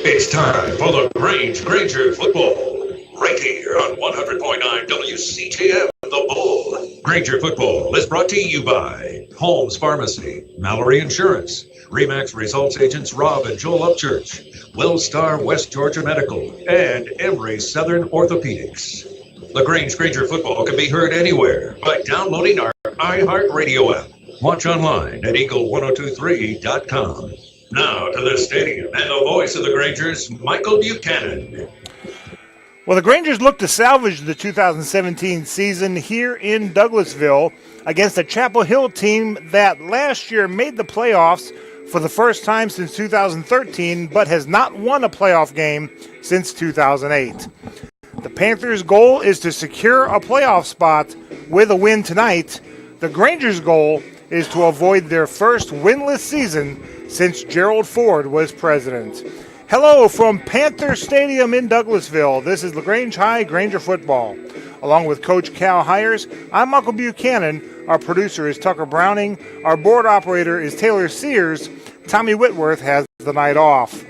It's time for Lagrange Granger football. Right here on 100.9 WCJM, The Bull. Granger football is brought to you by Holmes Pharmacy, Mallory Insurance, Remax Results Agents Rob and Joel Upchurch, Wellstar West Georgia Medical, and Emory Southern Orthopedics. Lagrange Granger football can be heard anywhere by downloading our iHeartRadio app. Watch online at eagle1023.com. Now to the stadium and the voice of the Grangers, Michael Buchanan. Well, the Grangers look to salvage the 2017 season here in Douglasville against a Chapel Hill team that last year made the playoffs for the first time since 2013, but has not won a playoff game since 2008. The Panthers' goal is to secure a playoff spot with a win tonight. The Grangers' goal is to avoid their first winless season since Gerald Ford was president. Hello from Panther Stadium in Douglasville. This is LaGrange High Granger football. Along with Coach Cal Hires, I'm Michael Buchanan. Our producer is Tucker Browning. Our board operator is Taylor Sears. Tommy Whitworth has the night off.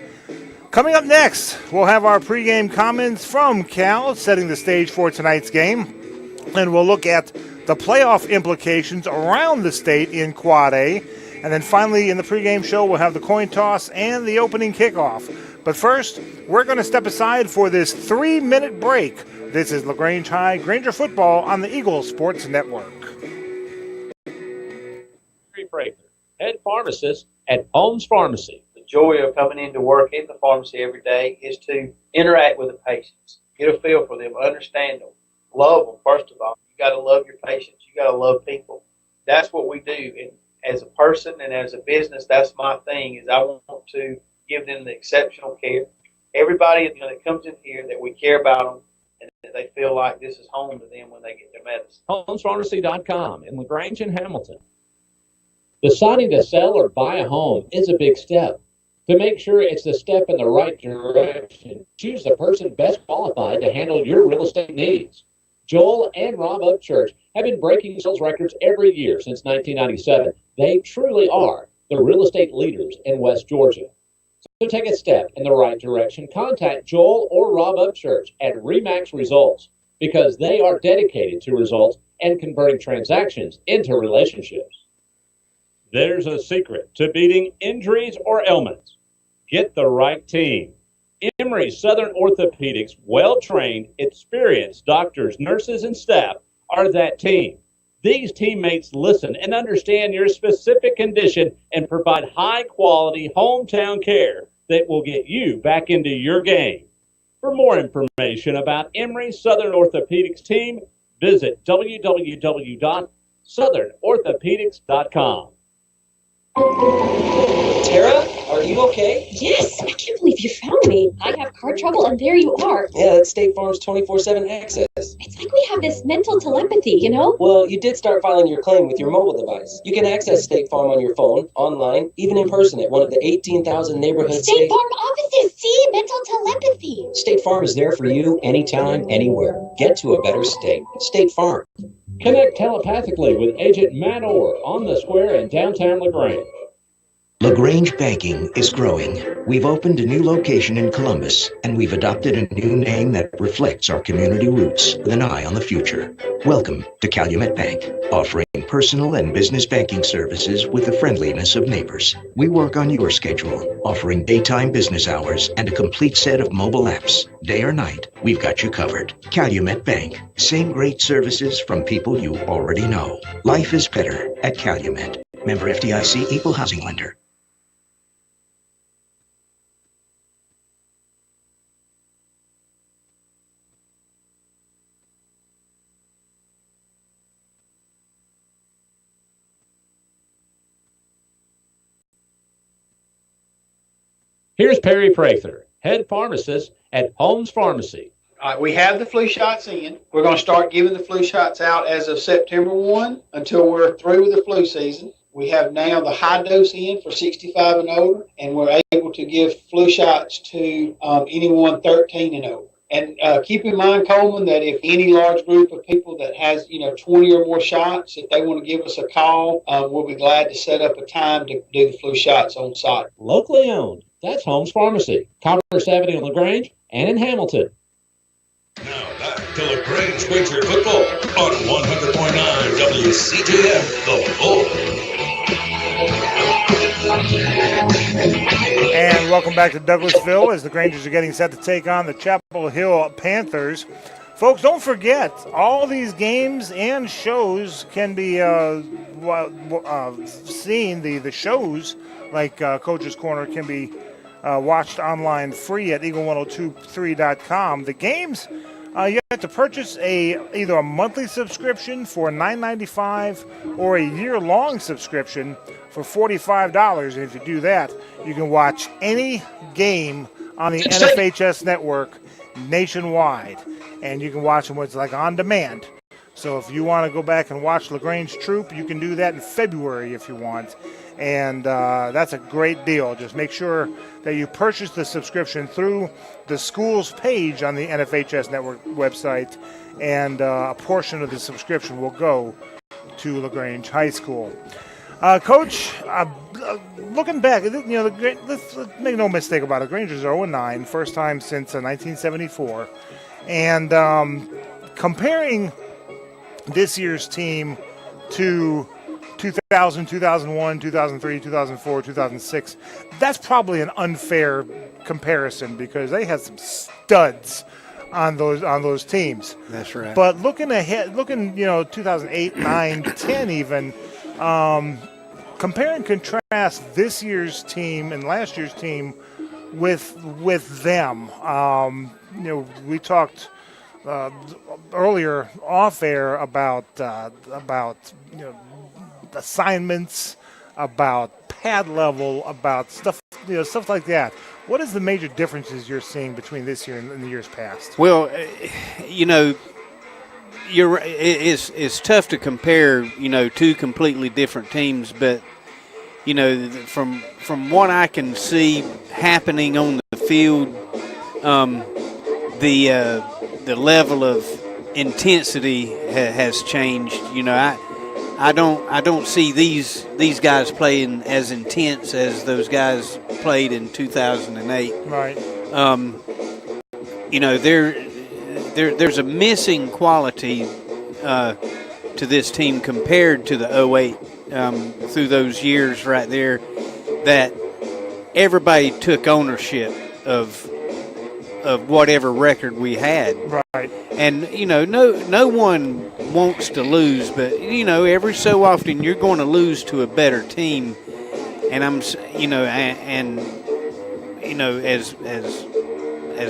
Coming up next, we'll have our pregame comments from Cal, setting the stage for tonight's game. And we'll look at the playoff implications around the state in Quad A. And then finally, in the pregame show, we'll have the coin toss and the opening kickoff. But first, we're going to step aside for this 3-minute break. This is LaGrange High Granger football on the Eagle Sports Network. Head pharmacist at Holmes Pharmacy. The joy of coming into work in the pharmacy every day is to interact with the patients, get a feel for them, understand them, love them. First of all, you got to love your patients. You got to love people. That's what we do. And as a person and as a business, that's my thing, is I want to give them the exceptional care. Everybody that comes in here, that we care about them and that they feel like this is home to them when they get their medicine. HolmesPharmacy.com in LaGrange and Hamilton. Deciding to sell or buy a home is a big step. To make sure it's a step in the right direction, choose the person best qualified to handle your real estate needs. Joel and Rob Upchurch have been breaking sales records every year since 1997. They truly are the real estate leaders in West Georgia. So take a step in the right direction. Contact Joel or Rob Upchurch at Remax Results, because they are dedicated to results and converting transactions into relationships. There's a secret to beating injuries or ailments. Get the right team. Emory Southern Orthopedics' well-trained, experienced doctors, nurses, and staff are that team. These teammates listen and understand your specific condition and provide high-quality hometown care that will get you back into your game. For more information about Emory Southern Orthopedics team, visit www.southernorthopedics.com. Tara, are you okay? Yes, I can't believe you found me. I have car trouble and there you are. Yeah, that's State Farm's 24/7 access. It's like we have this mental telepathy, you know? Well, you did start filing your claim with your mobile device. You can access State Farm on your phone, online, even in person at one of the 18,000 neighborhood State Farm offices. See, mental telepathy. State Farm is there for you anytime, anywhere. Get to a better state. State Farm. Connect telepathically with Agent Matt Orr on the square in downtown LaGrange. LaGrange Banking is growing. We've opened a new location in Columbus, and we've adopted a new name that reflects our community roots with an eye on the future. Welcome to Calumet Bank, offering personal and business banking services with the friendliness of neighbors. We work on your schedule, offering daytime business hours and a complete set of mobile apps. Day or night, we've got you covered. Calumet Bank, same great services from people you already know. Life is better at Calumet. Member FDIC, Equal Housing Lender. Here's Perry Prather, head pharmacist at Holmes Pharmacy. All right, we have the flu shots in. We're going to start giving the flu shots out as of September 1 until we're through with the flu season. We have now the high dose in for 65 and over, and we're able to give flu shots to anyone 13 and over. And keep in mind, Coleman, that if any large group of people that has, 20 or more shots, if they want to give us a call, we'll be glad to set up a time to do the flu shots on site. Locally owned, That's Holmes Pharmacy, Commerce Avenue in Lagrange and in Hamilton. Now back to Lagrange Granger football on 100.9 WCTM, The Bull. And welcome back to Douglasville as the Grangers are getting set to take on the Chapel Hill Panthers. Folks, don't forget, all these games and shows can be seen. The shows, like Coach's Corner, can be watched online free at eagle1023.com. The games, you have to purchase either a monthly subscription for $9.95 or a year-long subscription for $45. And if you do that, you can watch any game on the NFHS network nationwide. And you can watch them with like on demand. So if you want to go back and watch Lagrange Troop, you can do that in February if you want. And that's a great deal. Just make sure that you purchase the subscription through the school's page on the NFHS network website, and a portion of the subscription will go to Lagrange High School. Coach, looking back, let's make no mistake about it. Grangers are 0-9, first time since 1974. And comparing this year's team to 2000, 2001, 2003, 2004, 2006, that's probably an unfair comparison because they had some studs on those teams. That's right. But looking ahead, 2008, 9, 10 even, compare and contrast this year's team and last year's team with them. We talked earlier off air about assignments, about pad level, about stuff like that. What is the major differences you're seeing between this year and the years past? Well, it's tough to compare, two completely different teams, but from what I can see happening on the field, the level of intensity has changed. I don't see these guys playing as intense as those guys played in 2008. Right. There's a missing quality to this team compared to the 08 through those years right there, that everybody took ownership of whatever record we had. Right. And no one wants to lose, but every so often you're going to lose to a better team. And as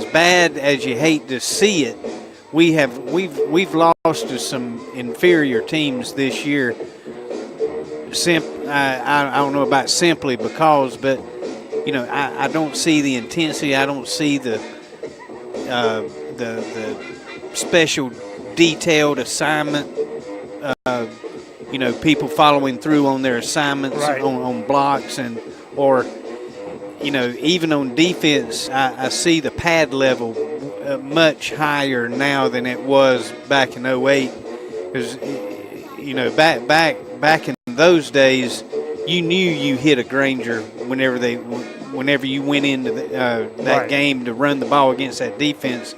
bad as you hate to see it, we've lost to some inferior teams this year. I don't know about simply because, but I don't see the intensity. I don't see the special detailed assignment. People following through on their assignments, right, on blocks, or even on defense. I see the pad level much higher now than it was back in 08. Because back in those days, you knew you hit a Granger whenever you went into that right game to run the ball against that defense.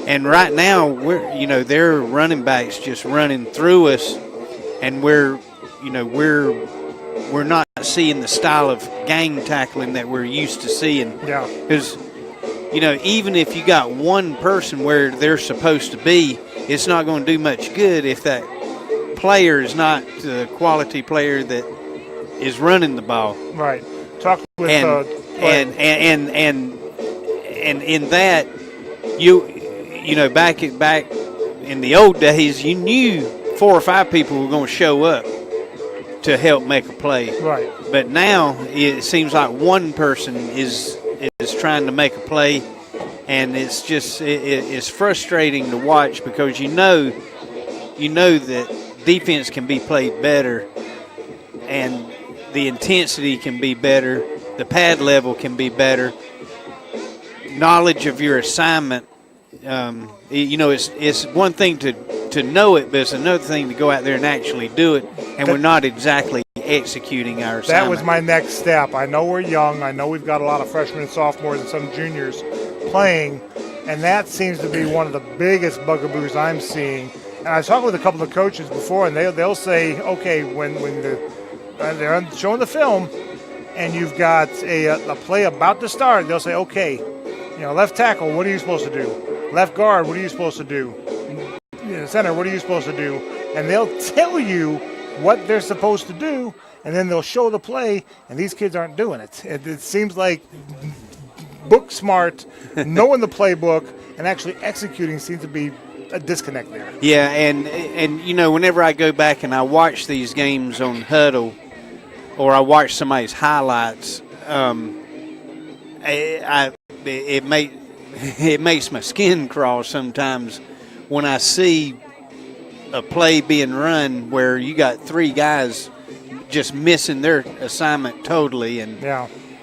And right now, their running backs just running through us, and we're not seeing the style of gang tackling that we're used to seeing. Yeah. Because even if you got one person where they're supposed to be, it's not going to do much good if that player is not the quality player that is running the ball. Right. Talk with and in that back in the old days, you knew 4 or 5 people were going to show up to help make a play. Right. But now it seems like one person is trying to make a play, and it's just it's frustrating to watch because you know that defense can be played better, and the intensity can be better, the pad level can be better, knowledge of your assignment. It's one thing to to know it, but it's another thing to go out there and actually do it, and we're not exactly executing our assignment. That was my next step. I know we're young. I know we've got a lot of freshmen and sophomores and some juniors playing, and that seems to be one of the biggest bugaboos I'm seeing. And I was talking with a couple of coaches before, and they'll say, okay, when they're showing the film and you've got a play about to start, they'll say, okay, left tackle, what are you supposed to do? Left guard, what are you supposed to do? Center, what are you supposed to do? And they'll tell you what they're supposed to do, and then they'll show the play, and these kids aren't doing it. It seems like book smart, knowing the playbook, and actually executing seems to be a disconnect there. Yeah, and whenever I go back and I watch these games on Huddle, or I watch somebody's highlights, it makes my skin crawl sometimes when I see a play being run where you got three guys just missing their assignment totally, and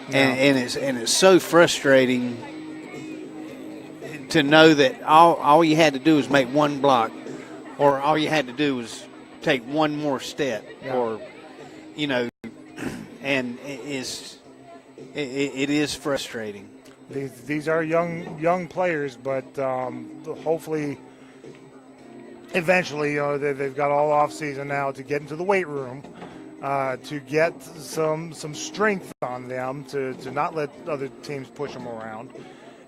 it's so frustrating to know that all you had to do was make one block, or all you had to do was take one more step, or and it is frustrating. These are young players, but hopefully, eventually, they've got all off season now to get into the weight room, to get some strength on them, to not let other teams push them around,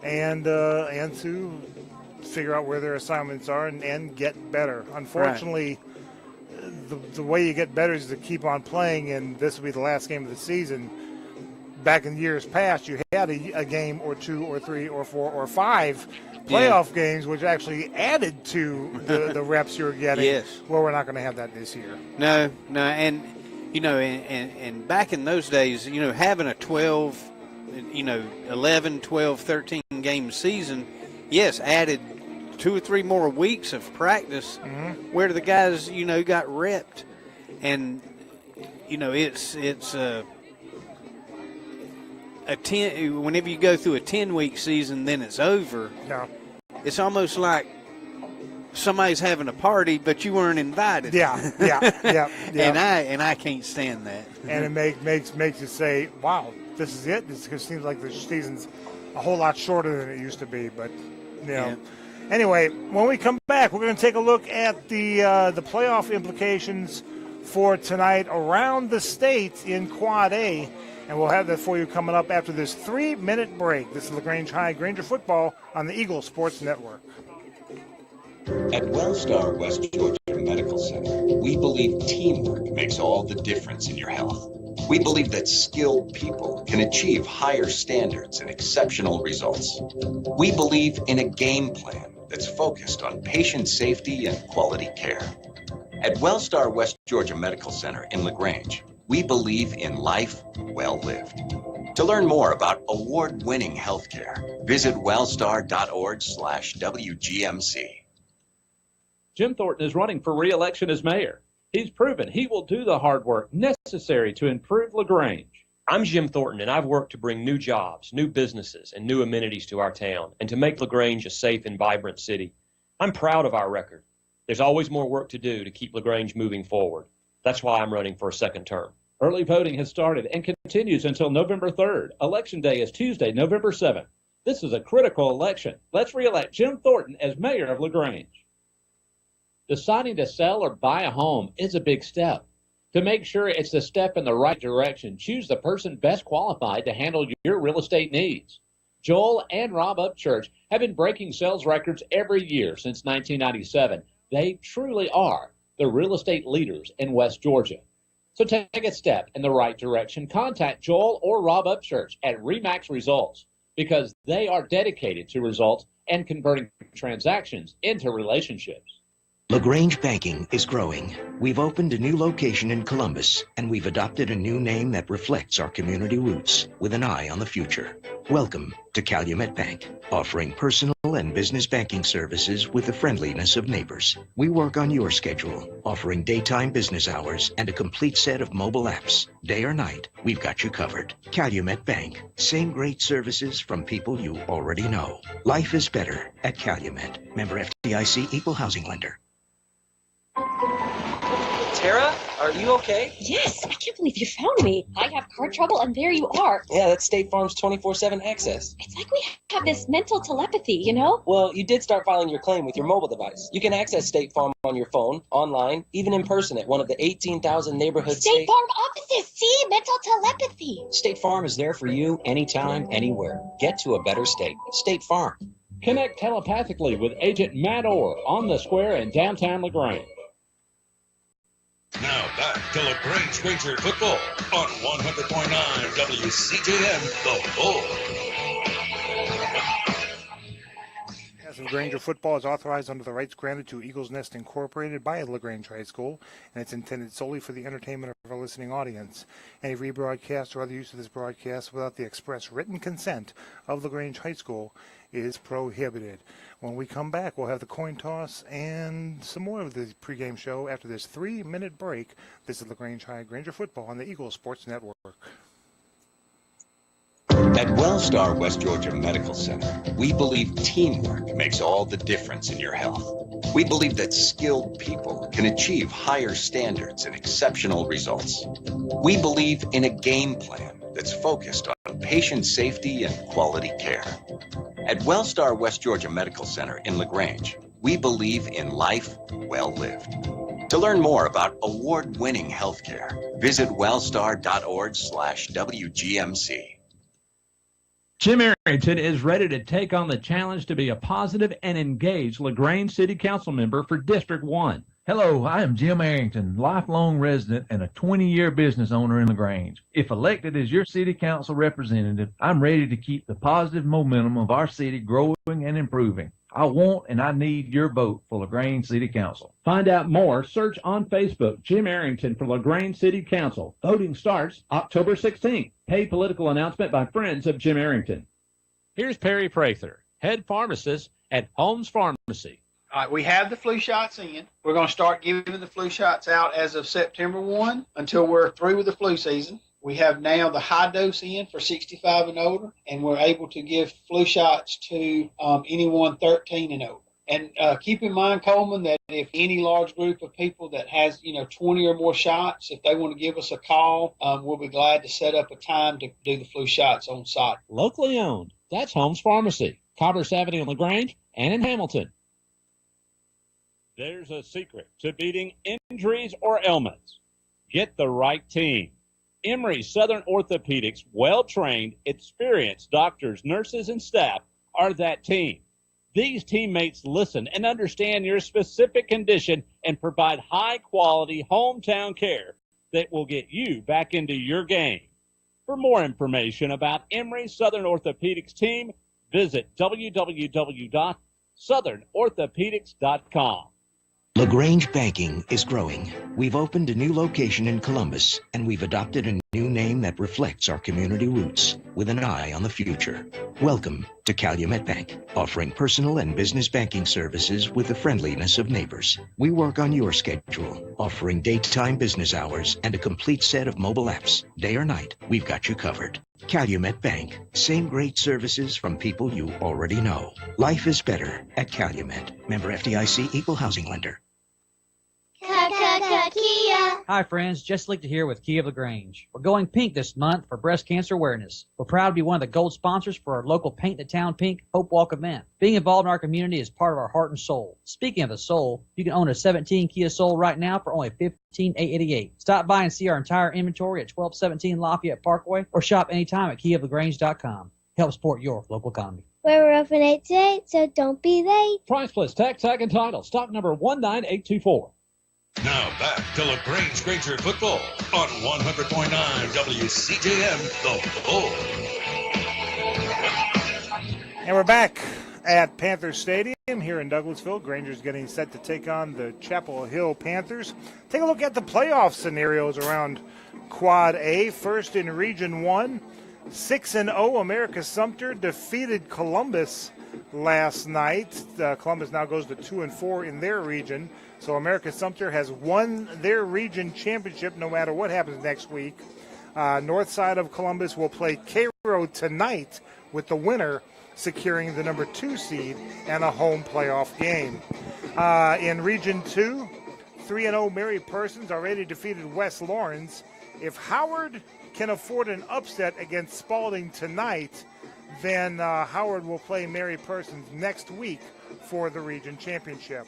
and to figure out where their assignments are and get better. Unfortunately, the way you get better is to keep on playing, and this will be the last game of the season. Back in years past, you had a game or two or three or four or five playoff games, which actually added to the reps you're getting. Yes. Well, we're not going to have that this year. No, and and back in those days, having a 12, 11, 12, 13 game season, yes, added 2 or 3 more weeks of practice where the guys, got repped. And, it's a 10, whenever you go through a 10-week season, then it's over. Yeah. It's almost like somebody's having a party, but you weren't invited. Yeah. And I can't stand that. And it makes you say, wow, this is it? It seems like the season's a whole lot shorter than it used to be. But, Yeah. Anyway, when we come back, we're going to take a look at the playoff implications for tonight around the state in Quad A. And we'll have that for you coming up after this 3-minute break. This is Lagrange High Granger Football on the Eagle Sports Network. At Wellstar West Georgia Medical Center, we believe teamwork makes all the difference in your health. We believe that skilled people can achieve higher standards and exceptional results. We believe in a game plan that's focused on patient safety and quality care. At Wellstar West Georgia Medical Center in Lagrange, we believe in life well lived. To learn more about award-winning healthcare, visit wellstar.org/WGMC. Jim Thornton is running for re-election as mayor. He's proven he will do the hard work necessary to improve LaGrange. I'm Jim Thornton, and I've worked to bring new jobs, new businesses, and new amenities to our town, and to make LaGrange a safe and vibrant city. I'm proud of our record. There's always more work to do to keep LaGrange moving forward. That's why I'm running for a second term. Early voting has started and continues until November 3rd. Election day is Tuesday, November 7th. This is a critical election. Let's re-elect Jim Thornton as mayor of LaGrange. Deciding to sell or buy a home is a big step. To make sure it's the step in the right direction, choose the person best qualified to handle your real estate needs. Joel and Rob Upchurch have been breaking sales records every year since 1997. They truly are the real estate leaders in West Georgia. So take a step in the right direction. Contact Joel or Rob Upchurch at RE/MAX Results, because they are dedicated to results and converting transactions into relationships. Lagrange Banking is growing. We've opened a new location in Columbus, and we've adopted a new name that reflects our community roots with an eye on the future. Welcome to Calumet Bank, offering personal and business banking services with the friendliness of neighbors. We work on your schedule, offering daytime business hours and a complete set of mobile apps. Day or night, we've got you covered. Calumet Bank, same great services from people you already know. Life is better at Calumet. Member FDIC, equal housing lender. Kara, are you okay? Yes, I can't believe you found me. I have car trouble, and there you are. Yeah, that's State Farm's 24/7 access. It's like we have this mental telepathy, you know? Well, you did start filing your claim with your mobile device. You can access State Farm on your phone, online, even in person at one of the 18,000 neighborhood State Farm offices. See, mental telepathy. State Farm is there for you anytime, anywhere. Get to a better state. State Farm. Connect telepathically with Agent Matt Orr on the square in downtown Lagrange. Now back to Lagrange Granger football on 100.9 WCJM, The Bull. Granger football is authorized under the rights granted to Eagles Nest Incorporated by Lagrange High School, and it's intended solely for the entertainment of our listening audience. Any rebroadcast or other use of this broadcast without the express written consent of Lagrange High School is prohibited. When we come back, we'll have the coin toss and some more of the pregame show after this 3-minute break. This is Lagrange High Granger football on the Eagles Sports Network. At Wellstar West Georgia Medical Center, we believe teamwork makes all the difference in your health. We believe that skilled people can achieve higher standards and exceptional results. We believe in a game plan that's focused on patient safety and quality care. At Wellstar West Georgia Medical Center in Lagrange, we believe in life well lived. To learn more about award-winning healthcare, visit wellstar.org/WGMC. Jim Arrington is ready to take on the challenge to be a positive and engaged Lagrange City Council member for District 1. Hello, I am Jim Arrington, lifelong resident and a 20-year business owner in Lagrange. If elected as your city council representative, I'm ready to keep the positive momentum of our city growing and improving. I want and I need your vote for Lagrange City Council. Find out more, search on Facebook, Jim Arrington for Lagrange City Council. Voting starts October 16th. Paid political announcement by friends of Jim Arrington. Here's Perry Prather, head pharmacist at Holmes Pharmacy. All right, we have the flu shots in. We're going to start giving the flu shots out as of September 1 until we're through with the flu season. We have now the high dose in for 65 and older, and we're able to give flu shots to anyone 13 and over. And keep in mind, Coleman, that if any large group of people that has, 20 or more shots, if they want to give us a call, we'll be glad to set up a time to do the flu shots on site. Locally owned. That's Holmes Pharmacy, Commerce Avenue in Lagrange and in Hamilton. There's a secret to beating injuries or ailments. Get the right team. Emory Southern Orthopedics, well-trained, experienced doctors, nurses, and staff are that team. These teammates listen and understand your specific condition and provide high-quality hometown care that will get you back into your game. For more information about Emory Southern Orthopedics team, visit www.southernorthopedics.com. Lagrange Banking is growing. We've opened a new location in Columbus, and we've adopted a new name that reflects our community roots with an eye on the future. Welcome to Calumet Bank, offering personal and business banking services with the friendliness of neighbors. We work on your schedule, offering daytime business hours and a complete set of mobile apps. Day or night, we've got you covered. Calumet Bank. Same great services from people you already know. Life is better at Calumet. Member FDIC, equal housing lender. Kia. Hi friends, Jess Lichter here with Kia of LaGrange. We're going pink this month for breast cancer awareness. We're proud to be one of the gold sponsors for our local Paint the Town Pink Hope Walk event. Being involved in our community is part of our heart and soul. Speaking of the soul, you can own a 17 Kia Soul right now for only $15,888. Stop by and see our entire inventory at 1217 Lafayette Parkway or shop anytime at KiaofLagrange.com. Help support your local economy. We're open 8 to 8, so don't be late. Price plus tax, tag, and title. Stock number 19824. Now back to Lagrange Granger football on 100.9 WCJM, The Bull. And we're back at Panther Stadium here in Douglasville. Granger's getting set to take on the Chapel Hill Panthers. Take a look at the playoff scenarios around Quad A. First in Region 1, 6-0 America Sumter defeated Columbus last night. Columbus now goes to 2-4 in their region. So America Sumter has won their region championship no matter what happens next week. North side of Columbus will play Cairo tonight, with the winner securing the number 2 seed and a home playoff game. In Region 2, 3-0 Mary Persons already defeated West Lawrence. If Howard can afford an upset against Spalding tonight, then Howard will play Mary Persons next week for the region championship.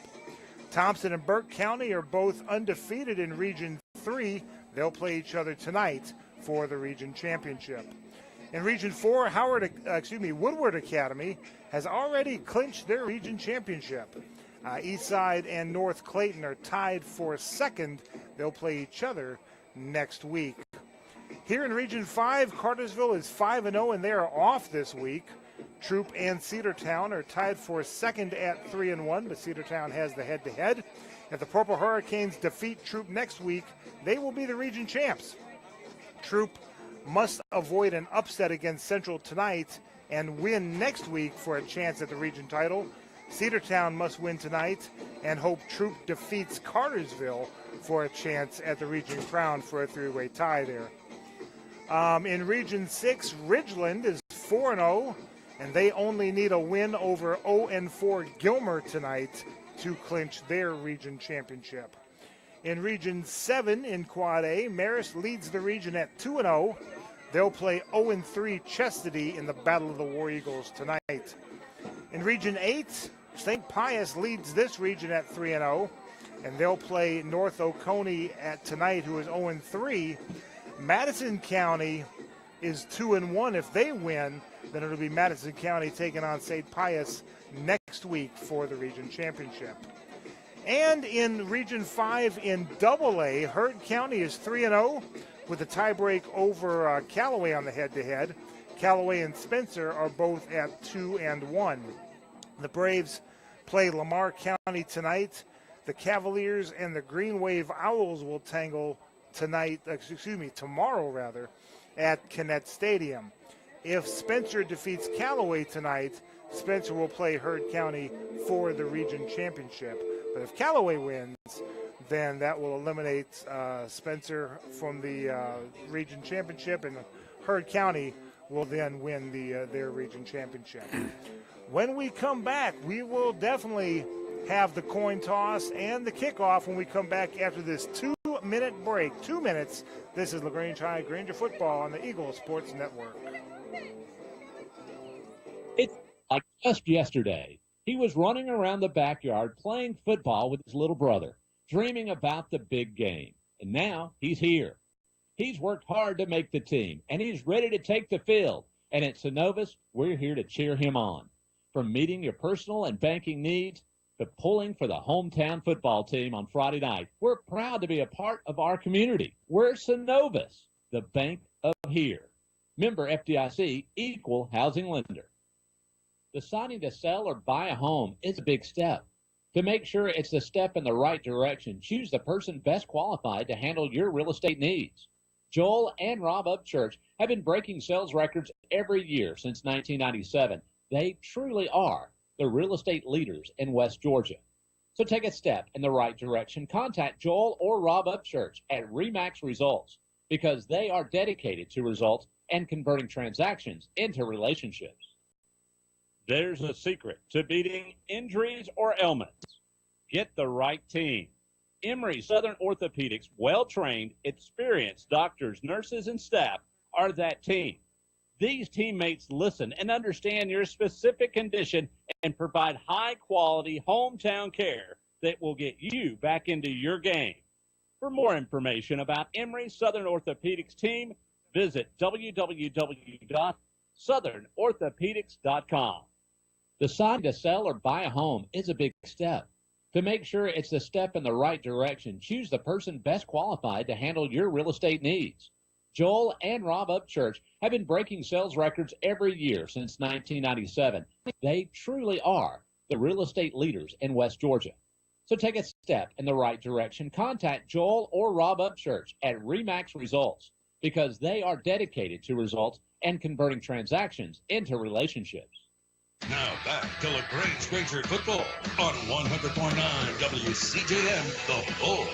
Thompson and Burke County are both undefeated in Region 3. They'll play each other tonight for the region championship. In Region 4, Woodward Academy has already clinched their region championship. Eastside and North Clayton are tied for second. They'll play each other next week. Here in Region 5, Cartersville is 5-0 and they are off this week. Troop and Cedartown are tied for second at 3-1, but Cedartown has the head-to-head. If the Purple Hurricanes defeat Troop next week, they will be the region champs. Troop must avoid an upset against Central tonight and win next week for a chance at the region title. Cedartown must win tonight and hope Troop defeats Cartersville for a chance at the region crown for a three-way tie there. In Region 6, Ridgeland is 4-0, and they only need a win over 0-4 Gilmer tonight to clinch their region championship. In Region 7 in Quad A, Marist leads the region at 2-0. They'll play 0-3 Chastity in the Battle of the War Eagles tonight. In Region 8, St. Pius leads this region at 3-0, and they'll play North Oconee at tonight, who is 0-3. Madison County is 2-1. If they win, then it'll be Madison County taking on St. Pius next week for the region championship. And in Region 5 in AA, Heard County is 3-0 with a tiebreak over Callaway on the head-to-head. Callaway and Spencer are both at 2-1. The Braves play Lamar County tonight. The Cavaliers and the Green Wave Owls will tangle tomorrow at Kinnett Stadium. If Spencer defeats Callaway tonight, Spencer will play Heard County for the region championship. But if Callaway wins, then that will eliminate Spencer from the region championship, and Heard County will then win their region championship. When we come back, we will definitely have the coin toss and the kickoff when we come back after this 2-minute break. 2 minutes. This is Lagrange High Granger football on the Eagle Sports Network. It's like just yesterday. He was running around the backyard playing football with his little brother, dreaming about the big game. And now he's here. He's worked hard to make the team, and he's ready to take the field. And at Synovus, we're here to cheer him on. From meeting your personal and banking needs to pulling for the hometown football team on Friday night, we're proud to be a part of our community. We're Synovus, the bank of here. Member FDIC, equal housing lender. Deciding to sell or buy a home is a big step. To make sure it's a step in the right direction, choose the person best qualified to handle your real estate needs. Joel and Rob Upchurch have been breaking sales records every year since 1997. They truly are the real estate leaders in West Georgia. So take a step in the right direction. Contact Joel or Rob Upchurch at RE/MAX Results because they are dedicated to results and converting transactions into relationships. There's a secret to beating injuries or ailments. Get the right team. Emory Southern Orthopedics, well-trained, experienced doctors, nurses, and staff are that team. These teammates listen and understand your specific condition and provide high-quality hometown care that will get you back into your game. For more information about Emory Southern Orthopedics team, visit www.southernorthopedics.com. Deciding to sell or buy a home is a big step. To make sure it's a step in the right direction, choose the person best qualified to handle your real estate needs. Joel and Rob Upchurch have been breaking sales records every year since 1997. They truly are the real estate leaders in West Georgia. So take a step in the right direction. Contact Joel or Rob Upchurch at RE/MAX Results because they are dedicated to results and converting transactions into relationships. Now back to Lagrange Granger football on 100.9 WCJM, The Bull.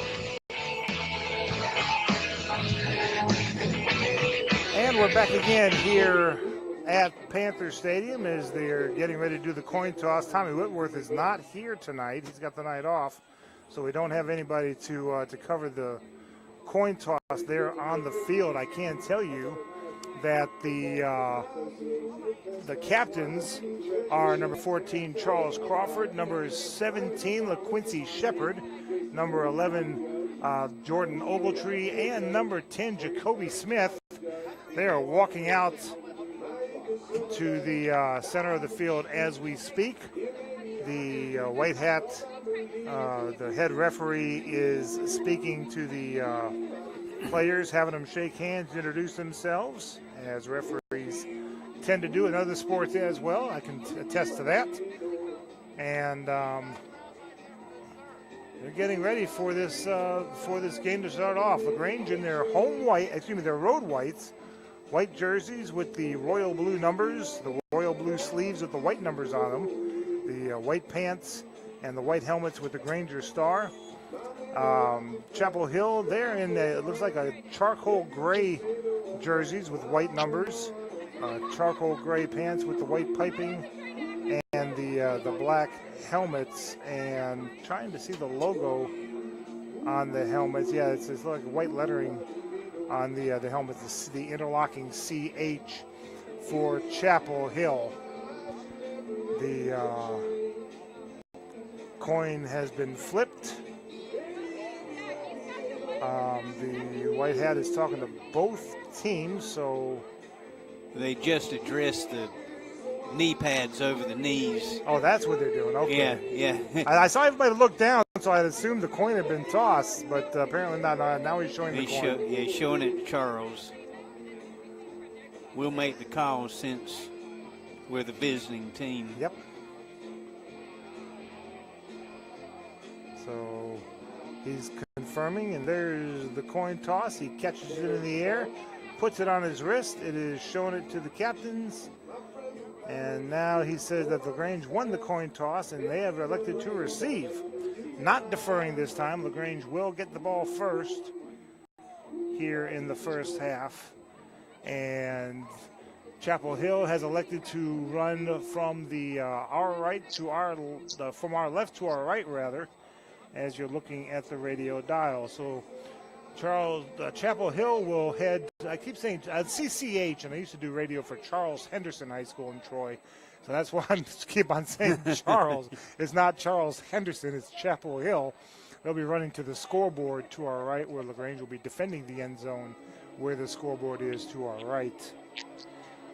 And we're back again here at Panther Stadium as they're getting ready to do the coin toss. Tommy Whitworth is not here tonight. He's got the night off. so we don't have anybody to cover the coin toss there on the field. I can tell you that the captains are number 14, Charles Crawford, number 17, LaQuincy Shepard, number 11, Jordan Ogletree, and number 10, Jacoby Smith. They are walking out to the center of the field as we speak. The white hat, the head referee, is speaking to the players, having them shake hands, introduce themselves, as referees tend to do in other sports as well. I can attest to that. And they're getting ready for this game to start off. Lagrange in their their road whites, white jerseys with the royal blue numbers, the royal blue sleeves with the white numbers on them, the white pants and the white helmets with the Granger star. Chapel Hill, they're in it looks like a charcoal gray jerseys with white numbers, charcoal gray pants with the white piping, and the black helmets, and trying to see the logo on the helmets. Yeah, it's like white lettering on the helmets, the interlocking CH for Chapel Hill. The coin has been flipped. The white hat is talking to both teams, so they just addressed the knee pads over the knees. Oh, that's what they're doing. Okay. Yeah. I saw everybody look down, so I assumed the coin had been tossed, but apparently not. Now he's showing the coin. He's showing it to Charles. We'll make the call since we're the visiting team. Yep. So he's confirming, and there's the coin toss. He catches it in the air, puts it on his wrist. It is showing it to the captains. And now he says that Lagrange won the coin toss, and they have elected to receive. Not deferring this time. Lagrange will get the ball first here in the first half. And Chapel Hill has elected to run from our left to our right, rather, as you're looking at the radio dial. So Chapel Hill will head, I keep saying CCH, and I used to do radio for Charles Henderson High School in Troy. So that's why I keep on saying Charles. It's not Charles Henderson, it's Chapel Hill. They'll be running to the scoreboard to our right, where Lagrange will be defending the end zone, where the scoreboard is to our right.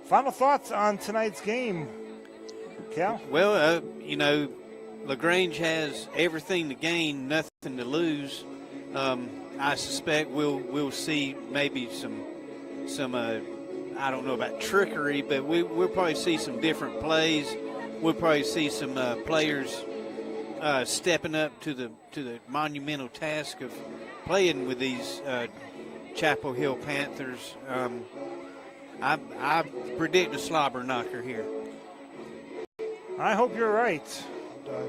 Final thoughts on tonight's game, Cal? Well, Lagrange has everything to gain, nothing to lose. I suspect we'll see maybe some I don't know about trickery, but we'll probably see some different plays. We'll probably see some players stepping up to the monumental task of playing with these Chapel Hill Panthers. I predict a slobber knocker here. I hope you're right.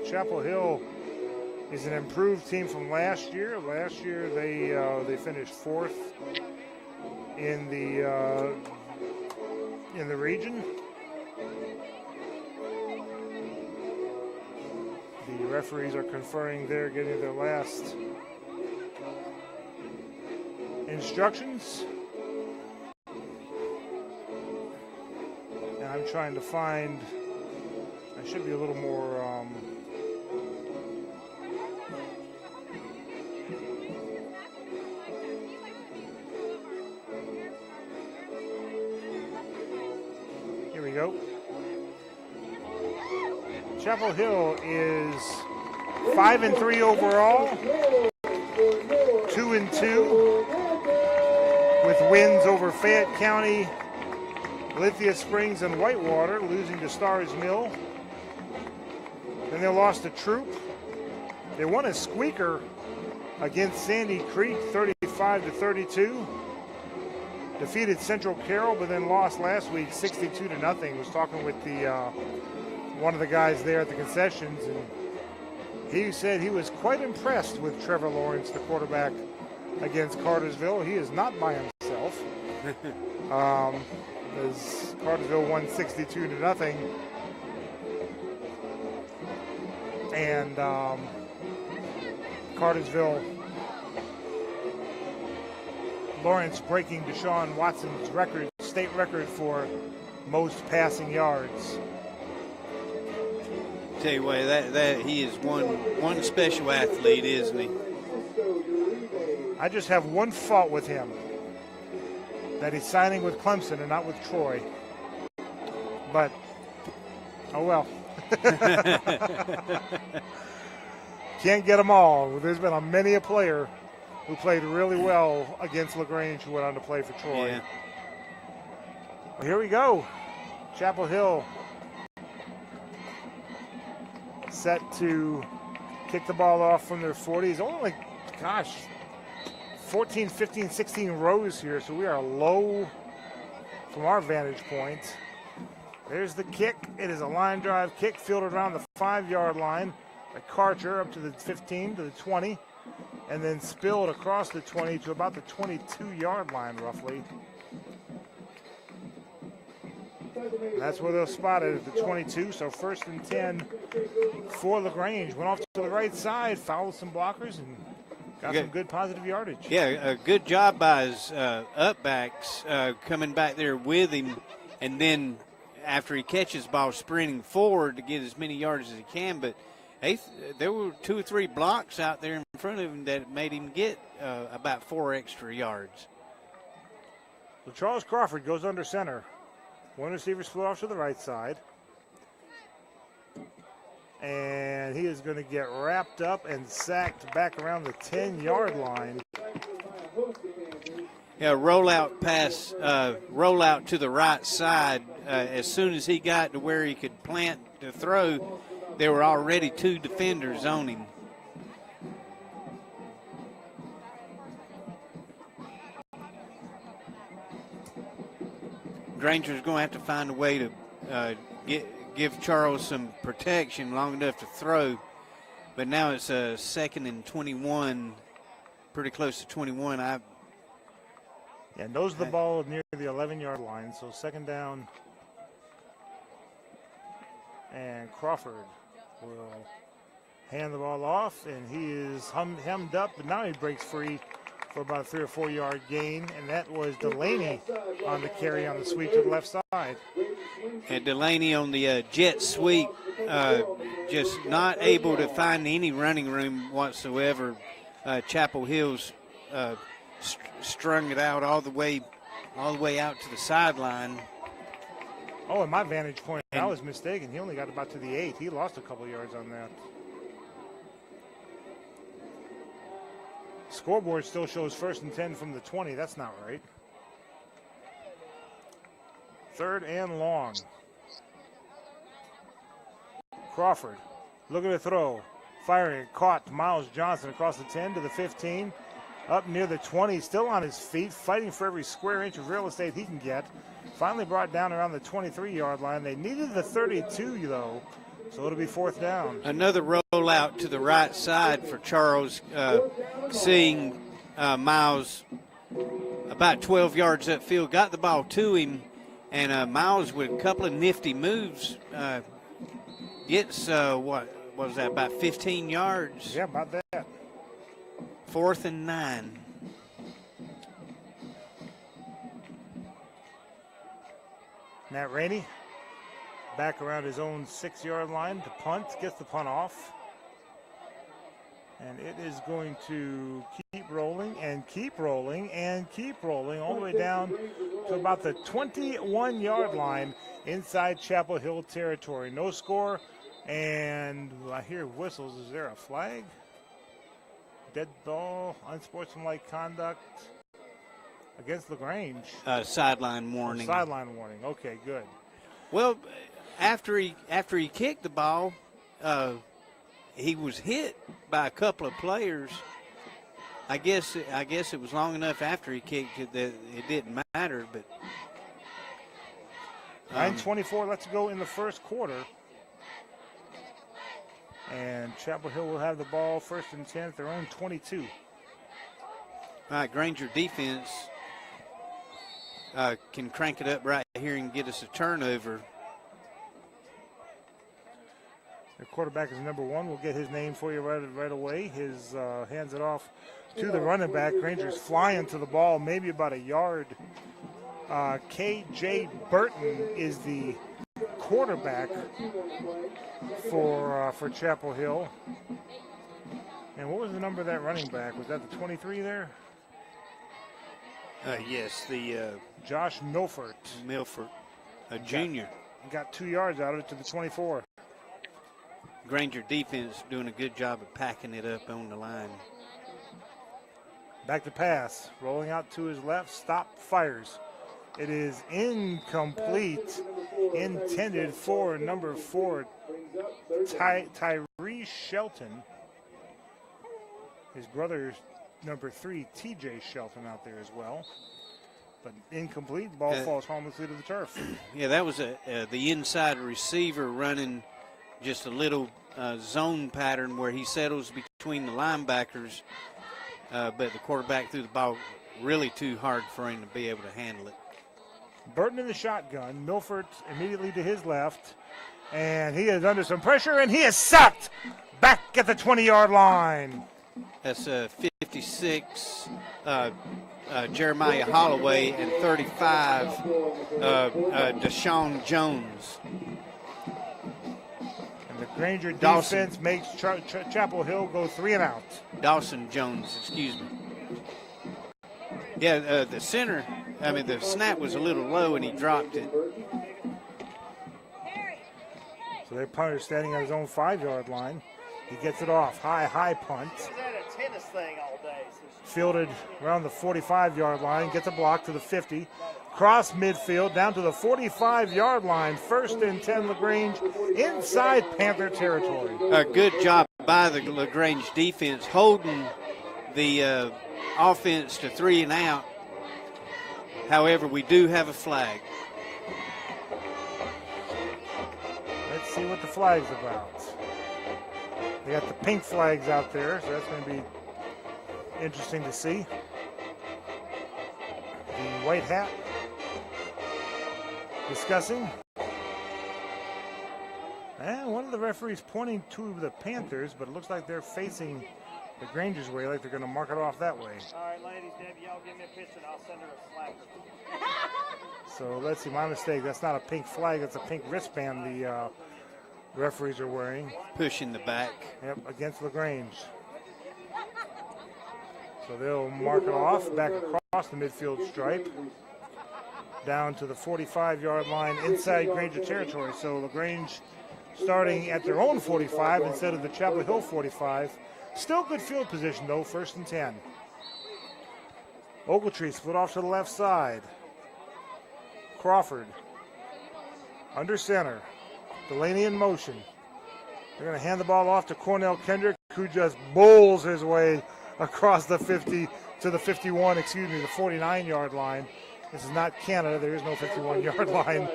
Chapel Hill is an improved team from last year. Last year they finished fourth in the region. The referees are conferring there, getting their last instructions. And I'm trying to find, I should be a little more here we go. Chapel Hill is 5-3 overall, 2-2, with wins over Fayette County, Lithia Springs, and Whitewater, losing to Stars Mill. Then they lost to Troop. They won a squeaker against Sandy Creek, 35-32. Defeated Central Carroll, but then lost last week, 62-0. Was talking with one of the guys there at the concessions, and he said he was quite impressed with Trevor Lawrence, the quarterback, against Cartersville. He is not by himself. As Cartersville won 62-0. And Cartersville Lawrence breaking Deshaun Watson's state record for most passing yards. Tell you what, that he is one special athlete, isn't he? I just have one fault with him, that he's signing with Clemson and not with Troy. But, oh well. Can't get them all. There's been many a player who played really well against Lagrange who went on to play for Troy. Yeah. Well, here we go. Chapel Hill set to kick the ball off from their 40s. Only, 14, 15, 16 rows here, so we are low from our vantage point. There's the kick. It is a line drive kick fielded around the 5-yard line by Karcher up to the 15, to the 20, and then spilled across the 20 to about the 22-yard line, roughly. And that's where they'll spot it at the 22, so 1st and 10 for LaGrange. Went off to the right side, fouled some blockers, and got some good positive yardage. Yeah, a good job by his upbacks coming back there with him, and then after he catches the ball, sprinting forward to get as many yards as he can. But there were 2 or 3 blocks out there in front of him that made him get about 4 extra yards. So Charles Crawford goes under center. One receiver split off to the right side. And he is going to get wrapped up and sacked back around the 10-yard line. Yeah, rollout pass, rollout to the right side. As soon as he got to where he could plant the throw, there were already 2 defenders on him. Granger's going to have to find a way to give Charles some protection long enough to throw. But now it's a 2nd and 21, pretty close to 21. Yeah, knows the ball near the 11-yard line, so 2nd down. And Crawford will hand the ball off, and he is hemmed up, but now he breaks free for about a 3 or 4 yard gain, and that was Delaney on the carry on the sweep to the left side. And Delaney on the jet sweep, just not able to find any running room whatsoever. Chapel Hill's strung it out all the way out to the sideline. Oh, and my vantage point, I was mistaken. He only got about to the 8. He lost a couple yards on that. Scoreboard still shows 1st and 10 from the 20. That's not right. 3rd and long. Crawford, look at the throw. Firing, caught Miles Johnson across the 10 to the 15. Up near the 20, still on his feet, fighting for every square inch of real estate he can get. Finally brought down around the 23-yard line. They needed the 32, though, so it'll be 4th down. Another rollout to the right side for Charles, seeing Miles about 12 yards upfield, got the ball to him, and Miles with a couple of nifty moves gets, what was that, about 15 yards? Yeah, about that. 4th and 9. Matt Rainey back around his own 6-yard line to punt, gets the punt off. And it is going to keep rolling and keep rolling and keep rolling all the way down to about the 21-yard line inside Chapel Hill territory. No score, and I hear whistles. Is there a flag? Dead ball, unsportsmanlike conduct against LaGrange. Sideline warning. Sideline warning. Okay, good. Well, after he kicked the ball, he was hit by a couple of players. I guess it was long enough after he kicked it that it didn't matter. But 9:24 lets go in the first quarter. And Chapel Hill will have the ball 1st and 10 at their own 22. All right, Granger defense can crank it up right here and get us a turnover. The quarterback is number 1. We'll get his name for you right away. His hands it off to the running back. Rangers flying to the ball, maybe about a yard. K.J. Burton is the quarterback for Chapel Hill. And what was the number of that running back? Was that the 23 there? Yes, the Josh Milford. A junior. Got 2 yards out of it to the 24. Granger defense doing a good job of packing it up on the line. Back to pass. Rolling out to his left. Stop, fires. It is incomplete. Intended for number 4, Tyree Shelton. His brother's number 3, TJ Shelton, out there as well. But incomplete. Ball falls harmlessly to the turf. Yeah, that was the inside receiver running just a little zone pattern where he settles between the linebackers, but the quarterback threw the ball really too hard for him to be able to handle it. Burton in the shotgun. Milford immediately to his left. And he is under some pressure, and he is sacked back at the 20-yard line. That's 56, Jeremiah Holloway, and 35, Deshaun Jones. And the Granger defense makes Chapel Hill go 3 and out. Dawson Jones, excuse me. Yeah, the snap was a little low, and he dropped it. So their punter standing on his own 5-yard line. He gets it off. High punt. Tennis thing all day. Fielded around the 45-yard line. Gets a block to the 50. Cross midfield down to the 45-yard line. 1st and 10 Lagrange inside Panther territory. A good job by the Lagrange defense holding the offense to 3 and out. However, we do have a flag. Let's see what the flag's about. They got the pink flags out there, so that's going to be interesting to see. The white hat discussing. And one of the referees pointing to the Panthers, but it looks like they're facing the Granger's way, like they're going to mark it off that way. All right, ladies, Debbie, y'all give me a pitch and I'll send her a slacker. So let's see, my mistake. That's not a pink flag, that's a pink wristband the referees are wearing. Pushing the back. Yep, against Lagrange. So they'll mark it off back across the midfield stripe down to the 45-yard line inside Granger territory. So Lagrange starting at their own 45 instead of the Chapel Hill 45. Still good field position, though, 1st and 10. Ogletree split off to the left side. Crawford under center. Delaney in motion. They're going to hand the ball off to Cornell Kendrick, who just bowls his way across the 50 to the 51, the 49-yard line. This is not Canada. There is no 51-yard line.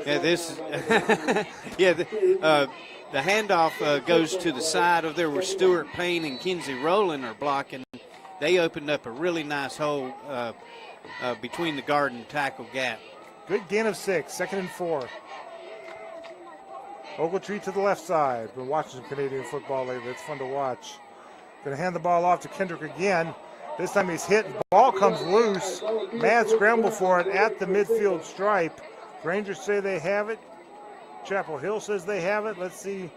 Yeah, the handoff goes to the side of there where Stuart Payne and Kinsey Rowland are blocking. They opened up a really nice hole between the guard and tackle gap. Good gain of 6, 2nd and 4. Ogletree to the left side. Been watching some Canadian football lately. It's fun to watch. Going to hand the ball off to Kendrick again. This time he's hit. Ball comes loose. Mad scramble for it at the midfield stripe. Rangers say they have it. Chapel Hill says they have it. Let's see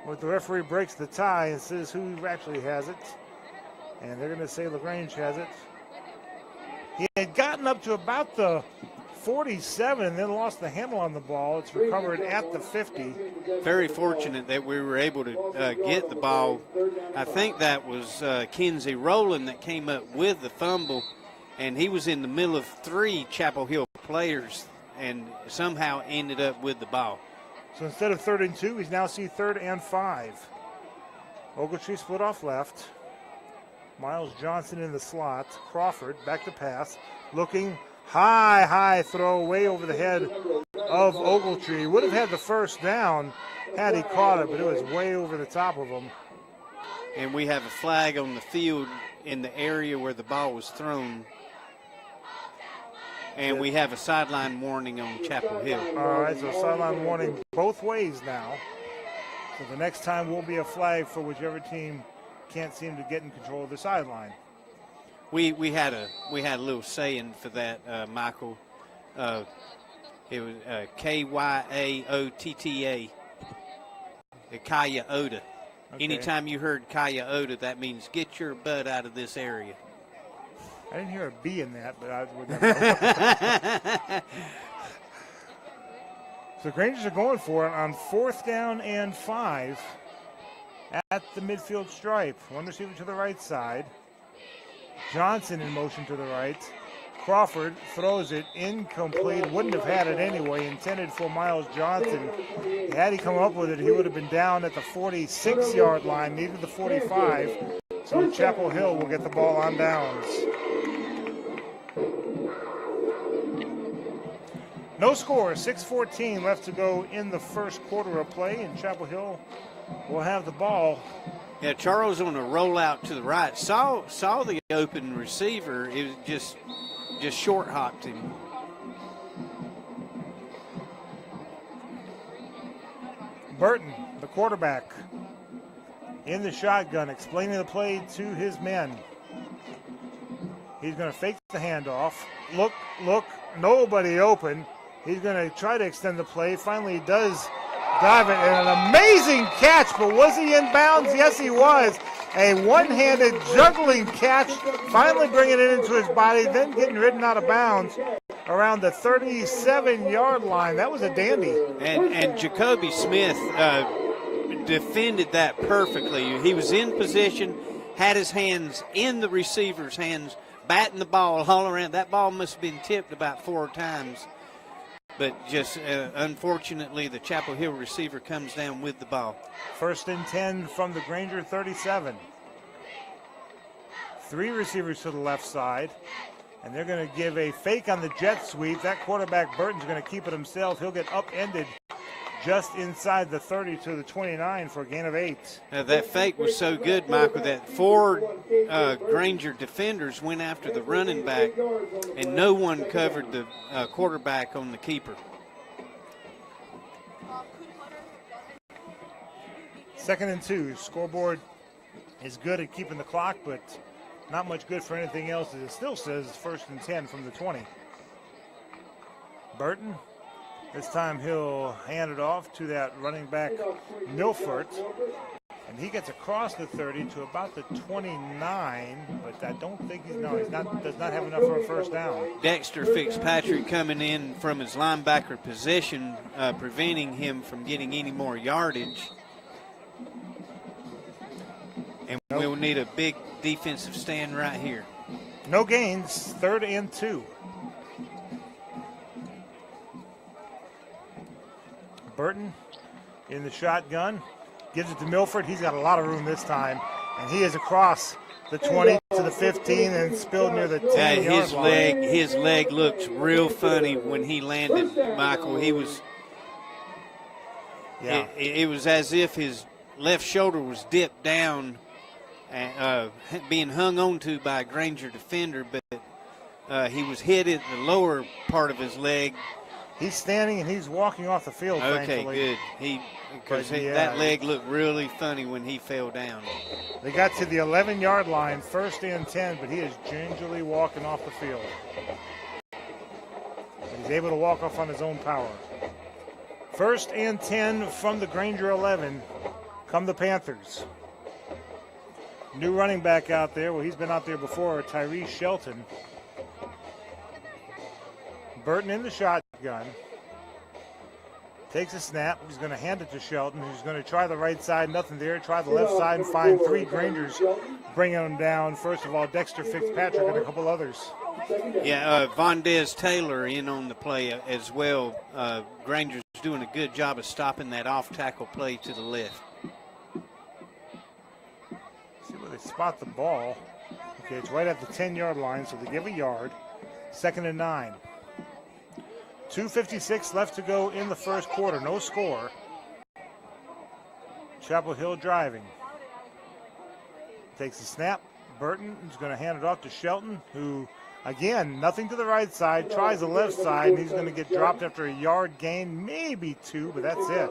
what the referee breaks the tie and says who actually has it. And they're going to say Lagrange has it. He had gotten up to about the 47 and then lost the handle on the ball. It's recovered at the 50. Very fortunate that we were able to get the ball. I think that was Kinsey Rowland that came up with the fumble, and he was in the middle of 3 Chapel Hill players and somehow ended up with the ball. So instead of 3rd and 2, he's now see 3rd and 5. Ogletree split off left. Miles Johnson in the slot. Crawford back to pass. Looking high throw way over the head of Ogletree. Would have had the first down had he caught it, but it was way over the top of him. And we have a flag on the field in the area where the ball was thrown. And we have a sideline warning on Chapel Hill. All right, so sideline warning both ways now. So the next time will be a flag for whichever team can't seem to get in control of the sideline. We had a little saying for that, Michael. It was Kyaotta. Kyaotta. Okay. Anytime you heard Kyaotta, that means get your butt out of this area. I didn't hear a B in that, but I would never. So the Rangers are going for it on 4th down and 5 at the midfield stripe. One receiver to the right side. Johnson in motion to the right. Crawford throws it incomplete. Wouldn't have had it anyway. Intended for Miles Johnson. Had he come up with it, he would have been down at the 46-yard line. Needed the 45. So Chapel Hill will get the ball on downs. No score. 6:14 left to go in the first quarter of play, and Chapel Hill will have the ball. Yeah, Charles on a rollout to the right saw the open receiver. It was just short hopped him. Burton, the quarterback, in the shotgun, explaining the play to his men. He's going to fake the handoff. Look, nobody open. He's going to try to extend the play. Finally, he does dive it, and an amazing catch, but was he in bounds? Yes, he was. A one-handed juggling catch, finally bringing it into his body, then getting ridden out of bounds around the 37-yard line. That was a dandy. And Jacoby Smith defended that perfectly. He was in position, had his hands in the receiver's hands, batting the ball all around. That ball must have been tipped about 4 times. But just unfortunately, the Chapel Hill receiver comes down with the ball. 1st and 10 from the Granger 37. 3 receivers to the left side, and they're going to give a fake on the jet sweep. That quarterback, Burton's going to keep it himself. He'll get upended just inside the 30 to the 29 for a gain of 8. That fake was so good, Michael, that 4 Granger defenders went after the running back, and no one covered the quarterback on the keeper. 2nd and 2. Scoreboard is good at keeping the clock, but not much good for anything else. It still says 1st and 10 from the 20. Burton. This time he'll hand it off to that running back, Milford. And he gets across the 30 to about the 29, but I don't think does not have enough for a first down. Dexter Fitzpatrick coming in from his linebacker position, preventing him from getting any more yardage. And we'll need a big defensive stand right here. No gains, 3rd and 2. Burton in the shotgun, gives it to Milford. He's got a lot of room this time, and he is across the 20 to the 15 and spilled near the 10-yard line. His leg looks real funny when he landed, Michael. He was, it was as if his left shoulder was dipped down, being hung onto by a Granger defender, but he was hit at the lower part of his leg. He's standing and he's walking off the field, okay, thankfully. Good. Because that leg looked really funny when he fell down. They got to the 11-yard line, 1st and 10, but he is gingerly walking off the field. He's able to walk off on his own power. 1st and 10 from the Granger 11. Come the Panthers. New running back out there. Well, he's been out there before, Tyrese Shelton. Burton in the shotgun. Takes a snap. He's going to hand it to Shelton. He's going to try the right side. Nothing there. Try the left side and find 3 Grangers bringing them down. First of all, Dexter Fitzpatrick and a couple others. Yeah, Vondez Taylor in on the play as well. Granger's doing a good job of stopping that off-tackle play to the left. See where they spot the ball. Okay, it's right at the 10-yard line, so they give a yard. 2nd and 9. 2:56 left to go in the first quarter. No score. Chapel Hill driving. Takes the snap. Burton is going to hand it off to Shelton, who Again, nothing to the right side, tries the left side, and he's going to get dropped after a yard gain, maybe 2, but that's it.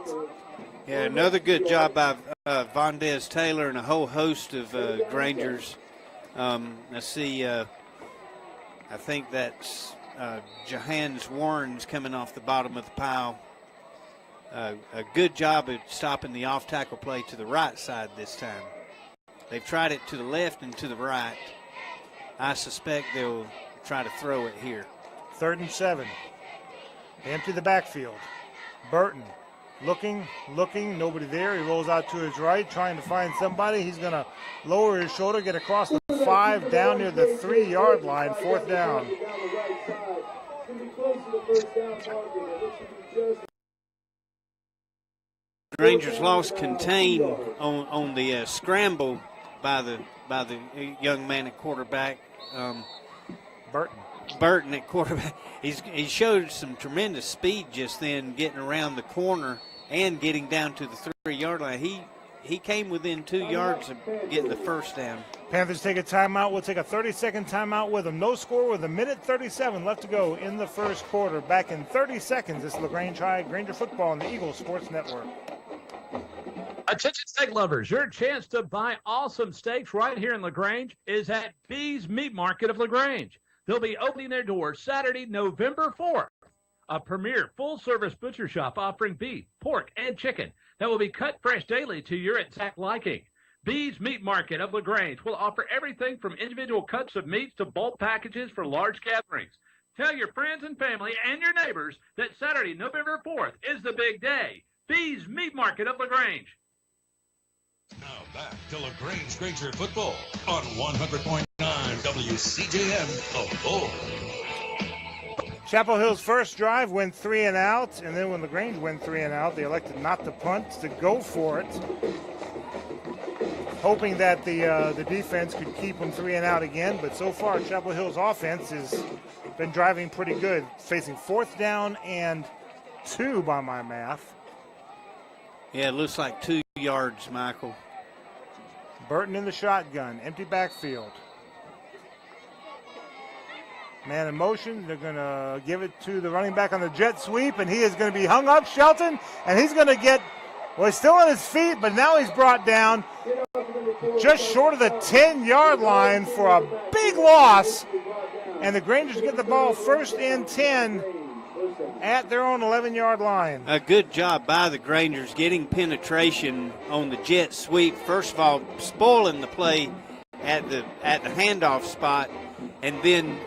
Yeah, another good job by Vondez Taylor and a whole host of Grangers. I see, I think that's Johans Warren's coming off the bottom of the pile. A good job of stopping the off-tackle play to the right side this time. They've tried it to the left and to the right. I suspect they'll try to throw it here. 3rd and 7. They empty the backfield. Burton looking, nobody there. He rolls out to his right, trying to find somebody. He's going to lower his shoulder, get across the 5, down near the 3-yard line, 4th down. Rangers lost contain on the scramble by the young man at quarterback. Burton at quarterback. He showed some tremendous speed just then, getting around the corner and getting down to the 3-yard line. He came within 2 yards of getting the first down. Panthers take a timeout. We'll take a 30-second timeout with them. No score with 1:37 left to go in the first quarter. Back in 30 seconds, it's Lagrange High, Granger football on the Eagle Sports Network. Attention steak lovers, your chance to buy awesome steaks right here in Lagrange is at Bee's Meat Market of Lagrange. They'll be opening their doors Saturday, November 4th. A premier full-service butcher shop offering beef, pork, and chicken that will be cut fresh daily to your exact liking. Bee's Meat Market of LaGrange will offer everything from individual cuts of meats to bulk packages for large gatherings. Tell your friends and family and your neighbors that Saturday, November 4th is the big day. Bee's Meat Market of LaGrange. Now back to Lagrange Granger football on 100.9 WCJM, The Bull. Chapel Hill's first drive went 3 and out, and then when LaGrange went 3 and out, they elected not to punt, to go for it, hoping that the defense could keep them 3 and out again. But so far, Chapel Hill's offense has been driving pretty good, facing 4th down and 2 by my math. Yeah, it looks like 2 yards, Michael. Burton in the shotgun, empty backfield. Man in motion, they're going to give it to the running back on the jet sweep, and he is going to be hung up, Shelton, and he's going to get, well, he's still on his feet, but now he's brought down just short of the 10-yard line for a big loss, and the Grangers get the ball 1st and 10 at their own 11-yard line. A good job by the Grangers getting penetration on the jet sweep. First of all, spoiling the play at the handoff spot, and then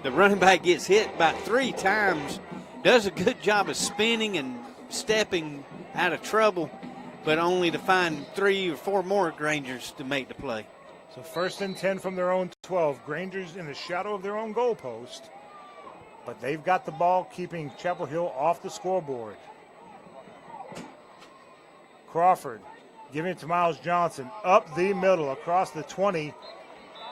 the running back gets hit about 3 times, does a good job of spinning and stepping out of trouble, but only to find 3 or 4 more Grangers to make the play. So 1st and 10 from their own 12. Grangers in the shadow of their own goalpost, but they've got the ball, keeping Chapel Hill off the scoreboard. Crawford giving it to Miles Johnson up the middle across the 20,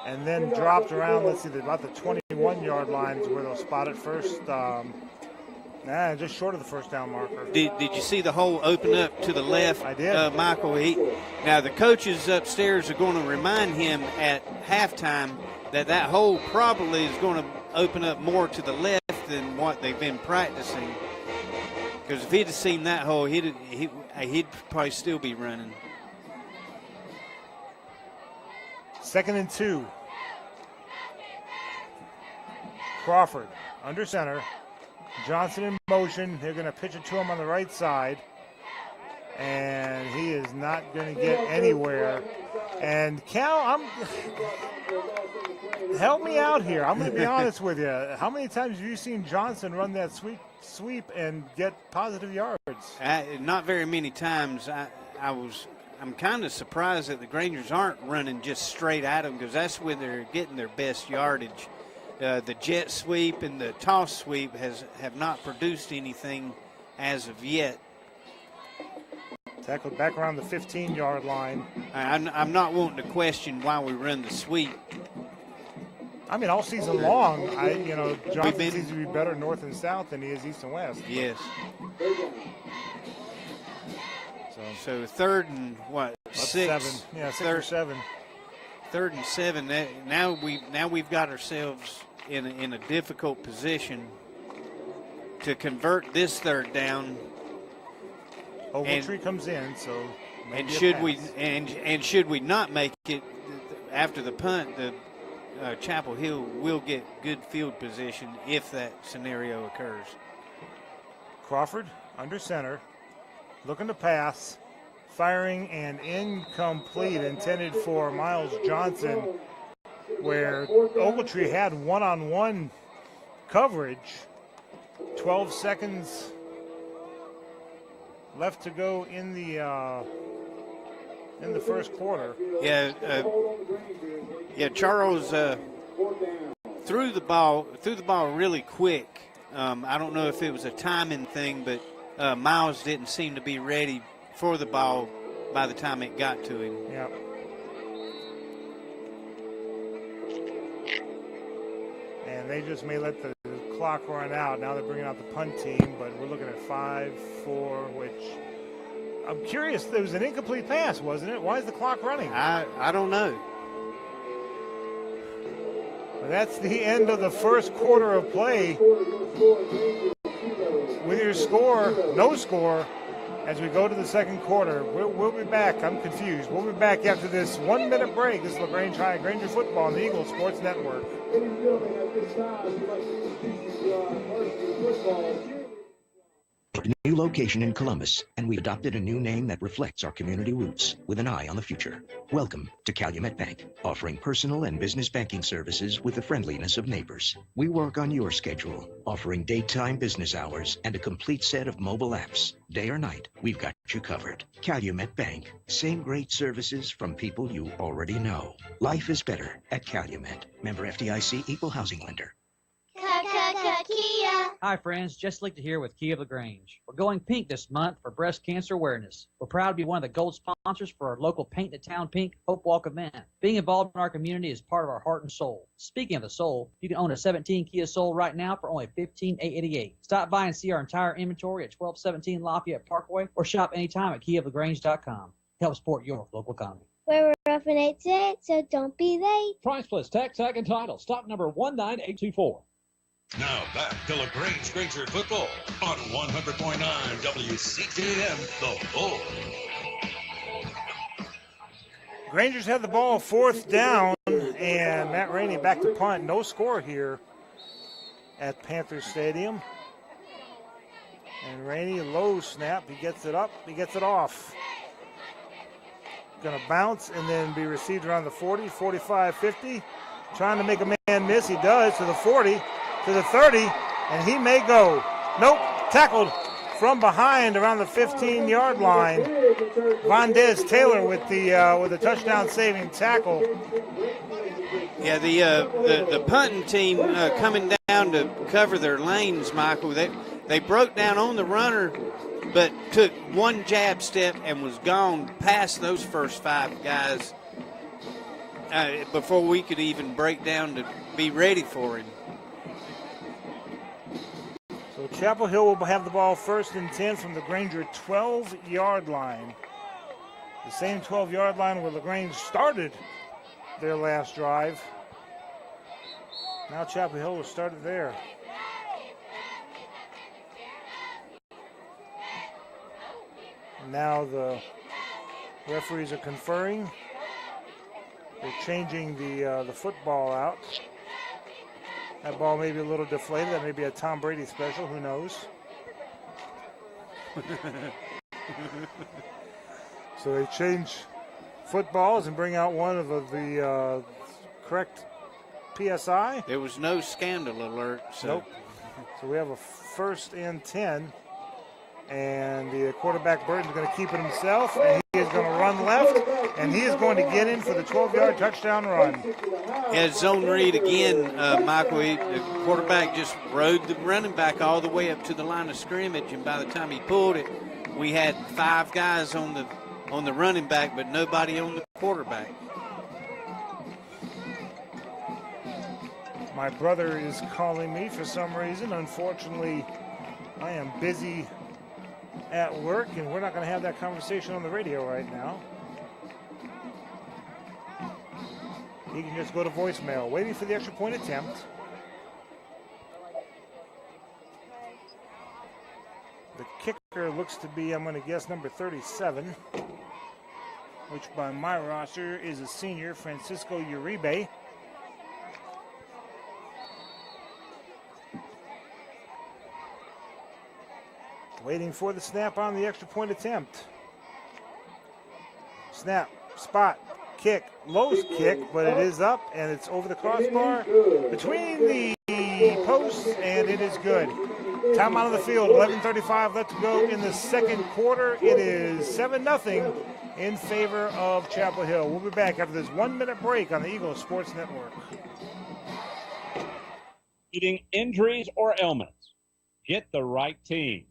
and then dropped around, let's see, about the 21-yard line is where they'll spot it first. Just short of the 1st down marker. Did you see the hole open up to the left? I did. Michael, now the coaches upstairs are going to remind him at halftime that hole probably is going to open up more to the left than what they've been practicing. Because if he'd have seen that hole, he'd probably still be running. 2nd and 2. Crawford under center. Johnson in motion. They're going to pitch it to him on the right side. And he is not going to get anywhere. And Cal, help me out here. I'm going to be honest with you. How many times have you seen Johnson run that sweep and get positive yards? Not very many times. I'm kind of surprised that the Grangers aren't running just straight at them, because that's when they're getting their best yardage. The jet sweep and the toss sweep have not produced anything as of yet. Tackled back around the 15-yard line. I'm not wanting to question why we run the sweep. I mean, all season long, Johnson seems to be better north and south than he is east and west. Yes. So 3rd and 6? 7. Yeah, 6 or 7. 3rd and 7. Now we've got ourselves in a difficult position to convert this 3rd down. Ogletree comes in, so and should we not make it after the punt, the Chapel Hill will get good field position if that scenario occurs. Crawford under center, looking to pass, firing and incomplete, intended for Miles Johnson, where Ogletree had one-on-one coverage. 12 seconds left to go in the first quarter. Charles threw the ball really quick. I don't know if it was a timing thing, but Miles didn't seem to be ready for the ball by the time it got to him. Yeah. And they just may let the clock run out. Now they're bringing out the punt team, but we're looking at 5-4, which I'm curious. There was an incomplete pass, wasn't it? Why is the clock running? I don't know. That's the end of the first quarter of play. With your score, no score, as we go to the second quarter. We'll be back. I'm confused. We'll be back after this 1-minute break. This is Lagrange High Granger Football on the Eagle Sports Network. A new location in Columbus, and we've adopted a new name that reflects our community roots with an eye on the future. Welcome to Calumet Bank, offering personal and business banking services with the friendliness of neighbors. We work on your schedule, offering daytime business hours and a complete set of mobile apps. Day or night, we've got you covered. Calumet Bank, same great services from people you already know. Life is better at Calumet. Member FDIC, equal housing lender. Kia. Hi, friends. Just Lictor here with Kia of Lagrange. We're going pink this month for breast cancer awareness. We're proud to be one of the gold sponsors for our local Paint the Town Pink Hope Walk event. Being involved in our community is part of our heart and soul. Speaking of the soul, you can own a 17 Kia Soul right now for only $15,888. Stop by and see our entire inventory at 1217 Lafayette Parkway or shop anytime at KiaofLagrange.com. Help support your local economy. We're roughing it today, so don't be late. Price plus tax, tag, and title. Stock number 19824. Now back to Lagrange Granger Football on 100.9 WCTM, The Bull. Grangers have the ball, 4th down, and Matt Rainey back to punt. No score here at Panther Stadium. And Rainey, low snap. He gets it up. He gets it off. Going to bounce and then be received around the 40, 45, 50. Trying to make a man miss. He does to the 40. To the 30, and he may go. Nope, tackled from behind around the 15-yard line. Vondez Taylor with the touchdown saving tackle. Yeah, the punting team coming down to cover their lanes, Michael. They broke down on the runner, but took one jab step and was gone past those first 5 guys before we could even break down to be ready for him. So Chapel Hill will have the ball 1st and 10 from the Granger 12-yard line. The same 12-yard line where LaGrange started their last drive. Now Chapel Hill will start it there. And now the referees are conferring. They're changing the football out. That ball may be a little deflated. That may be a Tom Brady special. Who knows? So they change footballs and bring out one of the correct PSI. There was no scandal alert. So. Nope. So we have a 1st and 10. And the quarterback Burton's going to keep it himself. And he is going to run left. And he is going to get in for the 12-yard touchdown run. Yeah, zone read again, Michael. The quarterback just rode the running back all the way up to the line of scrimmage. And by the time he pulled it, we had 5 guys on the running back, but nobody on the quarterback. My brother is calling me for some reason. Unfortunately, I am busy at work, and we're not going to have that conversation on the radio right now. he can just go to voicemail. Waiting for the extra point attempt. The kicker looks to be, I'm going to guess, number 37, which by my roster is a senior, Francisco Uribe. Waiting for the snap on the extra point attempt. Snap, spot, kick, low kick, but it is up and it's over the crossbar between the posts, and it is good. Timeout on the field, 11:35 left to go in the second quarter. It is 7-0 in favor of Chapel Hill. We'll be back after this 1-minute break on the Eagle Sports Network. Eating injuries or ailments, get the right team.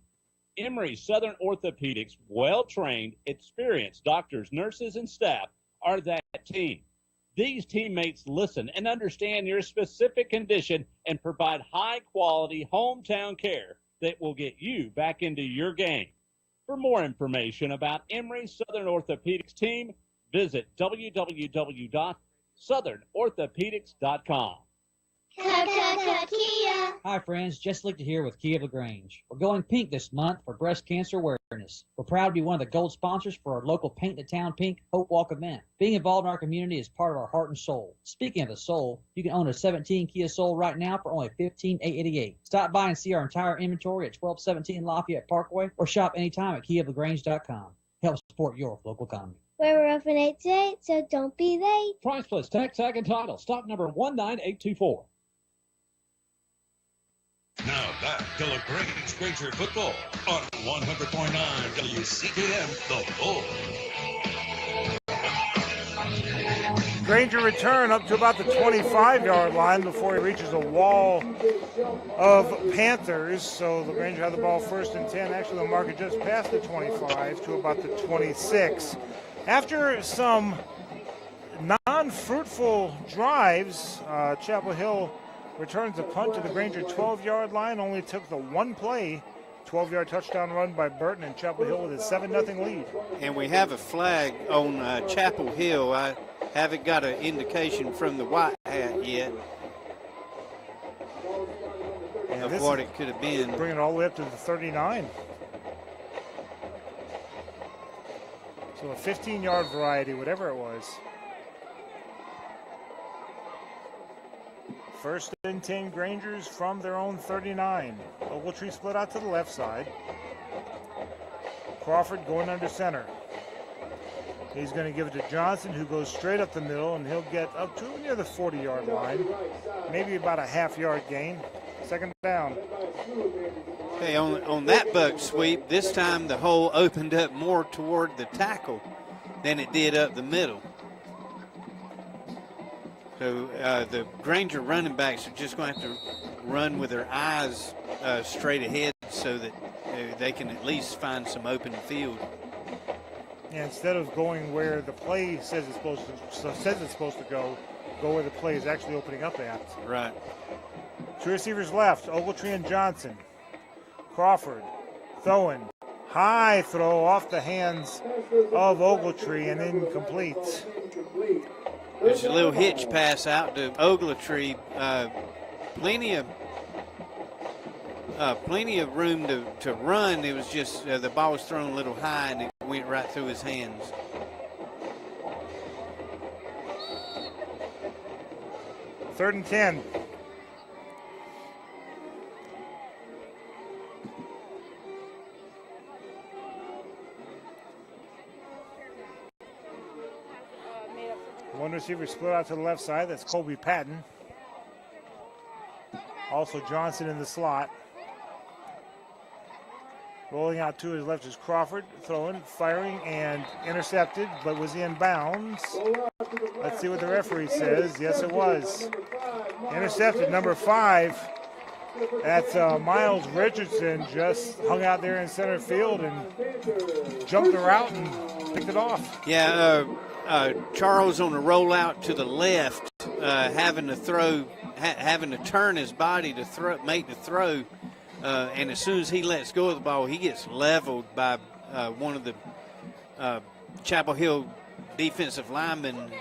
Emory Southern Orthopedics, well-trained, experienced doctors, nurses, and staff are that team. These teammates listen and understand your specific condition and provide high-quality hometown care that will get you back into your game. For more information about Emory Southern Orthopedics team, visit www.southernorthopedics.com. Kia. Hi friends, Jess Lichter here with Kia of Lagrange. We're going pink this month for breast cancer awareness. We're proud to be one of the gold sponsors for our local Paint the Town Pink Hope Walk event. Being involved in our community is part of our heart and soul. Speaking of the soul, you can own a 17 Kia Soul right now for only $15,888. Stop by and see our entire inventory at 1217 Lafayette Parkway or shop anytime at KiaofLagrange.com. Help support your local economy. We're open 8 to 8, so don't be late. Price plus tax, tag, and title. Stock number 19824. Now back to Lagrange Granger football on 100.9 WCTM, The Bull. Granger return up to about the 25-yard line before he reaches a wall of Panthers. So Lagrange had the ball first and 10. Actually, they'll mark it just past the 25 to about the 26. After some non-fruitful drives, Chapel Hill returns a punt to the Granger 12-yard line. Only took the one play, 12-yard touchdown run by Burton, and Chapel Hill with a 7-0 lead. And we have a flag on Chapel Hill. I haven't got an indication from the white hat yet of what it could have been. Bringing it all the way up to the 39. So a 15-yard variety, whatever it was. First and 10 Grangers from their own 39. Ogletree split out to the left side. Crawford going under center. He's going to give it to Johnson, who goes straight up the middle, and he'll get up to near the 40-yard line. Maybe about a half-yard gain. Second down. Hey, on that buck sweep, this time the hole opened up more toward the tackle than it did up the middle. So the Granger running backs are just going to have to run with their eyes straight ahead so that they can at least find some open field. Yeah, instead of going where the play says it's supposed to go where the play is actually opening up at. Right. Two receivers left, Ogletree and Johnson. Crawford throwing. High throw off the hands of Ogletree and incomplete. There's a little hitch pass out to Ogletree. Plenty of room to run. It was just the ball was thrown a little high and it went right through his hands. Third and 10. One receiver split out to the left side. That's Colby Patton. Also Johnson in the slot. Rolling out to his left is Crawford. Throwing, firing, and intercepted, but was he in bounds? Let's see what the referee says. Yes, it was. Intercepted, number 5. That's Miles Richardson, just hung out there in center field and jumped the route and picked it off. Yeah, Charles on the rollout to the left, having to turn his body to make the throw, and as soon as he lets go of the ball, he gets leveled by one of the Chapel Hill defensive linemen.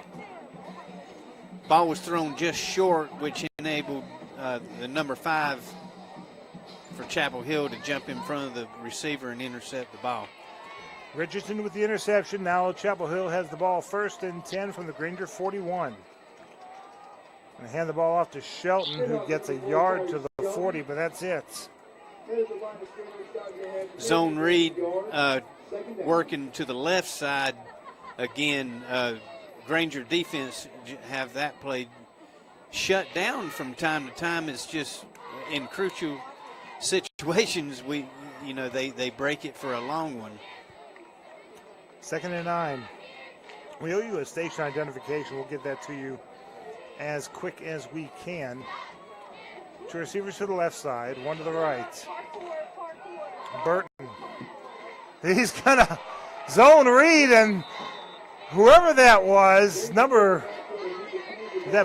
Ball was thrown just short, which enabled the number 5 for Chapel Hill to jump in front of the receiver and intercept the ball. Richardson with the interception. Now Chapel Hill has the ball 1st and 10 from the Granger 41. And hand the ball off to Shelton, who gets a yard to the 40, but that's it. Zone read working to the left side. Again, Granger defense have that play shut down from time to time. It's just in crucial situations they break it for a long one. 2nd and 9. We owe you a station identification. We'll get that to you as quick as we can. 2 receivers to the left side, 1 to the right. Burton. He's gonna zone read, and whoever that was, is that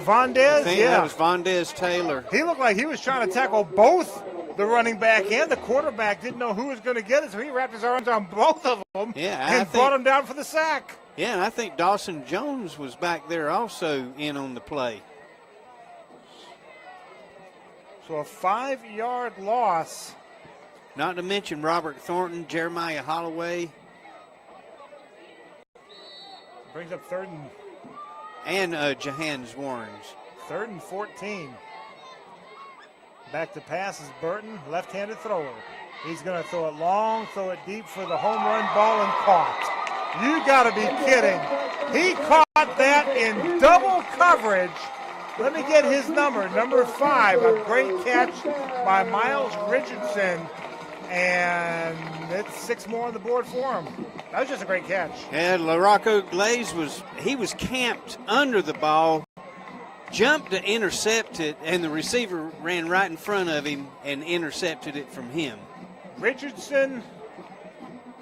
Vondez? I think that was Vondez Taylor. He looked like he was trying to tackle both the running back and the quarterback. Didn't know who was going to get it, so he wrapped his arms on both of them and brought him down for the sack. Yeah, and I think Dawson Jones was back there also in on the play. So a 5-yard loss. Not to mention Robert Thornton, Jeremiah Holloway. Brings up 3rd and Jahans Warrens. 3rd and 14. Back to pass is Burton, left-handed thrower. He's going to throw it long, throw it deep for the home run ball, and caught. You got to be kidding. He caught that in double coverage. Let me get his number 5. A great catch by Miles Richardson, and it's 6 more on the board for him. That was just a great catch. And LaRocco Glaze was camped under the ball, jumped to intercept it, and the receiver ran right in front of him and intercepted it from him. Richardson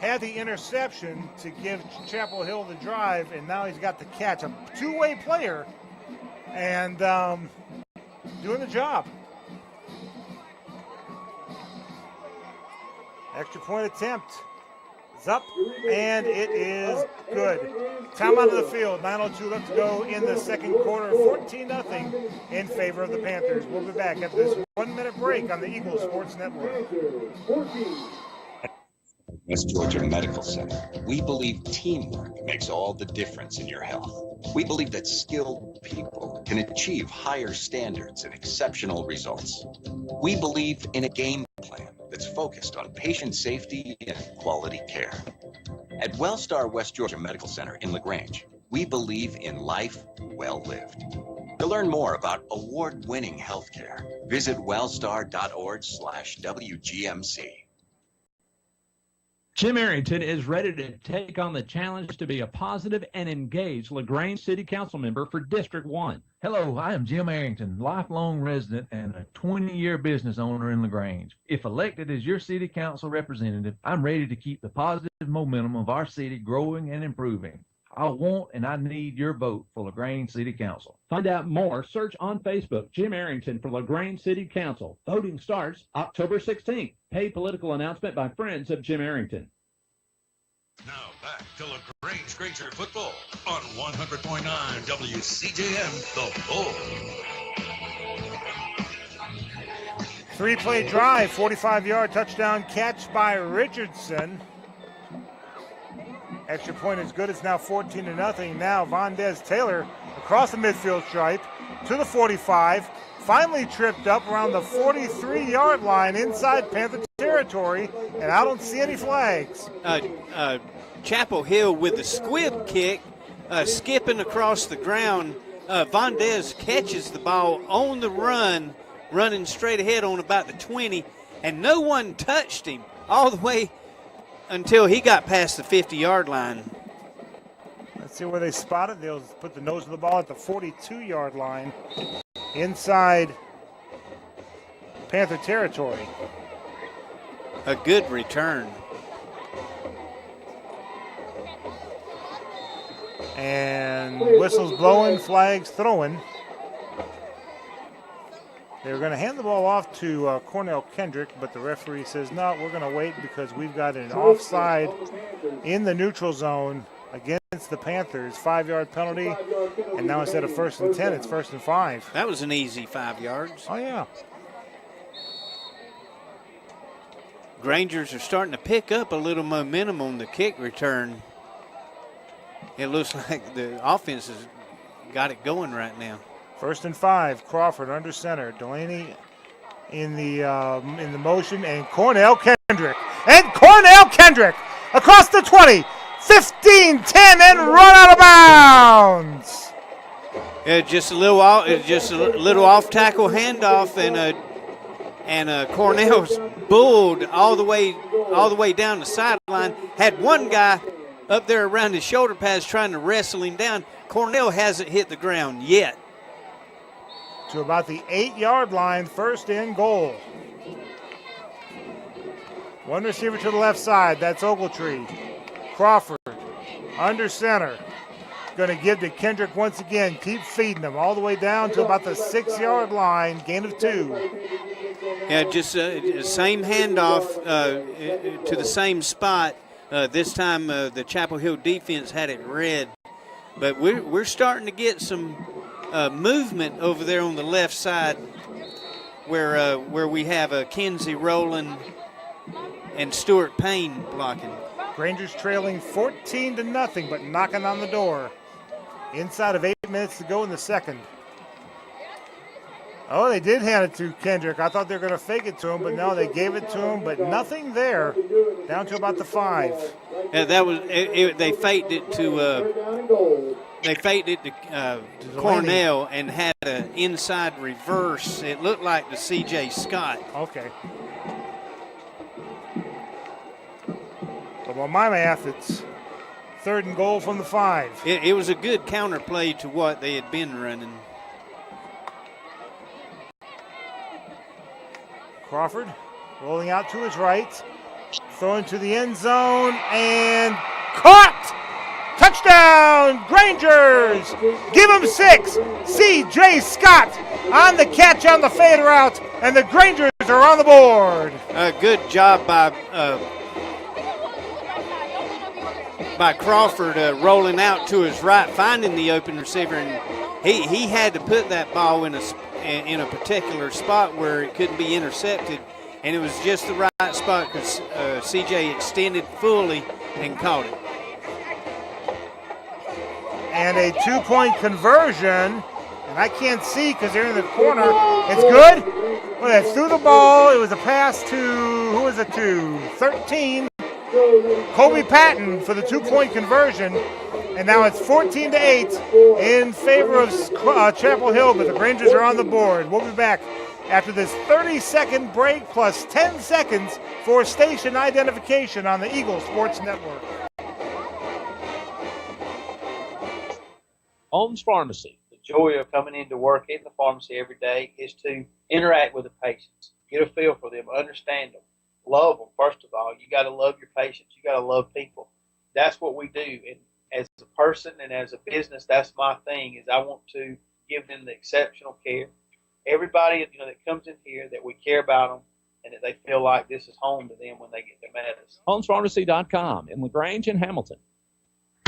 had the interception to give Chapel Hill the drive, and now he's got the catch. A two-way player and doing the job. Extra point attempt is up, and it is good. Time out of the field. 9:02 left to go in the second quarter. 14-0 in favor of the Panthers. We'll be back after this 1-minute break on the Eagle Sports Network. West Georgia Medical Center, we believe teamwork makes all the difference in your health. We believe that skilled people can achieve higher standards and exceptional results. We believe in a game plan that's focused on patient safety and quality care. At Wellstar West Georgia Medical Center in Lagrange, we believe in life well lived. To learn more about award-winning healthcare, visit wellstar.org/WGMC. Jim Arrington is ready to take on the challenge to be a positive and engaged Lagrange City Council member for District 1. Hello, I am Jim Arrington, lifelong resident and a 20-year business owner in Lagrange. If elected as your city council representative, I'm ready to keep the positive momentum of our city growing and improving. I want and I need your vote for Lagrange City Council. Find out more. Search on Facebook, Jim Arrington for Lagrange City Council. Voting starts October 16th. Paid political announcement by friends of Jim Arrington. Now back to Lagrange Granger football on 100.9 WCJM, The Bull. 3-play drive, 45-yard touchdown catch by Richardson. Extra point is good. It's now 14-0. Now Vondez Taylor across the midfield stripe to the 45. Finally tripped up around the 43-yard line inside Panther territory, and I don't see any flags. Chapel Hill with the squib kick, skipping across the ground. Vondez catches the ball on the run, running straight ahead on about the 20, and no one touched him all the way until he got past the 50-yard line. Let's see where they spot it. They'll put the nose of the ball at the 42-yard line inside Panther territory. A good return. And whistles blowing, flags throwing. They were going to hand the ball off to Cornell Kendrick, but the referee says, no, we're going to wait because we've got an offside in the neutral zone against the Panthers. 5-yard penalty, and now instead of 1st and 10, it's 1st and 5. That was an easy 5 yards. Oh, yeah. Grangers are starting to pick up a little momentum on the kick return. It looks like the offense has got it going right now. 1st and 5, Crawford under center. Delaney in the motion, and Cornell Kendrick. And Cornell Kendrick across the 20, 15, 10, and run out of bounds. Just a little off tackle handoff, and Cornell's bulled all the way down the sideline. Had one guy up there around his shoulder pads trying to wrestle him down. Cornell hasn't hit the ground yet. To about the 8-yard line, 1st and goal. One receiver to the left side, that's Ogletree. Crawford under center. Going to give to Kendrick once again. Keep feeding him all the way down to about the 6-yard line, gain of 2. Yeah, just same handoff to the same spot. This time the Chapel Hill defense had it read. But we're starting to get some movement over there on the left side where we have Kinsey Rowland and Stuart Payne blocking. Rangers trailing 14-0, but knocking on the door. Inside of 8 minutes to go in the second. Oh, they did hand it to Kendrick. I thought they were going to fake it to him, but no, they gave it to him, but nothing there. Down to about the 5. Yeah, that was they faked it to Cornell and had an inside reverse. It looked like the C.J. Scott. Okay. Well, by my math, it's 3rd and goal from the 5. It was a good counter play to what they had been running. Crawford rolling out to his right, throwing to the end zone, and caught! Touchdown, Grangers! Give him 6. C.J. Scott on the catch on the fade route, and the Grangers are on the board. Good job by Crawford rolling out to his right, finding the open receiver, and he had to put that ball in a particular spot where it couldn't be intercepted, and it was just the right spot because C.J. extended fully and caught it. And a 2-point conversion, and I can't see because they're in the corner. It's good. Well, they threw the ball. It was a pass to, who was it to? 13. Kobe Patton for the 2-point conversion. And now it's 14-8 in favor of Chapel Hill, but the Rangers are on the board. We'll be back after this 30-second break plus 10 seconds for station identification on the Eagle Sports Network. Holmes Pharmacy. The joy of coming into work in the pharmacy every day is to interact with the patients, get a feel for them, understand them, love them. First of all, you got to love your patients. You got to love people. That's what we do. And as a person and as a business, that's my thing. Is I want to give them the exceptional care. Everybody that comes in here, that we care about them, and that they feel like this is home to them when they get their medicine. HolmesPharmacy.com in Lagrange and Hamilton.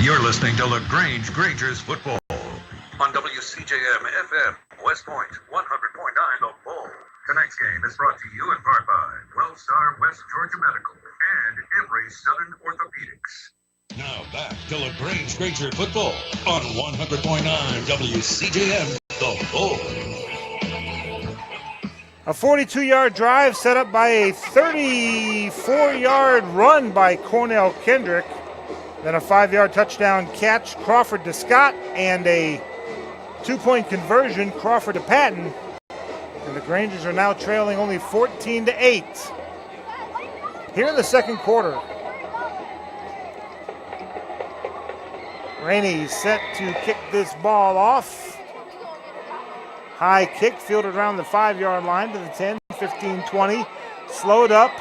You're listening to Lagrange Grangers football on WCJM FM, West Point, 100.9 The Bull. Tonight's game is brought to you in part by Wellstar West Georgia Medical and Emory Southern Orthopedics. Now back to Lagrange Granger football on 100.9 WCJM The Bull. A 42-yard drive set up by a 34-yard run by Cornell Kendrick. Then a 5-yard touchdown catch, Crawford to Scott, and a 2-point conversion, Crawford to Patton. And the Grangers are now trailing only 14-8. Here in the second quarter. Rainey set to kick this ball off. High kick, fielded around the 5-yard line to the 10, 15, 20. Slowed up.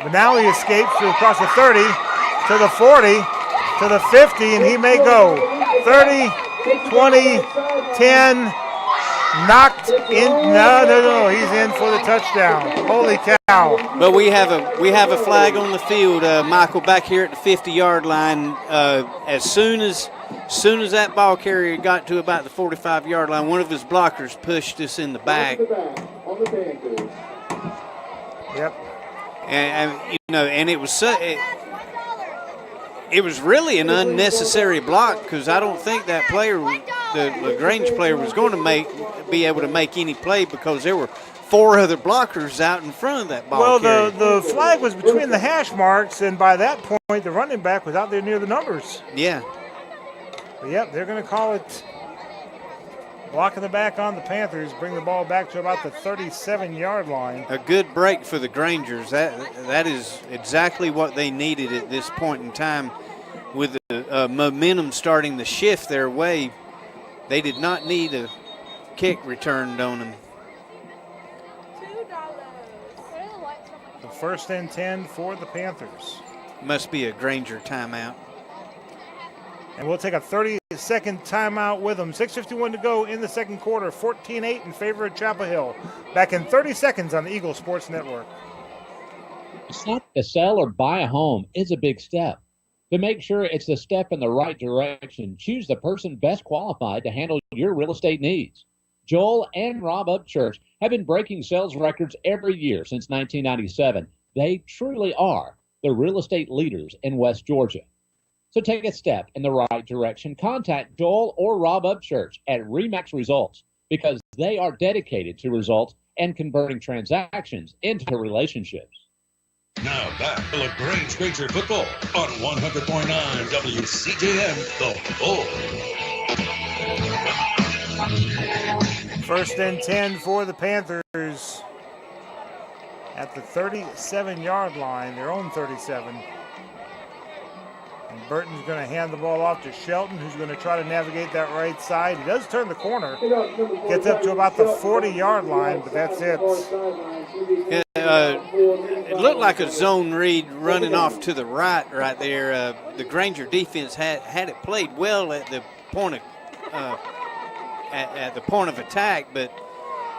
But now he escapes to across the 30. To the 40, to the 50, and he may go. 30, 20, 10, Knocked in. No. He's in for the touchdown. Holy cow. But we have a flag on the field, Michael, back here at the 50-yard line. As soon as that ball carrier got to about the 45-yard line, one of his blockers pushed us in the back. Yep. And it was it was really an unnecessary block because I don't think that player, the Lagrange player, was going to be able to make any play because there were 4 other blockers out in front of that ball carrier. Well, the flag was between the hash marks, and by that point, the running back was out there near the numbers. Yeah. But yep, they're going to call it blocking the back on the Panthers, bring the ball back to about the 37-yard line. A good break for the Grangers. That is exactly what they needed at this point in time. With the momentum starting to shift their way, they did not need a kick returned on them. The 1st and 10 for the Panthers. Must be a Granger timeout. And we'll take a 30-second timeout with them. 6:51 to go in the second quarter. 14-8 in favor of Chapel Hill. Back in 30 seconds on the Eagle Sports Network. To sell or buy a home is a big step. To make sure it's a step in the right direction, choose the person best qualified to handle your real estate needs. Joel and Rob Upchurch have been breaking sales records every year since 1997. They truly are the real estate leaders in West Georgia. So take a step in the right direction. Contact Joel or Rob Upchurch at RE/MAX Results because they are dedicated to results and converting transactions into relationships. Now back to Lagrange Granger football on 100.9 WCJM, The Bull. 1st and 10 for the Panthers at the 37-yard line, their own 37. And Burton's going to hand the ball off to Shelton, who's going to try to navigate that right side. He does turn the corner, gets up to about the 40-yard line, but that's it. It looked like a zone read running off to the right there. The Granger defense had it played well at the point of attack, but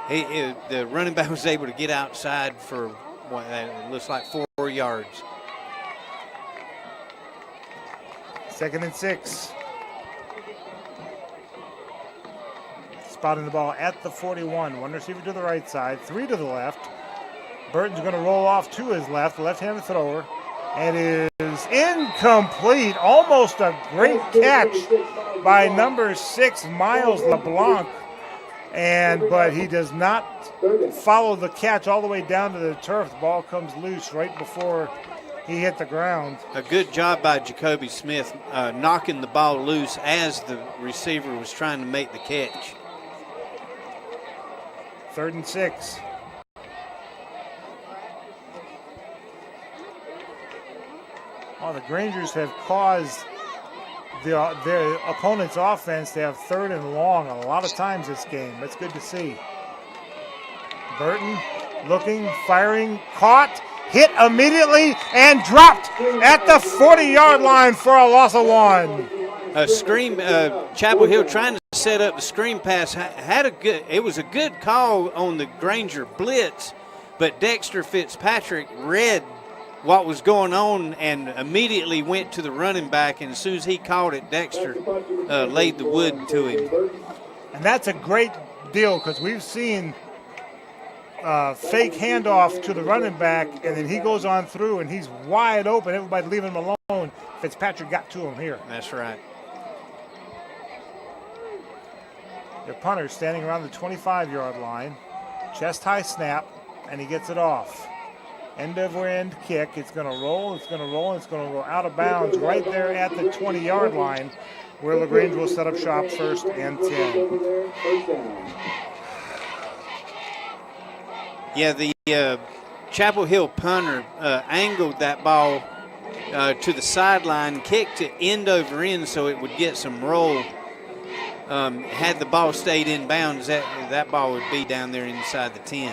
the running back was able to get outside for what it looks like 4 yards. 2nd and 6. Spotting the ball at the 41. 1 receiver to the right side, 3 to the left. Burton's going to roll off to his left-handed thrower, and it is incomplete. Almost a great catch by number 6, Miles LeBlanc. But he does not follow the catch all the way down to the turf. The ball comes loose right before he hit the ground. A good job by Jacoby Smith knocking the ball loose as the receiver was trying to make the catch. 3rd and 6. The Grangers have caused their opponent's offense to have 3rd and long a lot of times this game. That's good to see. Burton looking, firing, caught, hit immediately, and dropped at the 40-yard line for a loss of 1. Chapel Hill trying to set up the screen pass. It was a good call on the Granger blitz, but Dexter Fitzpatrick read what was going on and immediately went to the running back, and as soon as he caught it, Dexter laid the wood to him. And that's a great deal because we've seen fake handoff to the running back, and then he goes on through and he's wide open. Everybody leaving him alone. Fitzpatrick got to him here. That's right. Their punter standing around the 25-yard line. Chest high snap, and he gets it off. End-over-end kick. It's going to roll. It's going to roll. It's going to go out of bounds right there at the 20-yard line where Lagrange will set up shop 1st and 10. Yeah, the Chapel Hill punter angled that ball to the sideline, kicked it end over end so it would get some roll. Had the ball stayed in bounds, that ball would be down there inside the 10.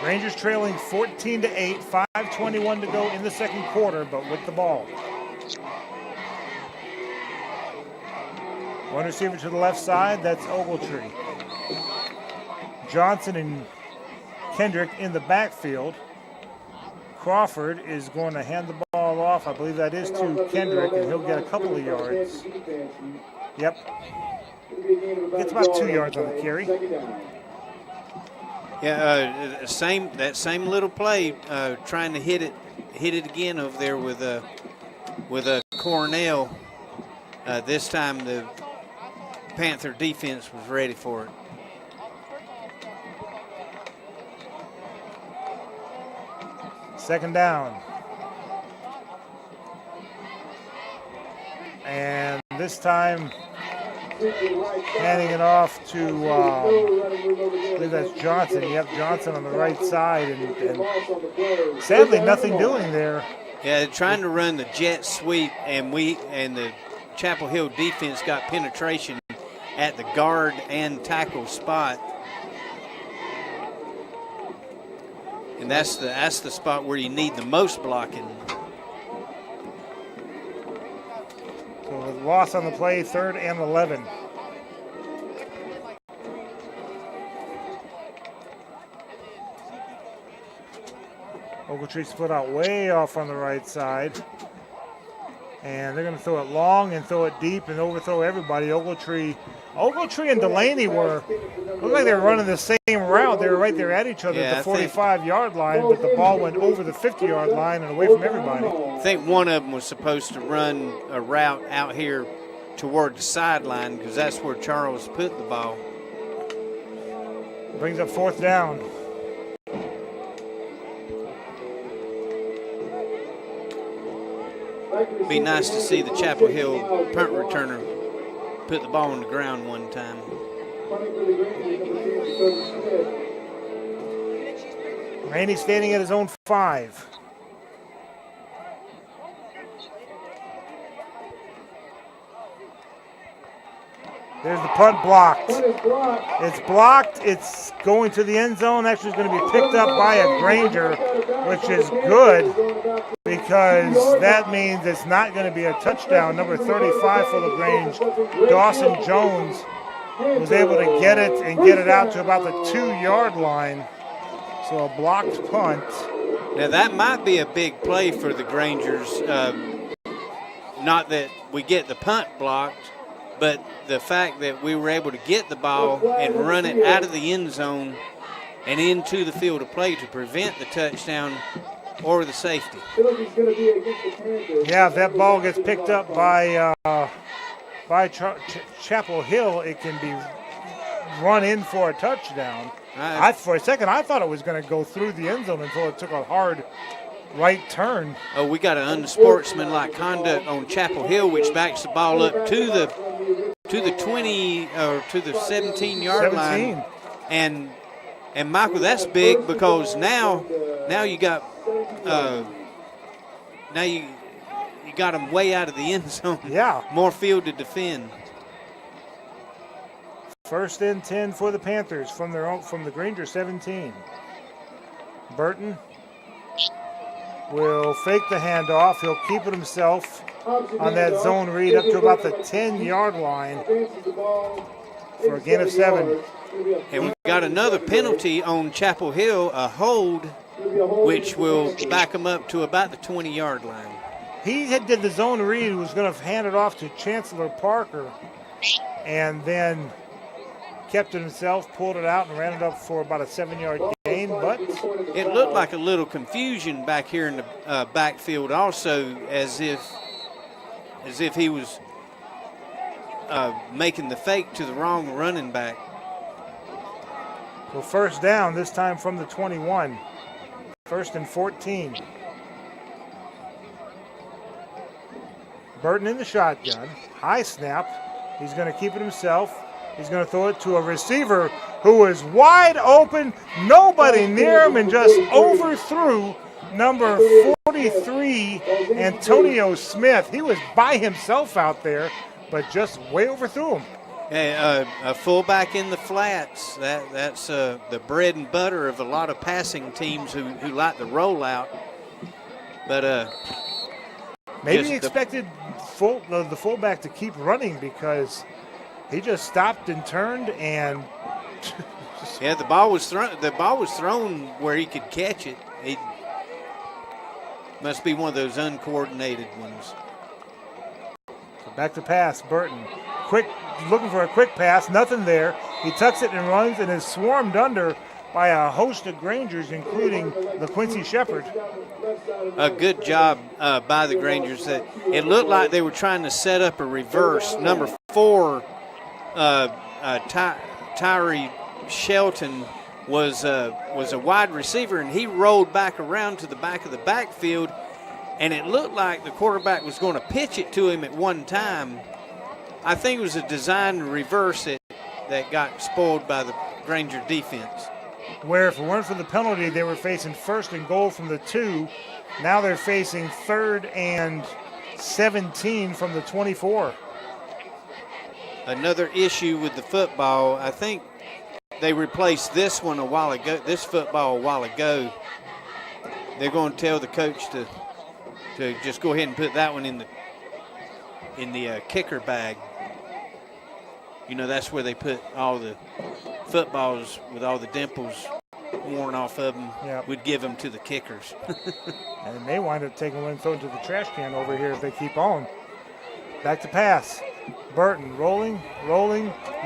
Rangers trailing 14-8, 5:21 to go in the second quarter, but with the ball. One receiver to the left side, that's Ogletree. Johnson and Kendrick in the backfield. Crawford is going to hand the ball off. I believe that is to Kendrick, and he'll get a couple of yards. Yep. Gets about 2 yards on the carry. Yeah, that same little play, trying to hit it again over there with a Cornell. This time the Panther defense was ready for it. Second down. And this time, handing it off to, I believe that's Johnson. You have Johnson on the right side, and sadly nothing doing there. Yeah, trying to run the jet sweep, and the Chapel Hill defense got penetration at the guard and tackle spot. And that's the spot where you need the most blocking. So with loss on the play, 3rd and 11. Ogletree split out way off on the right side. And they're going to throw it long and throw it deep and overthrow everybody. Ogletree and Delaney looked like they were running the same route. They were right there at each other at the 45-yard line, but the ball went over the 50-yard line and away from everybody. I think one of them was supposed to run a route out here toward the sideline because that's where Charles put the ball. Brings up 4th down. It'd be nice to see the Chapel Hill punt returner put the ball on the ground one time. Randy standing at his own 5. There's the punt blocked. It's blocked. It's going to the end zone. Actually, it's going to be picked up by a Granger, which is good because that means it's not going to be a touchdown. Number 35 for Lagrange, Dawson Jones, was able to get it and get it out to about the 2-yard line. So a blocked punt. Now that might be a big play for the Grangers. Not that we get the punt blocked, but the fact that we were able to get the ball and run it out of the end zone and into the field of play to prevent the touchdown or the safety. Yeah, if that ball gets picked up by Chapel Hill, it can be run in for a touchdown. For a second, I thought it was going to go through the end zone until it took a hard right turn. Oh, we got an unsportsmanlike conduct on Chapel Hill, which backs the ball up to the 20 or to the 17-yard line. And Michael, that's big because now you got you got them way out of the end zone. Yeah, more field to defend. 1st and 10 for the Panthers from the Granger 17. Burton will fake the handoff. He'll keep it himself on that zone read up to about the 10-yard line for a gain of 7. And we've got another penalty on Chapel Hill, a hold, which will back them up to about the 20-yard line. He did the zone read, was going to hand it off to Chancellor Parker, and then kept it himself, pulled it out, and ran it up for about a 7-yard gain. But it looked like a little confusion back here in the backfield also, as if he was making the fake to the wrong running back. So 1st down, this time from the 21. 1st and 14. Burton in the shotgun. High snap. He's going to keep it himself. He's going to throw it to a receiver who is wide open. Nobody near him and just overthrew number 43, Antonio Smith. He was by himself out there, but just way overthrew him. Hey, a fullback in the flats, that's the bread and butter of a lot of passing teams who like the rollout. But maybe he expected the fullback to keep running because he just stopped and turned and Yeah, the ball was thrown. The ball was thrown where he could catch it. It must be one of those uncoordinated ones. So back to pass, Burton. Quick, looking for a quick pass. Nothing there. He tucks it and runs and is swarmed under by a host of Grangers, including LaQuincy Shepard. A good job by the Grangers. That it looked like they were trying to set up a reverse. Number 4, Tyree Shelton was a wide receiver, and he rolled back around to the back of the backfield, and it looked like the quarterback was going to pitch it to him at one time. I think it was a designed reverse that got spoiled by the Granger defense. Where if it weren't for the penalty, they were facing 1st and goal from the 2. Now they're facing 3rd and 17 from the 24. Another issue with the football, I think they replaced this football a while ago. They're going to tell the coach to just go ahead and put that one in the kicker bag. You know, that's where they put all the footballs with all the dimples worn off of them. Yep. Would give them to the kickers. And they may wind up taking one and throwing to the trash can over here if they keep on. Back to pass. Burton rolling,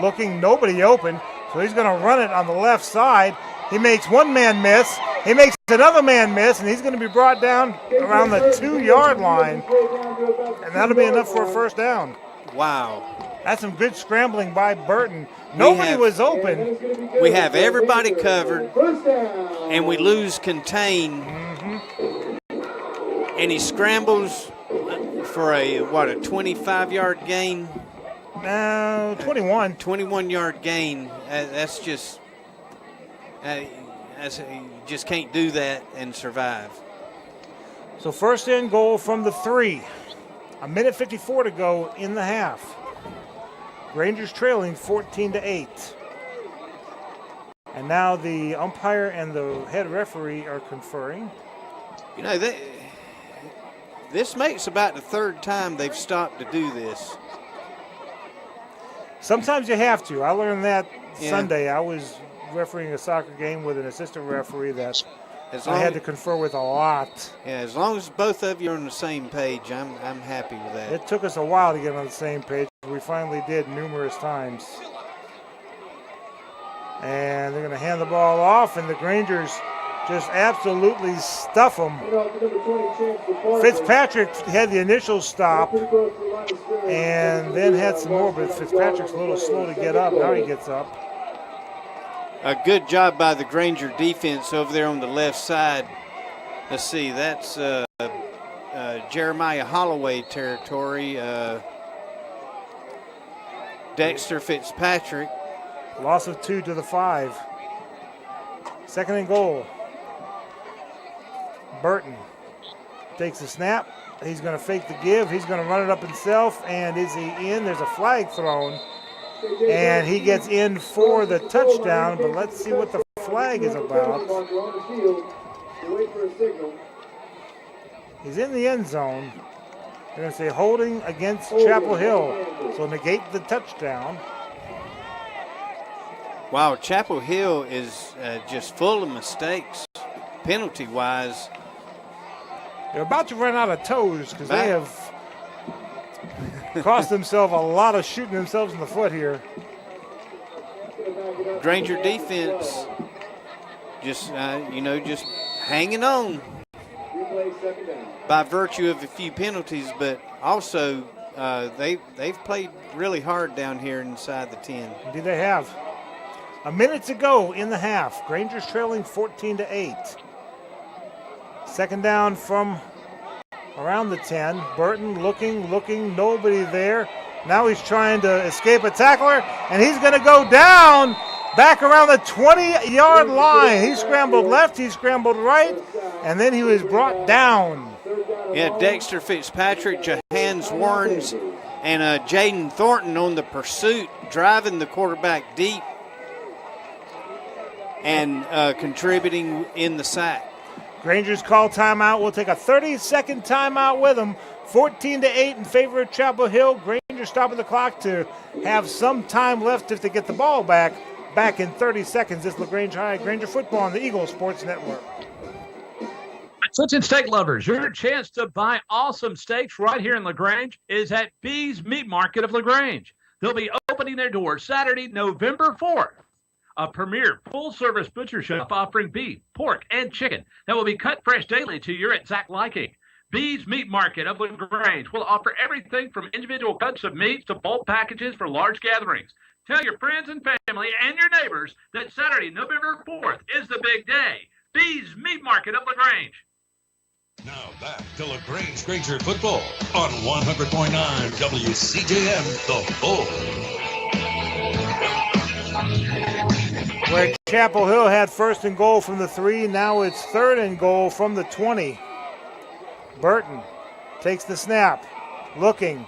looking, nobody open. So he's going to run it on the left side. He makes one man miss. He makes another man miss, and he's going to be brought down around the 2-yard line. And that'll be enough for a first down. Wow. That's some good scrambling by Burton. Nobody was open. We have everybody covered, and we lose contain. And he scrambles for a 25-yard gain? No, 21. 21-yard gain. That's just, you just can't do that and survive. So 1st and goal from the 3. 1:54 to go in the half. Rangers trailing 14-8. And now the umpire and the head referee are conferring. You know, this makes about the 3rd time they've stopped to do this. Sometimes you have to. I learned that Sunday. I was refereeing a soccer game with an assistant referee that I had to confer with a lot. Yeah, as long as both of you are on the same page, I'm happy with that. It took us a while to get on the same page. We finally did numerous times. And they're going to hand the ball off, and the Grangers just absolutely stuff them. Fitzpatrick had the initial stop and then had some more, but Fitzpatrick's a little slow to get up. Now he gets up. A good job by the Granger defense over there on the left side. Let's see, that's Jeremiah Holloway territory. Dexter Fitzpatrick. Loss of 2 to the 5. 2nd and goal. Burton takes the snap. He's going to fake the give. He's going to run it up himself. And is he in? There's a flag thrown. And he gets in for the touchdown. But let's see what the flag is about. He's in the end zone. They're going to say holding against Chapel Hill. So negate the touchdown. Wow, Chapel Hill is just full of mistakes, penalty-wise. They're about to run out of toes because they have cost themselves a lot of shooting themselves in the foot here. Granger defense just, just hanging on by virtue of a few penalties, but also they've played really hard down here inside the 10. Indeed they have. A minute to go in the half. Grangers trailing 14-8. 2nd down from around the 10. Burton looking, nobody there. Now he's trying to escape a tackler, and he's going to go down back around the 20-yard line. He scrambled left, he scrambled right, and then he was brought down. Yeah, Dexter Fitzpatrick, Jahans Warrens, and Jaden Thornton on the pursuit, driving the quarterback deep and contributing in the sack. Grangers call timeout. We'll take a 30-second timeout with them. 14-8 in favor of Chapel Hill. Grangers stopping the clock to have some time left if they get the ball back. back in 30 seconds. This Lagrange High Granger football on the Eagle Sports Network. Attention steak lovers, your chance to buy awesome steaks right here in Lagrange is at Bee's Meat Market of Lagrange. They'll be opening their doors Saturday, November 4th. A premier full-service butcher shop offering beef, pork, and chicken that will be cut fresh daily to your exact liking. Bee's Meat Market of LaGrange will offer everything from individual cuts of meats to bulk packages for large gatherings. Tell your friends and family and your neighbors that Saturday, November 4th is the big day. Bee's Meat Market of LaGrange. Now back to Lagrange Granger football on 100.9 WCJM, The Bull. Where Chapel Hill had first and goal from the 3, now it's third and goal from the 20. Burton takes the snap, looking,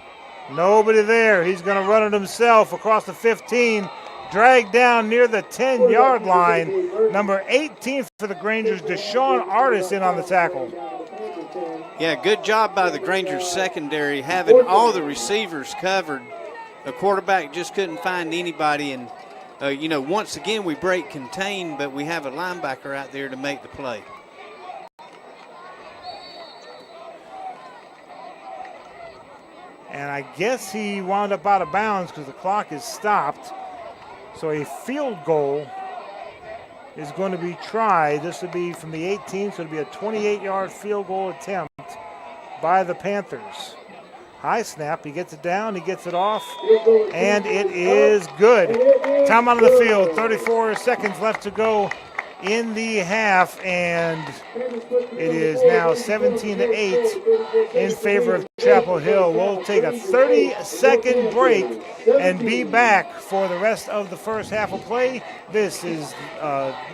nobody there. He's going to run it himself across the 15, dragged down near the 10-yard line. Number 18 for the Grangers, Deshaun Artis in on the tackle. Yeah, good job by the Grangers secondary, having all the receivers covered. The quarterback just couldn't find anybody, and once again we break contain, but we have a linebacker out there to make the play. And I guess he wound up out of bounds because the clock is stopped. So a field goal is going to be tried. This would be from the 18, so it'll be a 28-yard field goal attempt by the Panthers. High snap, he gets it down, he gets it off, and it is good. Time out of the field, 34 seconds left to go in the half, and it is now 17-8 in favor of Chapel Hill. We'll take a 30-second break and be back for the rest of the first half of play. This is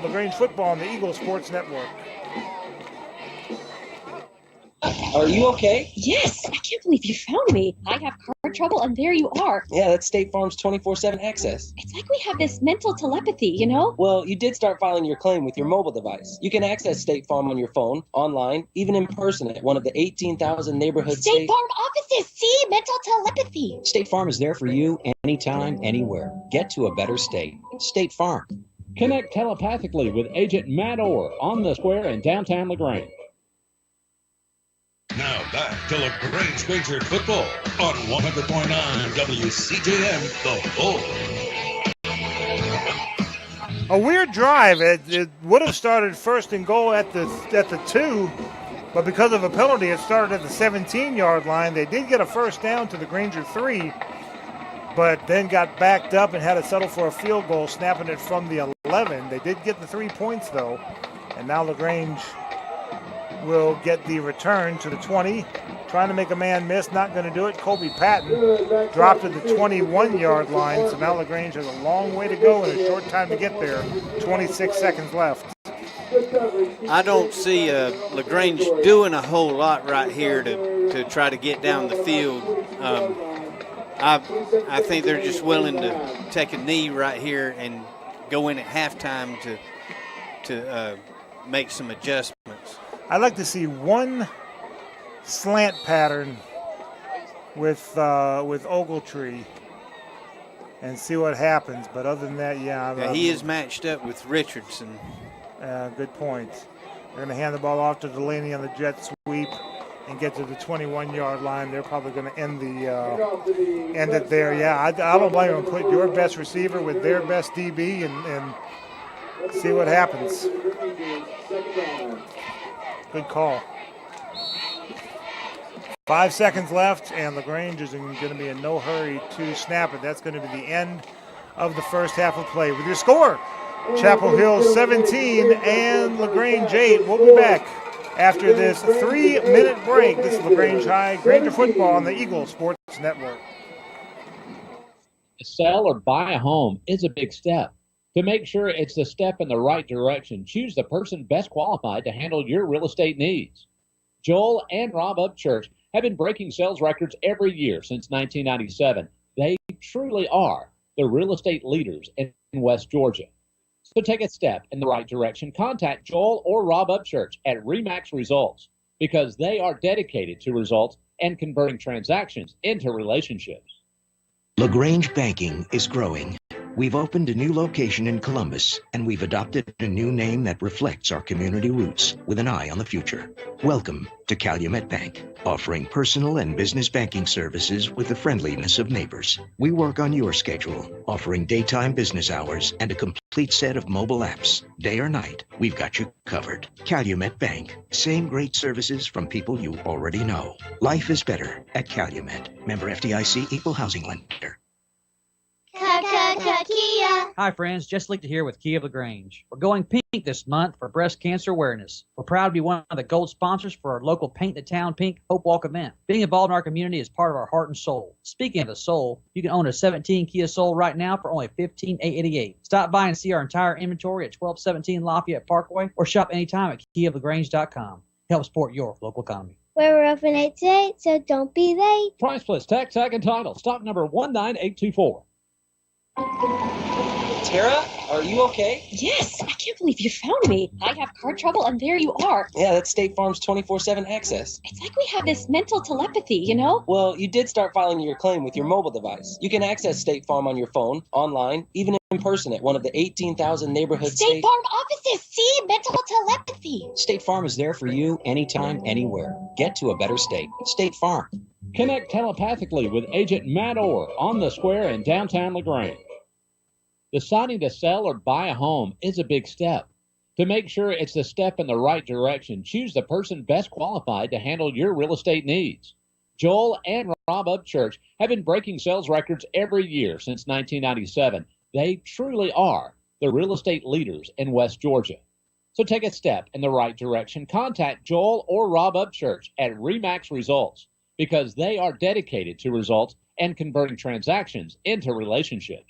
Lagrange football on the Eagle Sports Network. Are you okay? Yes, I can't believe you found me. I have car trouble, and there you are. Yeah, that's State Farm's 24/7 access. It's like we have this mental telepathy, you know? Well, you did start filing your claim with your mobile device. You can access State Farm on your phone, online, even in person at one of the 18,000 neighborhood State Farm offices. See, mental telepathy. State Farm is there for you anytime, anywhere. Get to a better state. State Farm. Connect telepathically with Agent Matt Orr on the square in downtown LaGrange. Now back to Lagrange Granger football on 100.9 WCJM, The Bull. A weird drive. It would have started first and goal at the 2, but because of a penalty, it started at the 17-yard line. They did get a first down to the Granger 3, but then got backed up and had to settle for a field goal, snapping it from the 11. They did get the 3 points, though, and now Lagrange will get the return to the 20. Trying to make a man miss, not going to do it. Colby Patton dropped at the 21-yard line, so now Lagrange has a long way to go and a short time to get there. 26 seconds left. I don't see Lagrange doing a whole lot right here to try to get down the field. I think they're just willing to take a knee right here and go in at halftime to make some adjustments. I'd like to see one slant pattern with Ogletree and see what happens. But other than that, yeah, he is matched up with Richardson. Good point. They're going to hand the ball off to Delaney on the jet sweep and get to the 21-yard line. They're probably going to end it there. Yeah, I don't blame them. Put your best receiver with their best DB and see what happens. Good call. 5 seconds left, and Lagrange is going to be in no hurry to snap it. That's going to be the end of the first half of play. With your score, Chapel Hill 17 and Lagrange 8. We'll be back after this 3-minute break. This is Lagrange High Granger football on the Eagle Sports Network. To sell or buy a home is a big step. To make sure it's the step in the right direction, choose the person best qualified to handle your real estate needs. Joel and Rob Upchurch have been breaking sales records every year since 1997. They truly are the real estate leaders in West Georgia. So take a step in the right direction. Contact Joel or Rob Upchurch at RE/MAX Results because they are dedicated to results and converting transactions into relationships. Lagrange Banking is growing. We've opened a new location in Columbus, and we've adopted a new name that reflects our community roots with an eye on the future. Welcome to Calumet Bank, offering personal and business banking services with the friendliness of neighbors. We work on your schedule, offering daytime business hours and a complete set of mobile apps. Day or night, we've got you covered. Calumet Bank, same great services from people you already know. Life is better at Calumet. Member FDIC, Equal Housing Lender. Kia. Hi, friends. Just Lee here with Kia of Lagrange. We're going pink this month for breast cancer awareness. We're proud to be one of the gold sponsors for our local Paint the Town Pink Hope Walk event. Being involved in our community is part of our heart and soul. Speaking of the soul, you can own a 17 Kia Soul right now for only $15,888. Stop by and see our entire inventory at 1217 Lafayette Parkway or shop anytime at KiaofLagrange.com. Help support your local economy. We're open 8 to 8, so don't be late. Price plus tax, tag, and title. Stock number 19824. Tara, are you okay? Yes, I can't believe you found me. I have car trouble, and there you are. Yeah, that's State Farm's 24/7 access. It's like we have this mental telepathy, you know? Well, you did start filing your claim with your mobile device. You can access State Farm on your phone, online, even in person at one of the 18,000 neighborhood State Farm offices. See? Mental telepathy. State Farm is there for you anytime, anywhere. Get to a better state. State Farm. Connect telepathically with Agent Matt Orr on the square in downtown Lagrange. Deciding to sell or buy a home is a big step. To make sure it's the step in the right direction, choose the person best qualified to handle your real estate needs. Joel and Rob Upchurch have been breaking sales records every year since 1997. They truly are the real estate leaders in West Georgia. So take a step in the right direction. Contact Joel or Rob Upchurch at RE/MAX Results because they are dedicated to results and converting transactions into relationships.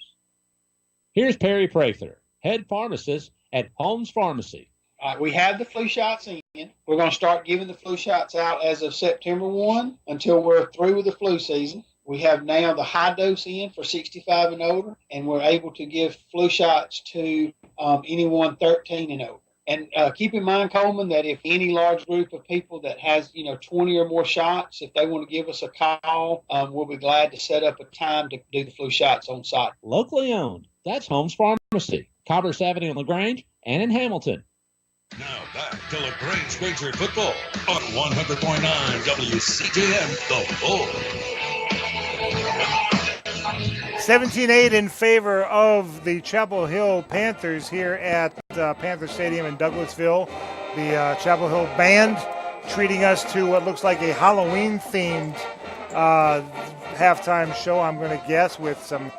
Here's Perry Prather, head pharmacist at Holmes Pharmacy. We have the flu shots in. We're going to start giving the flu shots out as of September 1 until we're through with the flu season. We have now the high dose in for 65 and older, and we're able to give flu shots to anyone 13 and over. And keep in mind, Coleman, that if any large group of people that has, 20 or more shots, if they want to give us a call, we'll be glad to set up a time to do the flu shots on site. Locally owned. That's Holmes Pharmacy, Commerce Avenue in Lagrange and in Hamilton. Now back to Lagrange Granger football on 100.9 WCTM, The Bull. 17-8 in favor of the Chapel Hill Panthers here at Panther Stadium in Douglasville. The Chapel Hill band treating us to what looks like a Halloween-themed halftime show, I'm going to guess, with some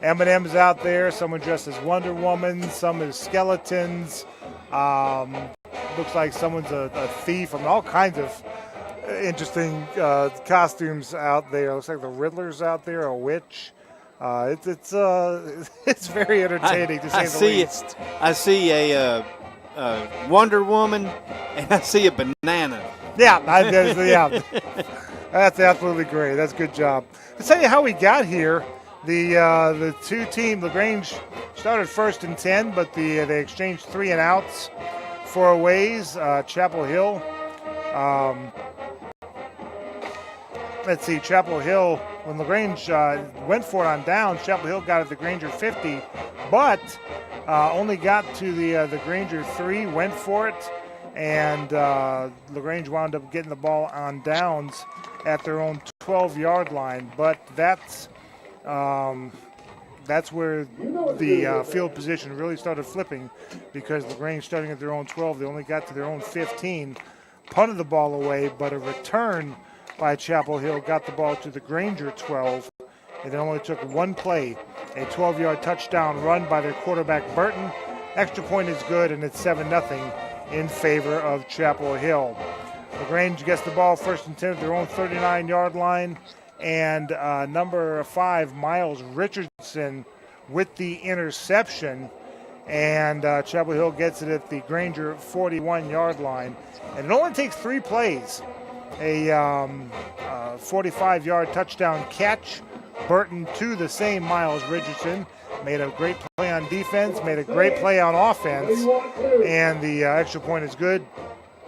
M&Ms out there, someone dressed as Wonder Woman, some as skeletons. Looks like someone's a thief. All kinds of interesting costumes out there. Looks like the Riddler's out there, a witch. It's very entertaining to say the least. I see a Wonder Woman, and I see a banana. Yeah, that's absolutely great. That's a good job. To tell you how we got here, the two team Lagrange started first and 10, but they exchanged 3 and outs 4 ways. Chapel Hill. Let's see, Chapel Hill, when Lagrange went for it on downs, Chapel Hill got it the Granger 50, but only got to the Granger 3, went for it, and Lagrange wound up getting the ball on downs at their own 12-yard line. But that's where the field position really started flipping, because Lagrange starting at their own 12, they only got to their own 15, punted the ball away, but a return by Chapel Hill got the ball to the Granger 12. It only took one play, a 12-yard touchdown run by their quarterback Burton. Extra point is good, and it's 7-0 in favor of Chapel Hill. Lagrange gets the ball first and 10 at their own 39-yard line, and number 5, Miles Richardson, with the interception, and Chapel Hill gets it at the Granger 41-yard line. And it only takes 3 plays. A 45-yard touchdown catch. Burton to the same Miles Richardson. Made a great play on defense, made a great play on offense, and the extra point is good.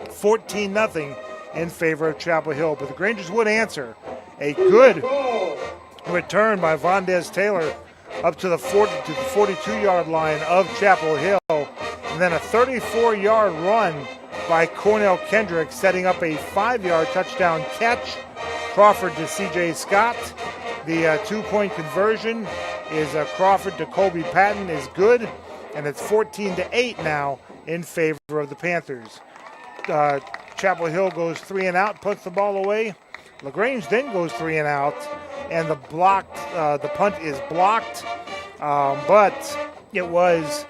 14-0 in favor of Chapel Hill. But the Grangers would answer. A good return by Vondez Taylor up to the 42-yard line of Chapel Hill. And then a 34-yard run by Cornell Kendrick, setting up a 5-yard touchdown catch. Crawford to C.J. Scott. The two-point conversion is Crawford to Colby Patton is good, and it's 14-8 now in favor of the Panthers. Chapel Hill goes 3 and out, puts the ball away. Lagrange then goes 3 and out, and the punt is blocked, but it was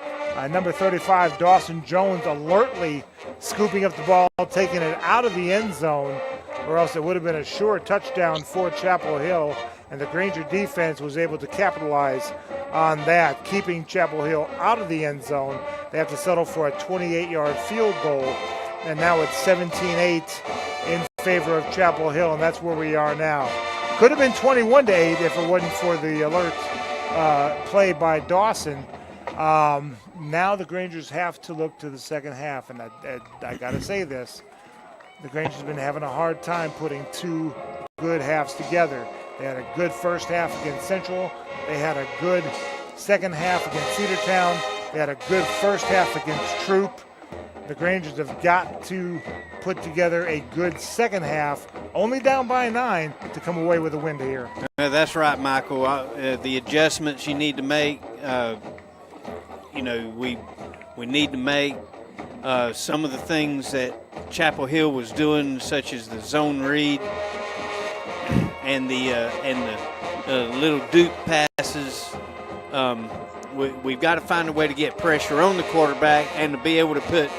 number 35, Dawson Jones, alertly scooping up the ball, taking it out of the end zone, or else it would have been a sure touchdown for Chapel Hill, and the Granger defense was able to capitalize on that, keeping Chapel Hill out of the end zone. They have to settle for a 28-yard field goal, and now it's 17-8 in favor of Chapel Hill, and that's where we are now. Could have been 21-8 if it wasn't for the alert play by Dawson. Now the Grangers have to look to the second half, and I got to say this. The Grangers have been having a hard time putting two good halves together. They had a good first half against Central. They had a good second half against Cedartown. They had a good first half against Troop. The Grangers have got to put together a good second half, only down by 9, to come away with a win here. That's right, Michael. The adjustments you need to make, we need to make some of the things that Chapel Hill was doing, such as the zone read and the little dupe passes. We've got to find a way to get pressure on the quarterback and to be able to put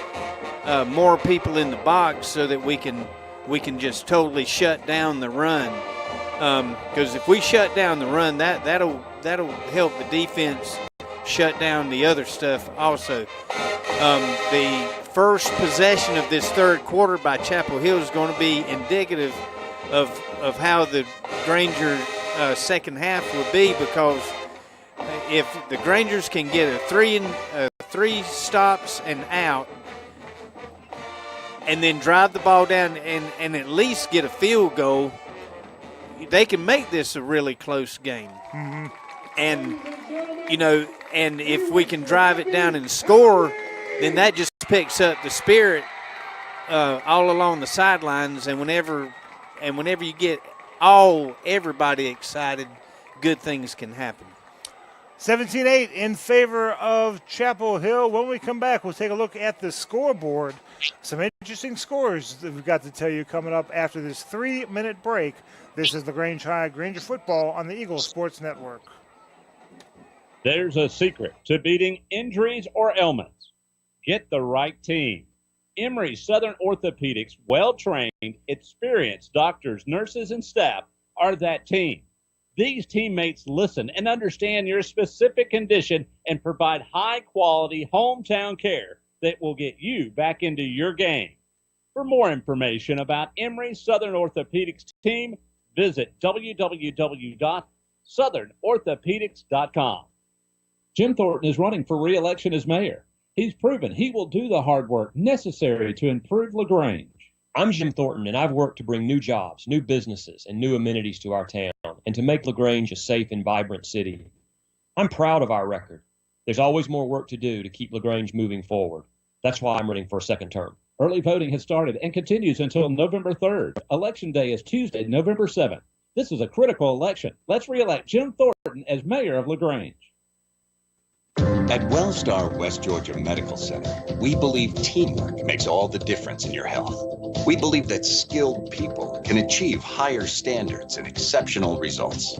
more people in the box so that we can just totally shut down the run. Because if we shut down the run, that'll help the defense shut down the other stuff also. The first possession of this third quarter by Chapel Hill is going to be indicative of how the Granger second half will be, because if the Grangers can get a three stops and out, and then drive the ball down and at least get a field goal, they can make this a really close game. Mm-hmm. And if we can drive it down and score, then that just picks up the spirit all along the sidelines. And whenever you get everybody excited, good things can happen. 17-8 in favor of Chapel Hill. When we come back, we'll take a look at the scoreboard. Some interesting scores that we've got to tell you coming up after this 3-minute break. This is Lagrange High Granger football on the Eagle Sports Network. There's a secret to beating injuries or ailments. Get the right team. Emory Southern Orthopedics, well-trained, experienced doctors, nurses, and staff are that team. These teammates listen and understand your specific condition and provide high-quality hometown care that will get you back into your game. For more information about Emory Southern Orthopedics team, visit www.southernorthopedics.com. Jim Thornton is running for re-election as mayor. He's proven he will do the hard work necessary to improve LaGrange. I'm Jim Thornton, and I've worked to bring new jobs, new businesses, and new amenities to our town, and to make LaGrange a safe and vibrant city. I'm proud of our record. There's always more work to do to keep LaGrange moving forward. That's why I'm running for a second term. Early voting has started and continues until November 3rd. Election day is Tuesday, November 7th. This is a critical election. Let's re-elect Jim Thornton as mayor of LaGrange. At Wellstar West Georgia Medical Center, we believe teamwork makes all the difference in your health. We believe that skilled people can achieve higher standards and exceptional results.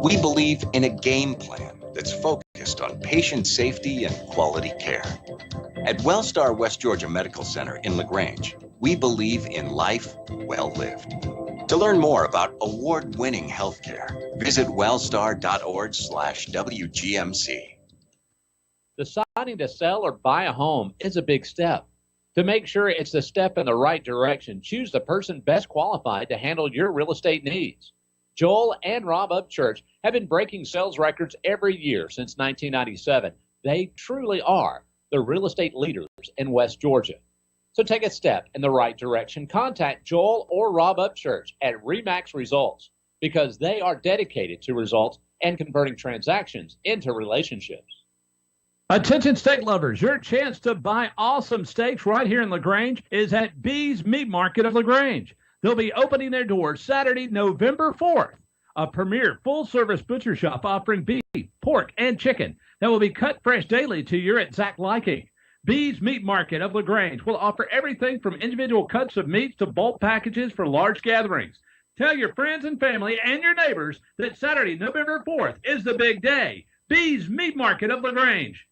We believe in a game plan that's focused on patient safety and quality care. At Wellstar West Georgia Medical Center in LaGrange, we believe in life well lived. To learn more about award-winning healthcare, visit wellstar.org/WGMC. Deciding to sell or buy a home is a big step. To make sure it's the step in the right direction, choose the person best qualified to handle your real estate needs. Joel and Rob Upchurch have been breaking sales records every year since 1997. They truly are the real estate leaders in West Georgia. So take a step in the right direction. Contact Joel or Rob Upchurch at RE/MAX Results, because they are dedicated to results and converting transactions into relationships. Attention steak lovers, your chance to buy awesome steaks right here in LaGrange is at B's Meat Market of LaGrange. They'll be opening their doors Saturday, November 4th. A premier full-service butcher shop offering beef, pork, and chicken that will be cut fresh daily to your exact liking. B's Meat Market of LaGrange will offer everything from individual cuts of meats to bulk packages for large gatherings. Tell your friends and family and your neighbors that Saturday, November 4th is the big day. B's Meat Market of LaGrange.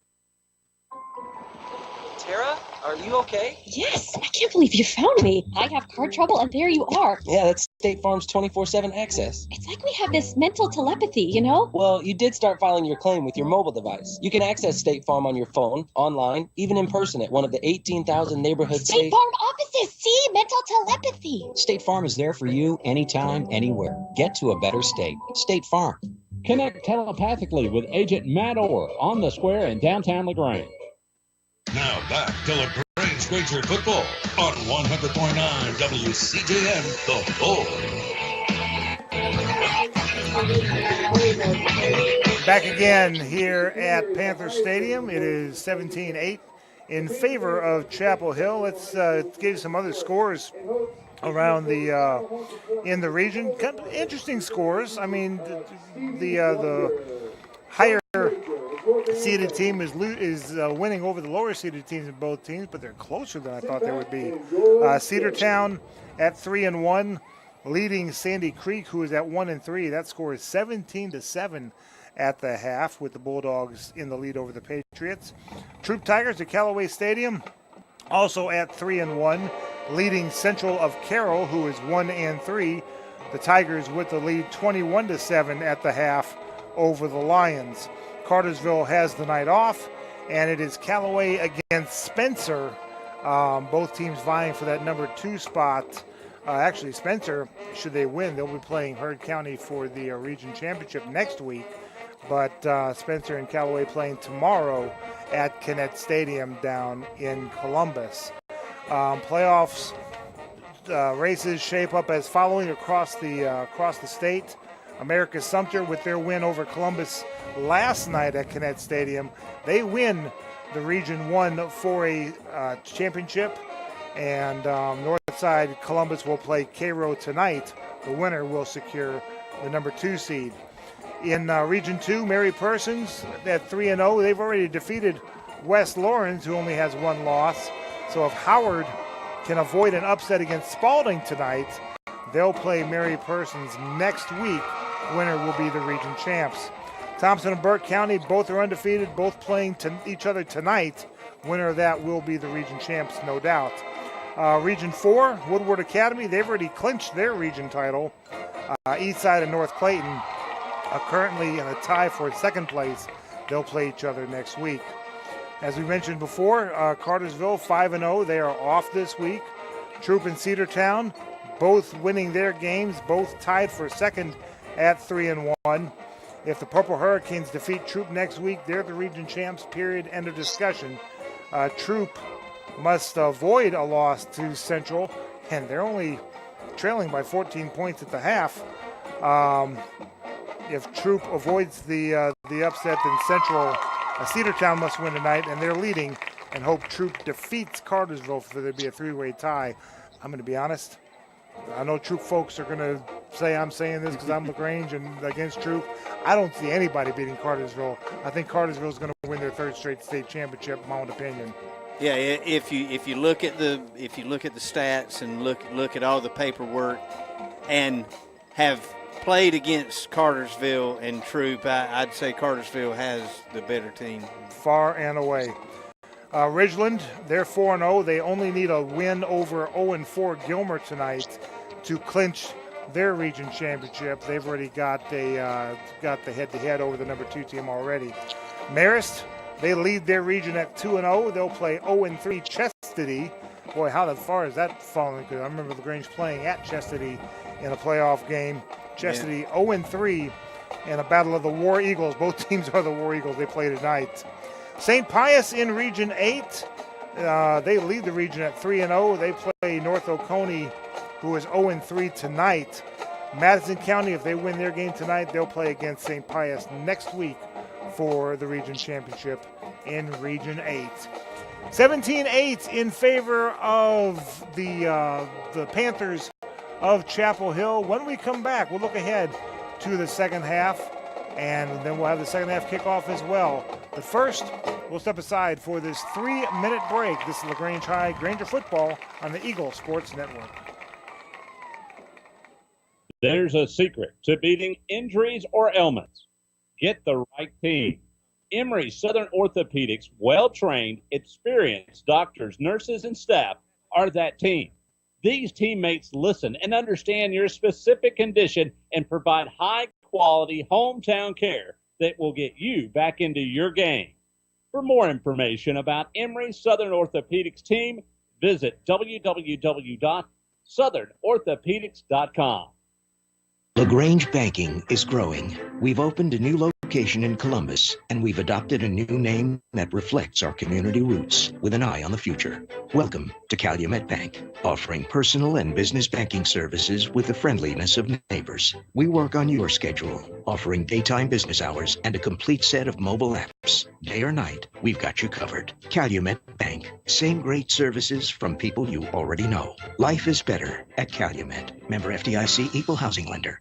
Tara, are you okay? Yes, I can't believe you found me. I have car trouble and there you are. Yeah, that's State Farm's 24/7 access. It's like we have this mental telepathy, you know? Well, you did start filing your claim with your mobile device. You can access State Farm on your phone, online, even in person at one of the 18,000 neighborhood State Farm offices. See, mental telepathy. State Farm is there for you anytime, anywhere. Get to a better state. State Farm. Connect telepathically with Agent Matt Orr on the square in downtown LaGrange. Now back to LaGrange Granger football on 100.9 WCJM, The Bull. Back again here at Panther Stadium. It is 17-8 in favor of Chapel Hill. Let's give you some other scores around the in the region. Kind of interesting scores. I mean, the higher seeded team is winning over the lower seeded teams in both teams, but they're closer than I thought they would be. Cedartown at 3-1, leading Sandy Creek, who is at 1-3. That score is 17-7 at the half, with the Bulldogs in the lead over the Patriots. Troop Tigers at Callaway Stadium, also at 3-1, leading Central of Carroll, who is 1-3. The Tigers with the lead 21-7 at the half over the Lions. Cartersville has the night off, and it is Callaway against Spencer. Both teams vying for that number 2 spot. Actually, Spencer, should they win, they'll be playing Heard County for the region championship next week. But Spencer and Callaway playing tomorrow at Kinnett Stadium down in Columbus. Playoffs races shape up as following across the state. America's Sumter, with their win over Columbus last night at Kinnett Stadium, they win the Region 1 4A championship. And Northside Columbus will play Cairo tonight. The winner will secure the number 2 seed. In Region 2, Mary Persons at 3-0. They've already defeated West Lawrence, who only has 1 loss. So if Howard can avoid an upset against Spalding tonight, they'll play Mary Persons next week. Winner will be the region champs. Thompson and Burke County, both are undefeated, both playing each other tonight. Winner of that will be the region champs, no doubt. Region 4, Woodward Academy, they've already clinched their region title. Eastside and North Clayton are currently in a tie for second place. They'll play each other next week. As we mentioned before, Cartersville 5-0. They are off this week. Troop and Cedartown, both winning their games, both tied for second at 3-1. If the Purple Hurricanes defeat Troop next week, they're the region champs, period, end of discussion. Troop must avoid a loss to Central, and they're only trailing by 14 points at the half. If Troop avoids the upset, then Central, Cedartown must win tonight, and they're leading, and hope Troop defeats Cartersville for there to be a 3-way tie. I'm going to be honest. I know Troop folks are going to say I'm saying this because I'm LaGrange and against Troop. I don't see anybody beating Cartersville. I think Cartersville is going to win their 3rd straight state championship, my own opinion. Yeah, if you look at the stats and look at all the paperwork and have played against Cartersville and Troop, I'd say Cartersville has the better team. Far and away. Ridgeland, they're 4-0. They only need a win over 0-4 Gilmer tonight to clinch their region championship. They've already got the head-to-head over the number 2 team already. Marist, they lead their region at 2-0. They'll play 0-3 Chastity. Boy, how far is that falling? Because I remember LaGrange playing at Chastity in a playoff game. Chastity 0-3 in a battle of the War Eagles. Both teams are the War Eagles. They play tonight. St. Pius in Region 8, they lead the region at 3-0. They play North Oconee, who is 0-3 tonight. Madison County, if they win their game tonight, they'll play against St. Pius next week for the region championship in Region 8. 17-8 in favor of the Panthers of Chapel Hill. When we come back, we'll look ahead to the second half, and then we'll have the second half kickoff as well. But first, we'll step aside for this 3-minute break. This is Lagrange High Granger football on the Eagle Sports Network. There's a secret to beating injuries or ailments. Get the right team. Emory Southern Orthopedics, well-trained, experienced doctors, nurses, and staff are that team. These teammates listen and understand your specific condition and provide high-quality hometown care that will get you back into your game. For more information about Emory Southern Orthopedics team, visit www.southernorthopedics.com. Lagrange Banking is growing. We've opened a new location in Columbus, and we've adopted a new name that reflects our community roots with an eye on the future. Welcome to Calumet Bank, offering personal and business banking services with the friendliness of neighbors. We work on your schedule, offering daytime business hours and a complete set of mobile apps. Day or night, we've got you covered. Calumet Bank. Same great services from people you already know. Life is better at Calumet. Member FDIC, Equal Housing Lender.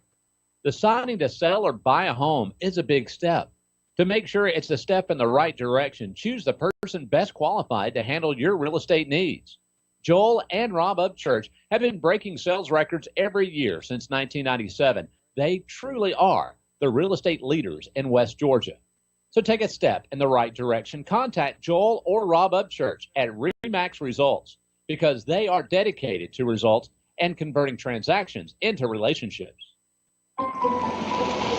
Deciding to sell or buy a home is a big step. To make sure it's a step in the right direction, choose the person best qualified to handle your real estate needs. Joel and Rob Upchurch have been breaking sales records every year since 1997. They truly are the real estate leaders in West Georgia. So take a step in the right direction. Contact Joel or Rob Upchurch at RE/MAX Results because they are dedicated to results and converting transactions into relationships.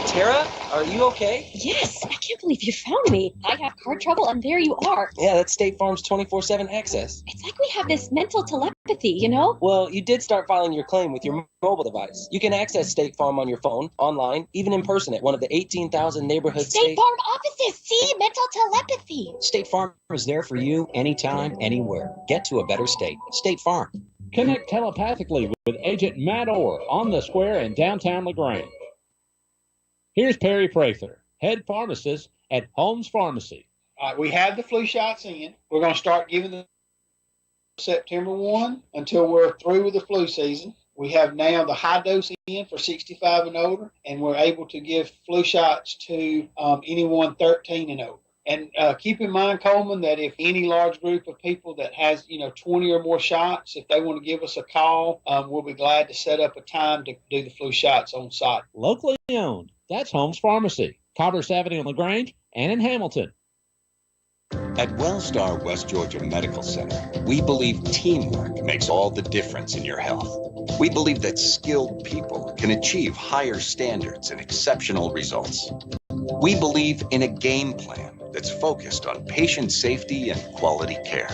Tara, are you okay? Yes, I can't believe you found me. I have car trouble, and there you are. Yeah, that's State Farm's 24/7 access. It's like we have this mental telepathy, you know? Well, you did start filing your claim with your mobile device. You can access State Farm on your phone, online, even in person at one of the 18,000 neighborhood State Farm offices. See, mental telepathy. State Farm is there for you anytime, anywhere. Get to a better state. State Farm. Connect telepathically with Agent Matt Orr on the square in downtown LaGrange. Here's Perry Prather, head pharmacist at Holmes Pharmacy. All right, we have the flu shots in. We're going to start giving them September 1 until we're through with the flu season. We have now the high dose in for 65 and older, and we're able to give flu shots to anyone 13 and over. And keep in mind, Coleman, that if any large group of people that has, 20 or more shots, if they want to give us a call, we'll be glad to set up a time to do the flu shots on site. Locally owned. That's Holmes Pharmacy, Commerce Avenue in LaGrange and in Hamilton. At Wellstar West Georgia Medical Center, we believe teamwork makes all the difference in your health. We believe that skilled people can achieve higher standards and exceptional results. We believe in a game plan that's focused on patient safety and quality care.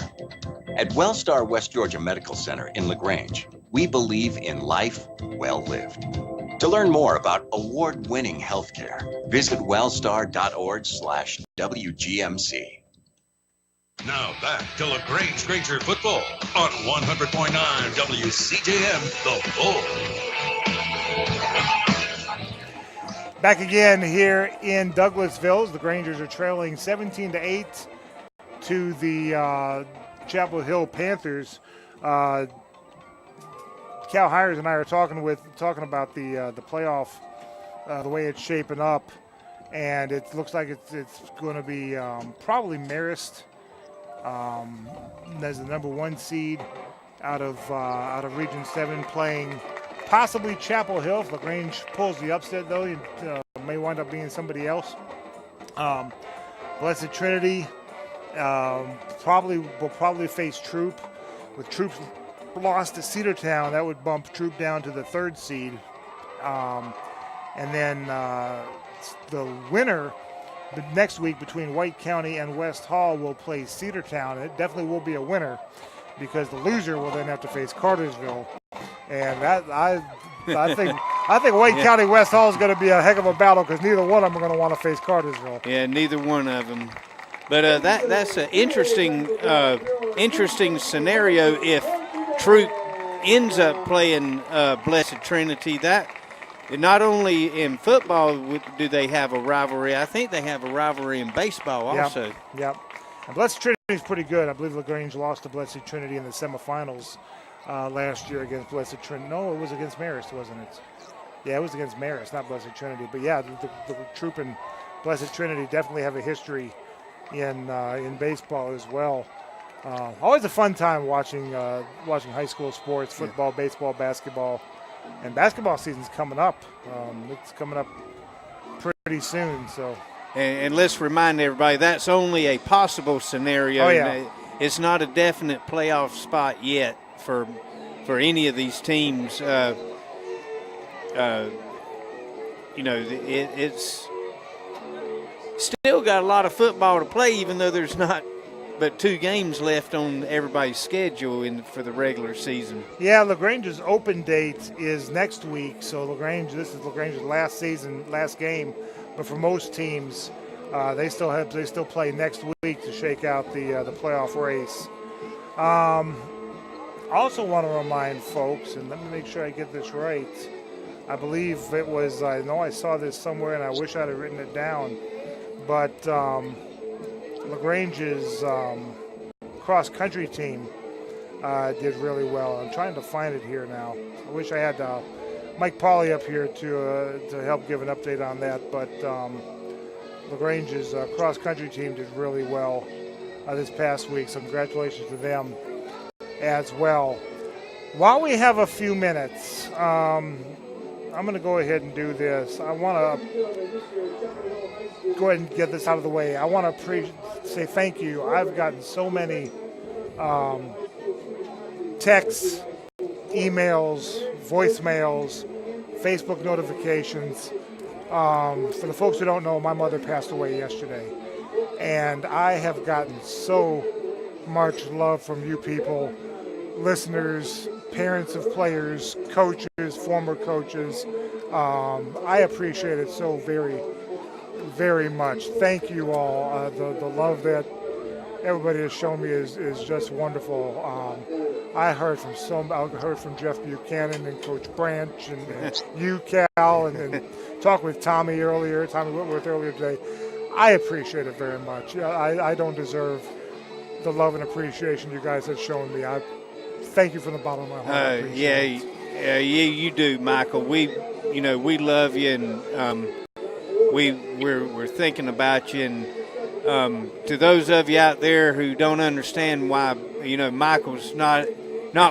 At Wellstar West Georgia Medical Center in LaGrange, we believe in life well lived. To learn more about award-winning healthcare, visit wellstar.org/WGMC. Now back to LaGrange Granger football on 100.9 WCJM, The Bull. Back again here in Douglasville. The Grangers are trailing 17-8 to the Chapel Hill Panthers. Cal Hires and I are talking about the playoff, the way it's shaping up, and it looks like it's going to be probably Marist as the number 1 seed out of Region 7, playing possibly Chapel Hill. If LaGrange pulls the upset, though, it may wind up being somebody else. Blessed Trinity will probably face Troop. With Troop's lost to Cedartown, that would bump Troop down to the 3rd seed. And then the winner next week between White County and West Hall will play Cedartown. It definitely will be a winner because the loser will then have to face Cartersville. And that I think White County West Hall is going to be a heck of a battle because neither one of them are going to want to face Cartersville. Yeah, neither one of them. But that's an interesting scenario if Troop ends up playing Blessed Trinity. That not only in football do they have a rivalry, I think they have a rivalry in baseball also. Yep. And Blessed Trinity is pretty good. I believe LaGrange lost to Blessed Trinity in the semifinals last year against Blessed Trinity. No, it was against Marist, wasn't it? Yeah, it was against Marist, not Blessed Trinity. But yeah, the Troop and Blessed Trinity definitely have a history in baseball as well. Always a fun time watching high school sports, football, baseball, basketball, and basketball season's coming up. It's coming up pretty soon. So, and let's remind everybody that's only a possible scenario. Oh, yeah. It's not a definite playoff spot yet for any of these teams. It's still got a lot of football to play, even though there's not but 2 games left on everybody's schedule for the regular season. Yeah, LaGrange's open date is next week. So this is LaGrange's last game. But for most teams, they still play next week to shake out the playoff race. I also want to remind folks, and let me make sure I get this right. I believe it was, I know I saw this somewhere and I wish I'd have written it down, but LaGrange's cross-country team did really well. I'm trying to find it here now. I wish I had Mike Pauley up here to help give an update on that, but LaGrange's cross-country team did really well this past week, so congratulations to them as well. While we have a few minutes, I'm going to go ahead and do this. I want to go ahead and get this out of the way. I want to say thank you. I've gotten so many texts, emails, voicemails, Facebook notifications. For the folks who don't know, my mother passed away yesterday. And I have gotten so much love from you people, listeners, parents of players, coaches, former coaches. I appreciate it so very, very much. Thank you all. The love that everybody has shown me is just wonderful. I heard from Jeff Buchanan and Coach Branch and you, Cal, and talked with Tommy Whitworth earlier today. I appreciate it very much. I don't deserve the love and appreciation you guys have shown me. I thank you from the bottom of my heart. You do, Michael. We love you, and we're thinking about you. And to those of you out there who don't understand why Michael's not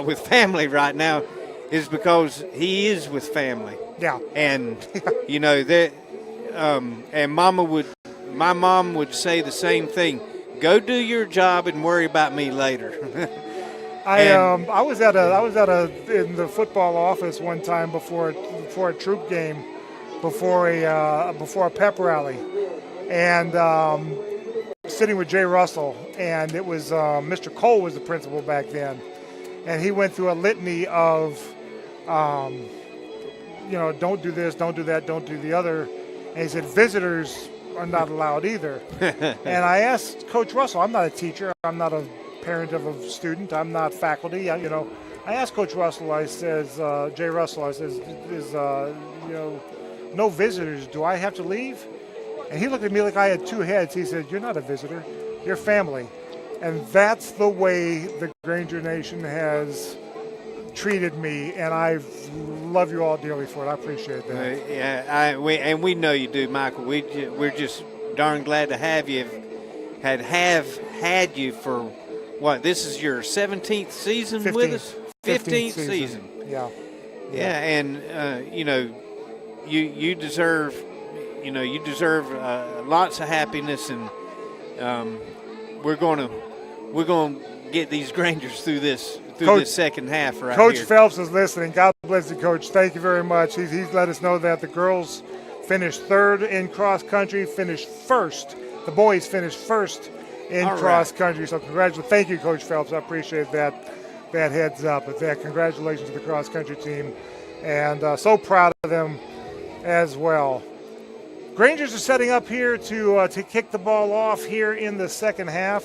with family right now, is because he is with family. Yeah. And that and my mom would say the same thing. Go do your job and worry about me later. I was in the football office one time before a troop game, before a pep rally, and sitting with Jay Russell, and it was Mr. Cole was the principal back then, and he went through a litany of don't do this, don't do that, don't do the other, and he said visitors are not allowed either. And I asked Coach Russell, I'm not a teacher, I'm not a parent of a student, I'm not faculty, I asked Coach Russell, I says, Jay Russell, I says, is no visitors, do I have to leave? And he looked at me like I had two heads. He said, you're not a visitor, you're family. And that's the way the Granger Nation has treated me, and I love you all dearly for it. I appreciate that. We know you do, Michael. We're just darn glad to have you. Have had you for what? This is your 17th season 15th, with us. 15th season. Yeah. And you deserve. You deserve lots of happiness, and we're going to get these Grangers through this second half right Coach here. Phelps is listening. God bless you, Coach. Thank you very much. He's let us know that the girls finished third in cross country, finished first. The boys finished first in cross country. So congratulations. Thank you, Coach Phelps. I appreciate that heads up. But congratulations to the cross country team, and so proud of them as well. Grangers are setting up here to kick the ball off here in the second half.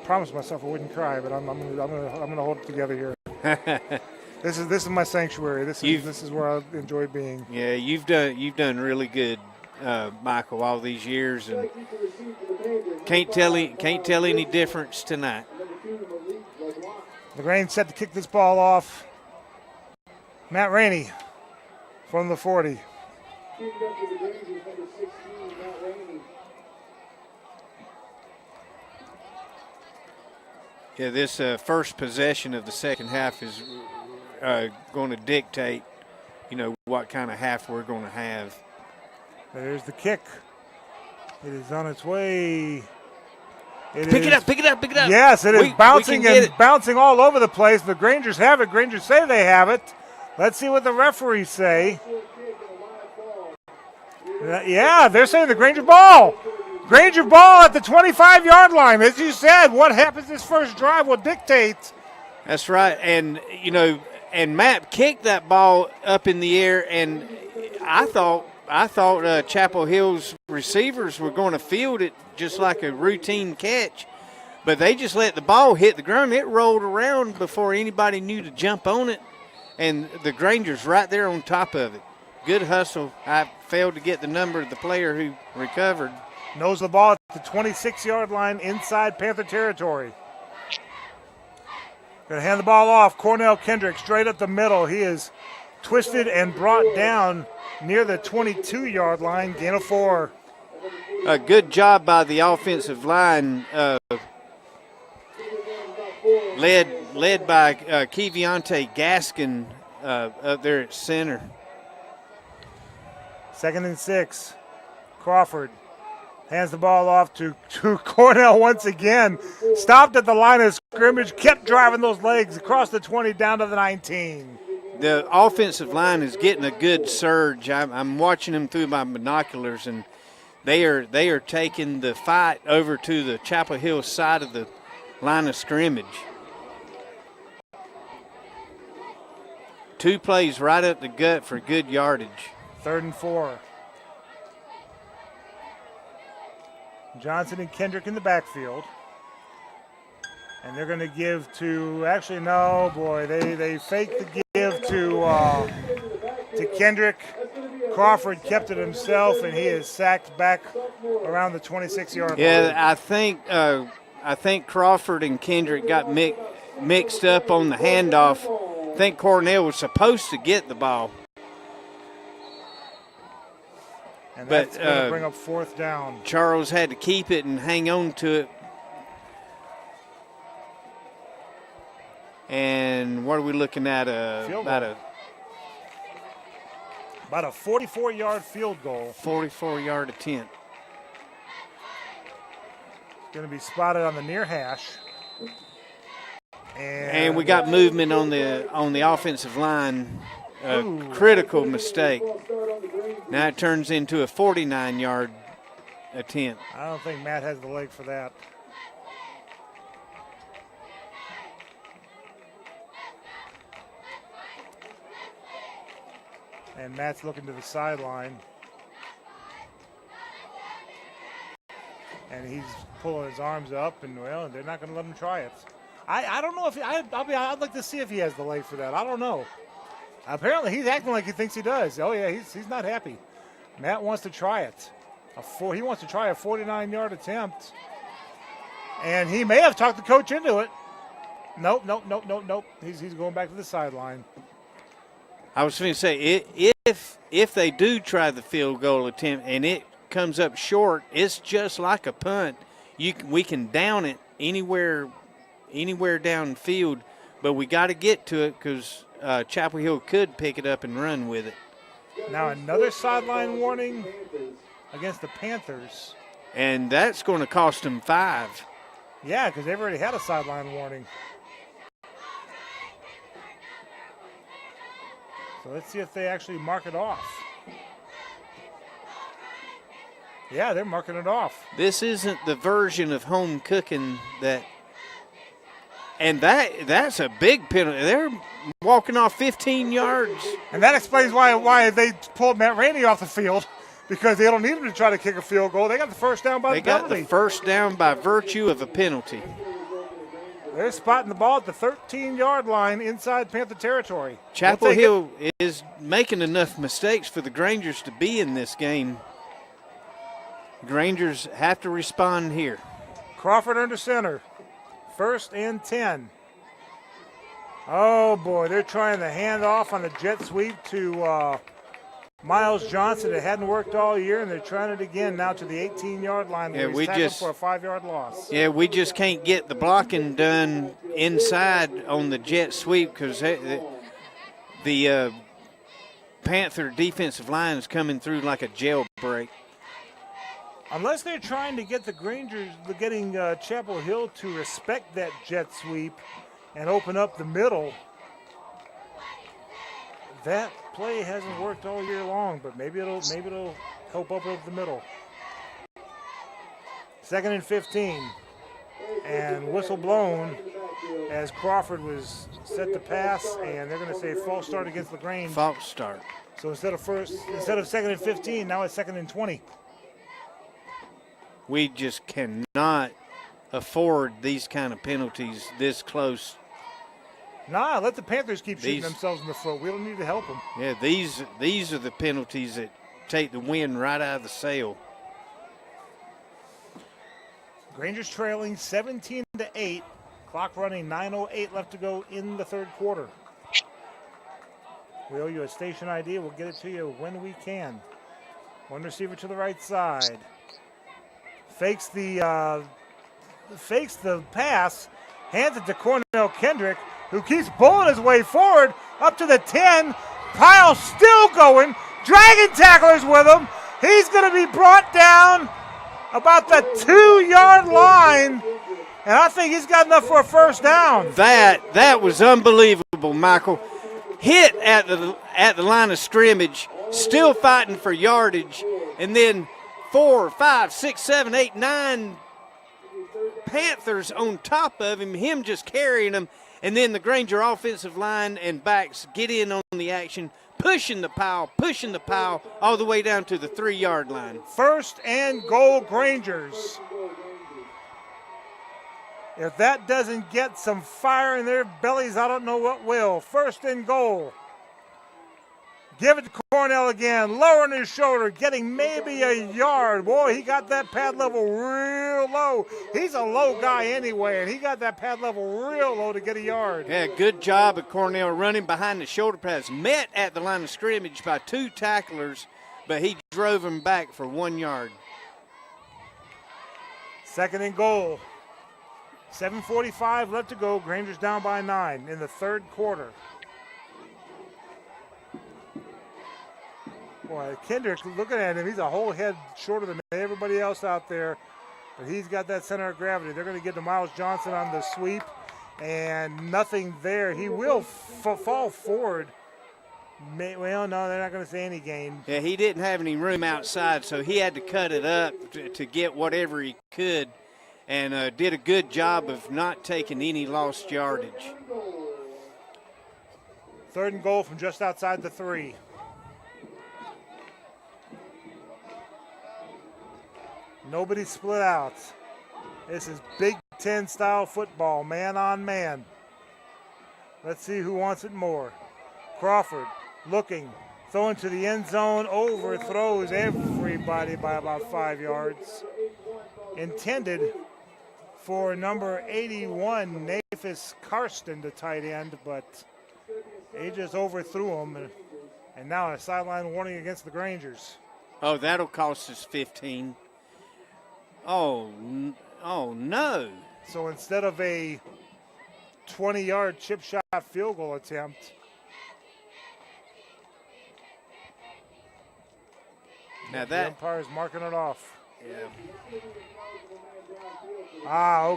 promised myself I wouldn't cry, but I'm gonna hold it together here. This is my sanctuary. This is where I enjoy being. Yeah, you've done really good, Michael, all these years, and can't tell any difference tonight. Lagrange set to kick this ball off. Matt Rainey from the 40. Yeah, this first possession of the second half is going to dictate, what kind of half we're going to have. There's the kick. It is on its way. Pick it up. Yes, it is bouncing all over the place. The Grangers have it. Grangers say they have it. Let's see what the referees say. Yeah, they're saying the Granger ball. Granger ball at the 25-yard line. As you said, what happens this first drive will dictate. That's right. And, and Matt kicked that ball up in the air, and I thought Chapel Hill's receivers were going to field it just like a routine catch, but they just let the ball hit the ground. It rolled around before anybody knew to jump on it, and the Granger's right there on top of it. Good hustle. I failed to get the number of the player who recovered. Knows the ball at the 26-yard line inside Panther territory. Going to hand the ball off. Cornell Kendrick straight up the middle. He is twisted and brought down near the 22-yard line. Gain of 4. A good job by the offensive line, led by Keviante Gaskin up there at center. 2nd and 6. Crawford hands the ball off to Cornell once again. Stopped at the line of scrimmage, kept driving those legs across the 20 down to the 19. The offensive line is getting a good surge. I'm watching them through my binoculars, and they are taking the fight over to the Chapel Hill side of the line of scrimmage. 2 plays right up the gut for good yardage. 3rd and 4. Johnson and Kendrick in the backfield. And they're going to give to, actually, no, boy, they faked the give to Kendrick. Crawford kept it himself, and he is sacked back around the 26-yard line. Yeah, I think Crawford and Kendrick got mixed up on the handoff. I think Cornell was supposed to get the ball. And that's going to bring up 4th down. Charles had to keep it and hang on to it. And what are we looking at? About a 44-yard field goal. 44-yard attempt. Going to be spotted on the near hash. And we got movement on the offensive line. A critical mistake. Now it turns into a 49-yard attempt. I don't think Matt has the leg for that. And Matt's looking to the sideline. And he's pulling his arms up, and, well, they're not going to let him try it. I don't know if I'd like to see if he has the leg for that. I don't know. Apparently, he's acting like he thinks he does. Oh, yeah, he's not happy. Matt wants to try it. He wants to try a 49-yard attempt. And he may have talked the coach into it. Nope. He's going back to the sideline. I was going to say, if they do try the field goal attempt and it comes up short, it's just like a punt. We can down it anywhere downfield, but we got to get to it because Chapel Hill could pick it up and run with it. Now another sideline warning against the Panthers. And that's going to cost them 5. Yeah, because they've already had a sideline warning. So let's see if they actually mark it off. Yeah, they're marking it off. This isn't the version of home cooking and that's a big penalty. They're walking off 15 yards. And that explains why they pulled Matt Rainey off the field, because they don't need him to try to kick a field goal. They got the first down by the penalty. They got the first down by virtue of a penalty. They're spotting the ball at the 13-yard line inside Panther territory. Chapel Hill is making enough mistakes for the Grangers to be in this game. Grangers have to respond here. Crawford under center. 1st and 10. Oh, boy, they're trying to hand off on a jet sweep to Miles Johnson. It hadn't worked all year, and they're trying it again now to the 18-yard line. Yeah, he's tackled for a 5-yard loss. Yeah, we just can't get the blocking done inside on the jet sweep because the Panther defensive line is coming through like a jailbreak. Unless they're trying to get the Grangers, getting Chapel Hill to respect that jet sweep and open up the middle. That play hasn't worked all year long, but maybe it'll help open up the middle. 2nd and 15, and whistle blown as Crawford was set to pass, and they're going to say false start against Lagrange. False start. So instead of 2nd and 15, now it's 2nd and 20. We just cannot afford these kind of penalties this close. Nah, let the Panthers keep shooting themselves in the foot. We don't need to help them. Yeah, these are the penalties that take the wind right out of the sail. Grangers trailing 17-8. Clock running, 9:08 left to go in the 3rd quarter. We owe you a station ID. We'll get it to you when we can. One receiver to the right side. Fakes the pass. Hands it to Cornell Kendrick, who keeps pulling his way forward up to the 10. Pyle still going. Dragon tacklers with him. He's going to be brought down about the 2-yard line. And I think he's got enough for a 1st down. That was unbelievable, Michael. Hit at the line of scrimmage, still fighting for yardage, and then 4, 5, 6, 7, 8, 9 Panthers on top of him just carrying them, and then the Granger offensive line and backs get in on the action, pushing the pile all the way down to the 3-yard line. 1st and goal, Grangers. If that doesn't get some fire in their bellies, I don't know what will. 1st and goal. Give it to Cornell again, lowering his shoulder, getting maybe a yard. Boy, he got that pad level real low. He's a low guy anyway, and he got that pad level real low to get a yard. Yeah, good job of Cornell running behind the shoulder pads. Met at the line of scrimmage by 2 tacklers, but he drove him back for 1 yard. 2nd and goal. 7:45 left to go. Grangers down by 9 in the 3rd quarter. Boy, Kendrick, looking at him, he's a whole head shorter than everybody else out there. But he's got that center of gravity. They're going to get to Miles Johnson on the sweep, and nothing there. He will fall forward. Well, no, they're not going to say any gain. Yeah, he didn't have any room outside, so he had to cut it up to get whatever he could, and did a good job of not taking any lost yardage. 3rd and goal from just outside the 3. Nobody split out. This is Big Ten style football, man on man. Let's see who wants it more. Crawford looking, throwing to the end zone, overthrows everybody by about 5 yards. Intended for number 81, Nafis Karsten, the tight end, but he just overthrew him. And now a sideline warning against the Grangers. Oh, that'll cost us 15. Oh no. So instead of a 20-yard chip shot field goal attempt, now the that umpire's marking it off. Yeah.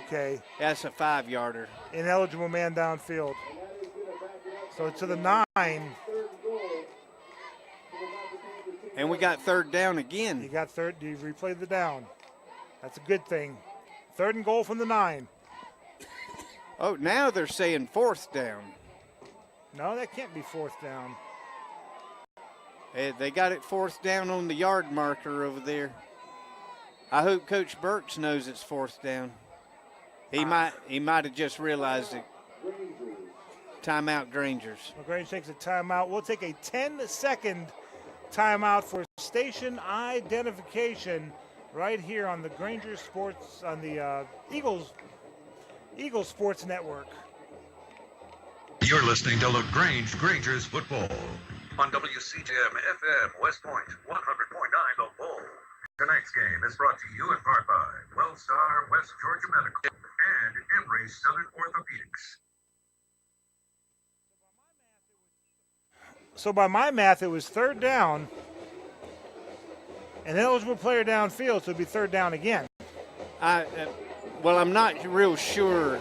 Okay. That's a 5-yarder. Ineligible man downfield. So to the 9. And we got 3rd down again. You replayed the down. That's a good thing. 3rd and goal from the 9. Oh, now they're saying 4th down. No, that can't be 4th down. They got it 4th down on the yard marker over there. I hope Coach Burks knows it's 4th down. He might have just realized it. Timeout, Grangers. LaGrange takes a timeout. We'll take a 10-second timeout for station identification right here on the Granger Sports, on the Eagles Sports Network. You're listening to LaGrange Granger's Football on WCJM FM West Point 100.9 The Bull. Tonight's game is brought to you in part by Wellstar West Georgia Medical and Emory Southern Orthopedics. So by my math, it was third down, and eligible player downfield, so it'd be third down again. Well, I'm not real sure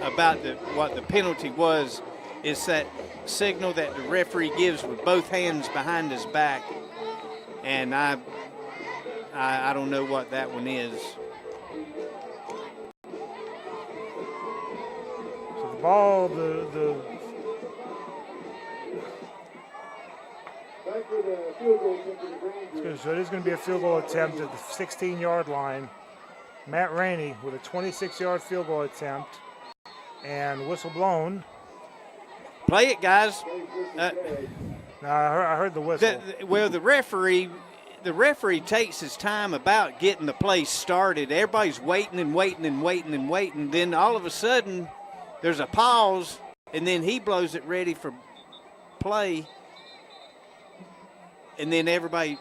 about what the penalty was. It's that signal that the referee gives with both hands behind his back, and I don't know what that one is. So the ball, so it is going to be a field goal attempt at the 16-yard line. Matt Rainey with a 26-yard field goal attempt, and whistle blown. Play it, guys. No, I heard the whistle. The referee takes his time about getting the play started. Everybody's waiting and waiting and waiting and waiting. Then all of a sudden, there's a pause, and then he blows it ready for play. And then everybody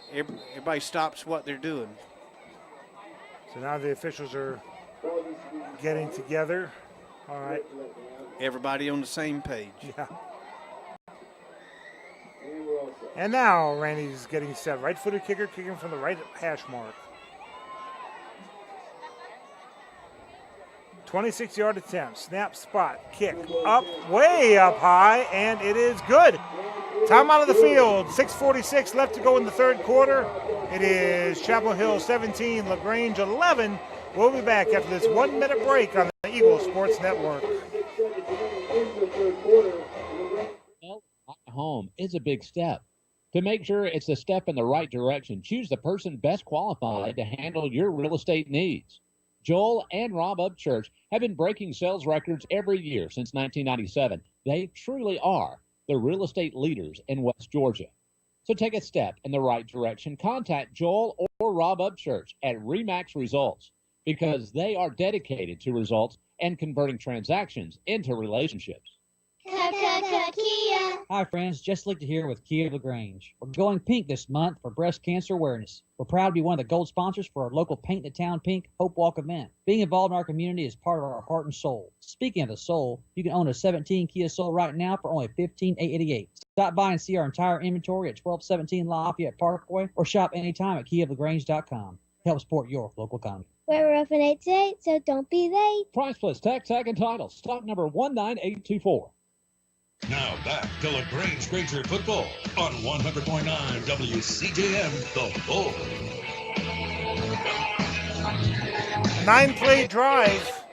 stops what they're doing. So now the officials are getting together. All right. Everybody on the same page. Yeah. And now Randy's getting set. Right-footed kicker kicking from the right hash mark. 26-yard attempt. Snap, spot, kick. Up, way up high, and it is good. Time out of the field. 6:46 left to go in the third quarter. It is Chapel Hill 17, LaGrange 11. We'll be back after this 1-minute break on the Eagle Sports Network. Home is a big step. To make sure it's a step in the right direction, choose the person best qualified to handle your real estate needs. Joel and Rob Upchurch have been breaking sales records every year since 1997. They truly are the real estate leaders in West Georgia. So take a step in the right direction. Contact Joel or Rob Upchurch at Remax Results because they are dedicated to results and converting transactions into relationships. Kia. Hi, friends. Just Lichter here with Kia of LaGrange. We're going pink this month for breast cancer awareness. We're proud to be one of the gold sponsors for our local Paint the Town Pink Hope Walk event. Being involved in our community is part of our heart and soul. Speaking of the soul, you can own a 17 Kia Soul right now for only $15,888. Stop by and see our entire inventory at 1217 Lafayette Parkway or shop anytime at KiaofLaGrange.com. Help support your local economy. We're open 8 to 8, so don't be late. Price plus tax, tag, and title. Stock number 19824. Now back to LaGrange Granger Football on 100.9 WCJM The Bull. 9-play drive,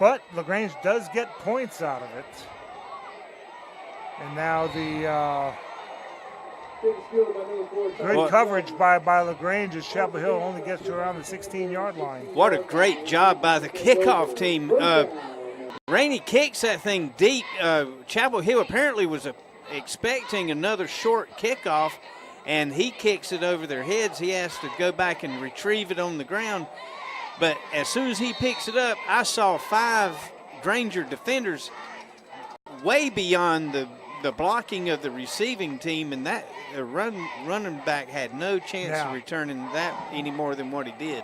but LaGrange does get points out of it. And now the good coverage by LaGrange as Chapel Hill only gets to around the 16-yard line. What a great job by the kickoff team. Rainey kicks that thing deep. Chapel Hill apparently was expecting another short kickoff, and he kicks it over their heads. He has to go back and retrieve it on the ground. But as soon as he picks it up, I saw 5 Granger defenders way beyond the blocking of the receiving team, and that running back had no chance of returning that any more than what he did.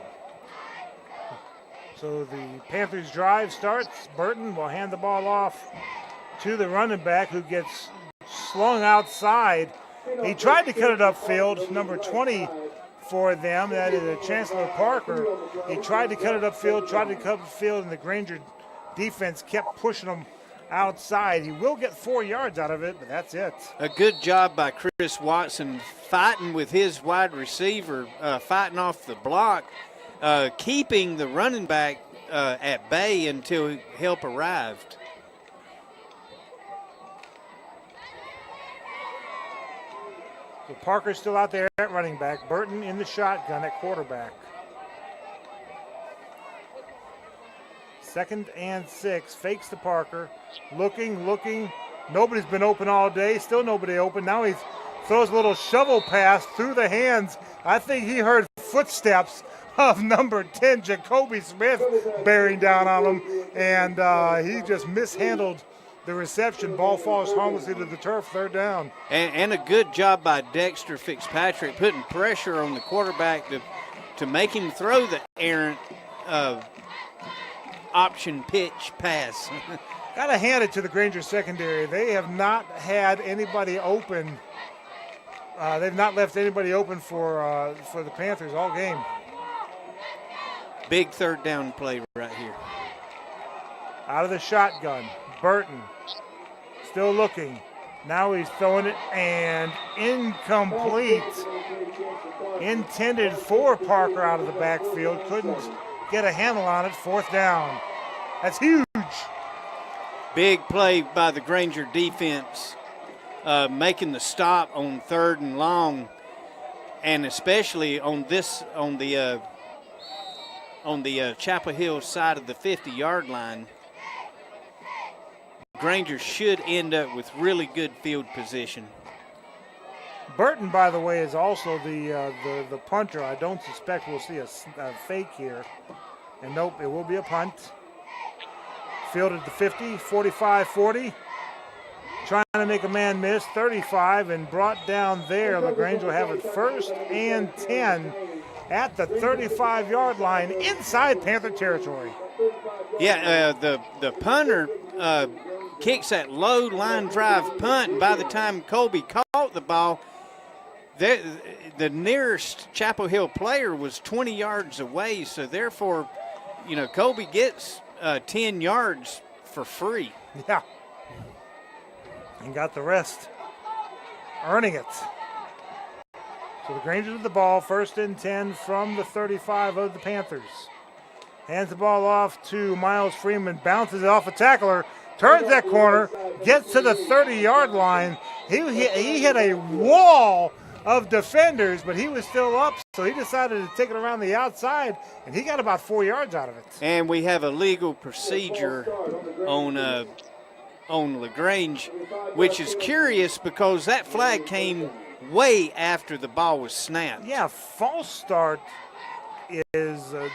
So the Panthers drive starts. Burton will hand the ball off to the running back who gets slung outside. He tried to cut it upfield, number 20 for them. That is Chancellor Parker. He tried to cut it upfield, and the Granger defense kept pushing him outside. He will get 4 yards out of it, but that's it. A good job by Chris Watson fighting with his wide receiver, fighting off the block. Keeping the running back at bay until help arrived. So Parker's still out there at running back. Burton in the shotgun at quarterback. 2nd and 6. Fakes to Parker. Looking. Nobody's been open all day. Still nobody open. Now he throws a little shovel pass through the hands. I think he heard footsteps of number 10, Jacoby Smith, bearing down on him. And he just mishandled the reception. Ball falls harmlessly to the turf, 3rd down. And a good job by Dexter Fitzpatrick putting pressure on the quarterback to make him throw the errant option pitch pass. Got to hand it to the Granger secondary. They have not had anybody open. They've not left anybody open for the Panthers all game. Big 3rd down play right here. Out of the shotgun, Burton still looking. Now he's throwing it and incomplete. Intended for Parker out of the backfield. Couldn't get a handle on it. 4th down. That's huge. Big play by the Granger defense, making the stop on 3rd and long, and especially on the Chapel Hill side of the 50-yard line. Granger should end up with really good field position. Burton, by the way, is also the punter. I don't suspect we'll see a fake here. And nope, it will be a punt. Fielded the 50, 45, 40. Trying to make a man miss, 35, and brought down there. Lagrange will have it 1st and 10 at the 35-yard line inside Panther territory. Yeah, the punter kicks that low line drive punt, and by the time Colby caught the ball, the nearest Chapel Hill player was 20 yards away, so therefore, Colby gets 10 yards for free. Yeah. And got the rest, earning it. So the Grangers with the ball, 1st and 10 from the 35 of the Panthers. Hands the ball off to Miles Freeman, bounces it off a tackler, turns that corner, gets to the 30-yard line. He hit a wall of defenders, but he was still up, so he decided to take it around the outside, and he got about 4 yards out of it. And we have a legal procedure on Lagrange, which is curious because that flag came way after the ball was snapped. Yeah, false start is an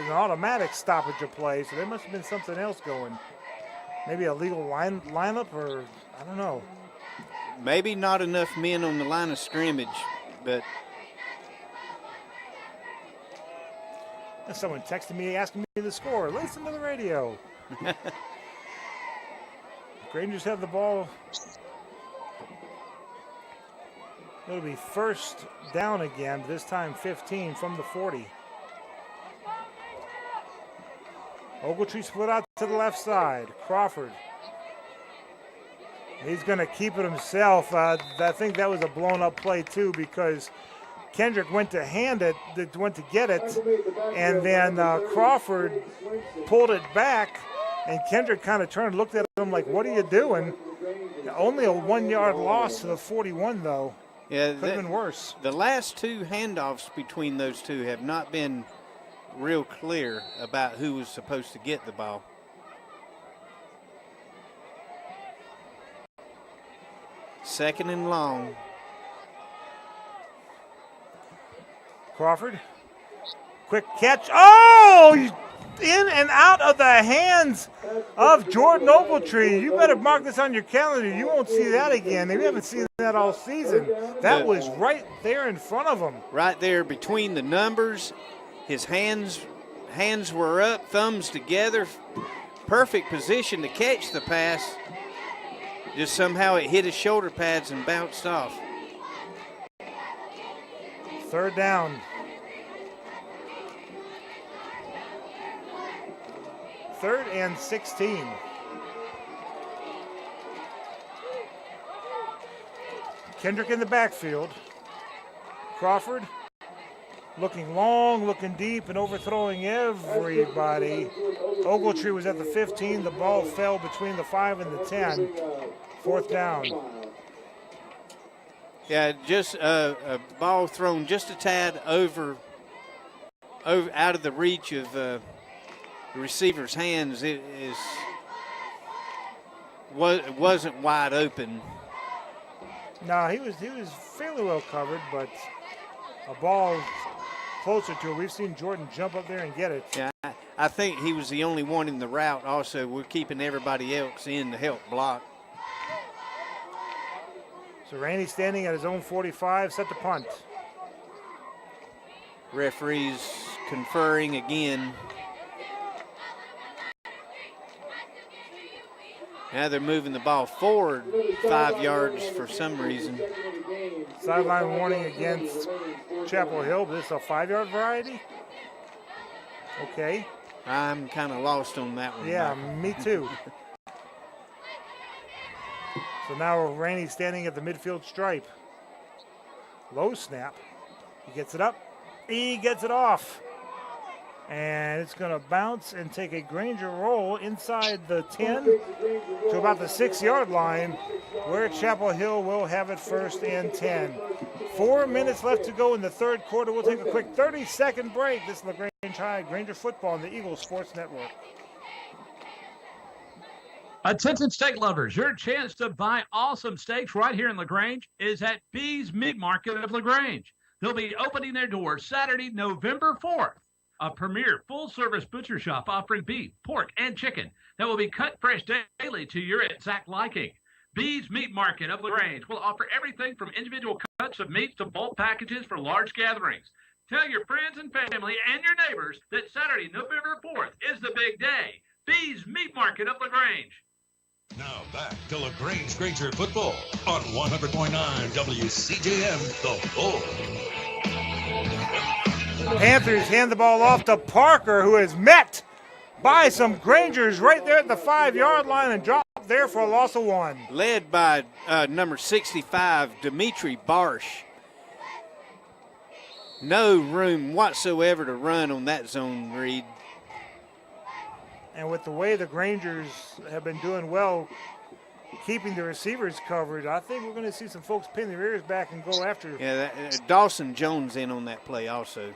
automatic stoppage of play, so there must have been something else going. Maybe a legal lineup, or I don't know. Maybe not enough men on the line of scrimmage, but someone texted me asking me the score. Listen to the radio. Rangers have the ball. It'll be 1st down again, this time 15 from the 40. Ogletree split out to the left side. Crawford. He's going to keep it himself. I think that was a blown-up play, too, because Kendrick went to get it, and then Crawford pulled it back, and Kendrick kind of turned and looked at him like, what are you doing? Only a 1-yard loss to the 41, though. Yeah, could have been worse. The last 2 handoffs between those two have not been real clear about who was supposed to get the ball. 2nd and long. Crawford, quick catch. Oh, in and out of the hands of Jordan Ogletree. You better mark this on your calendar. You won't see that again. We haven't seen that all season. That was right there in front of him. Right there between the numbers. His hands were up, thumbs together. Perfect position to catch the pass. Just somehow it hit his shoulder pads and bounced off. 3rd down. 3rd and 16. Kendrick in the backfield. Crawford looking long, looking deep, and overthrowing everybody. Ogletree was at the 15. The ball fell between the 5 and the 10. 4th down. Yeah, just a ball thrown just a tad over out of the reach of the receiver's hands, wasn't wide open. No, he was fairly well covered, but a ball closer to it. We've seen Jordan jump up there and get it. Yeah, I think he was the only one in the route. Also, we're keeping everybody else in to help block. So Rainey standing at his own 45, set to punt. Referees conferring again. Now they're moving the ball forward 5 yards for some reason. Sideline warning against Chapel Hill. This is a 5-yard variety? Okay. I'm kind of lost on that one. Yeah, me too. So now Rainey standing at the midfield stripe. Low snap. He gets it up. He gets it off. And it's going to bounce and take a Granger roll inside the 10 to about the 6-yard line, where Chapel Hill will have it 1st and 10. 4 minutes left to go in the third quarter. We'll take a quick 30-second break. This is Lagrange High, Granger football on the Eagles Sports Network. Attention steak lovers, your chance to buy awesome steaks right here in Lagrange is at Bee's Meat Market of Lagrange. They'll be opening their doors Saturday, November 4th. A premier full-service butcher shop offering beef, pork, and chicken that will be cut fresh daily to your exact liking. Bee's Meat Market of Lagrange will offer everything from individual cuts of meats to bulk packages for large gatherings. Tell your friends and family and your neighbors that Saturday, November 4th is the big day. Bee's Meat Market of Lagrange. Now back to Lagrange Granger football on 100.9 WCJM, The Bull. Panthers hand the ball off to Parker, who is met by some Grangers right there at the 5-yard line and dropped there for a loss of 1. Led by number 65, Dimitri Barsh. No room whatsoever to run on that zone read. And with the way the Grangers have been doing well keeping the receivers covered, I think we're going to see some folks pin their ears back and go after. Yeah, Dawson Jones in on that play also.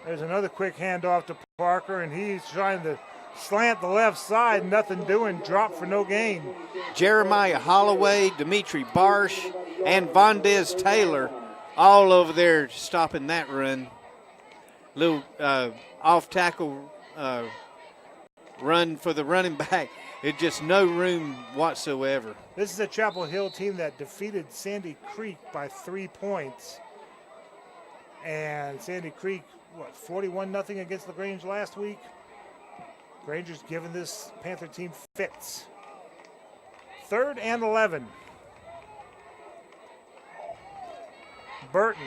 There's another quick handoff to Parker, and he's trying to slant the left side, nothing doing, drop for no gain. Jeremiah Holloway, Dimitri Barsh, and Vondez Taylor all over there stopping that run. Little off-tackle run for the running back. It's just no room whatsoever. This is a Chapel Hill team that defeated Sandy Creek by 3 points. And Sandy Creek, 41-0 against LaGrange last week? Granger's giving this Panther team fits. 3rd and 11. Burton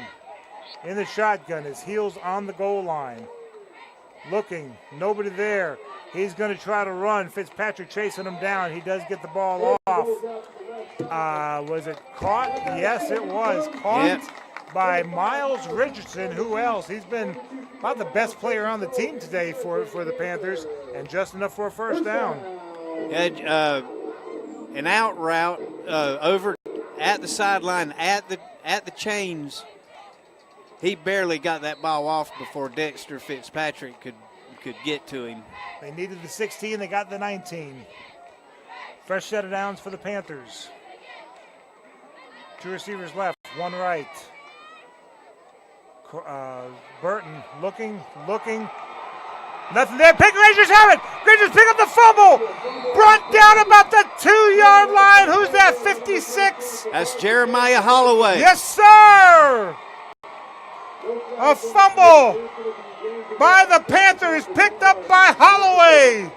in the shotgun, his heels on the goal line. Looking, nobody there. He's going to try to run. Fitzpatrick chasing him down. He does get the ball off. Was it caught? Yes, it was. Caught by Miles Richardson. Who else? He's been about the best player on the team today for the Panthers, and just enough for a first down. An out route over at the sideline at the chains. He barely got that ball off before Dexter Fitzpatrick could get to him. They needed the 16. They got the 19. Fresh set of downs for the Panthers. 2 receivers left, 1 right. Burton looking. Nothing there. Grangers have it. Grangers pick up the fumble. Brought down about the 2-yard line. Who's that? 56. That's Jeremiah Holloway. Yes, sir. A fumble by the Panthers, picked up by Holloway.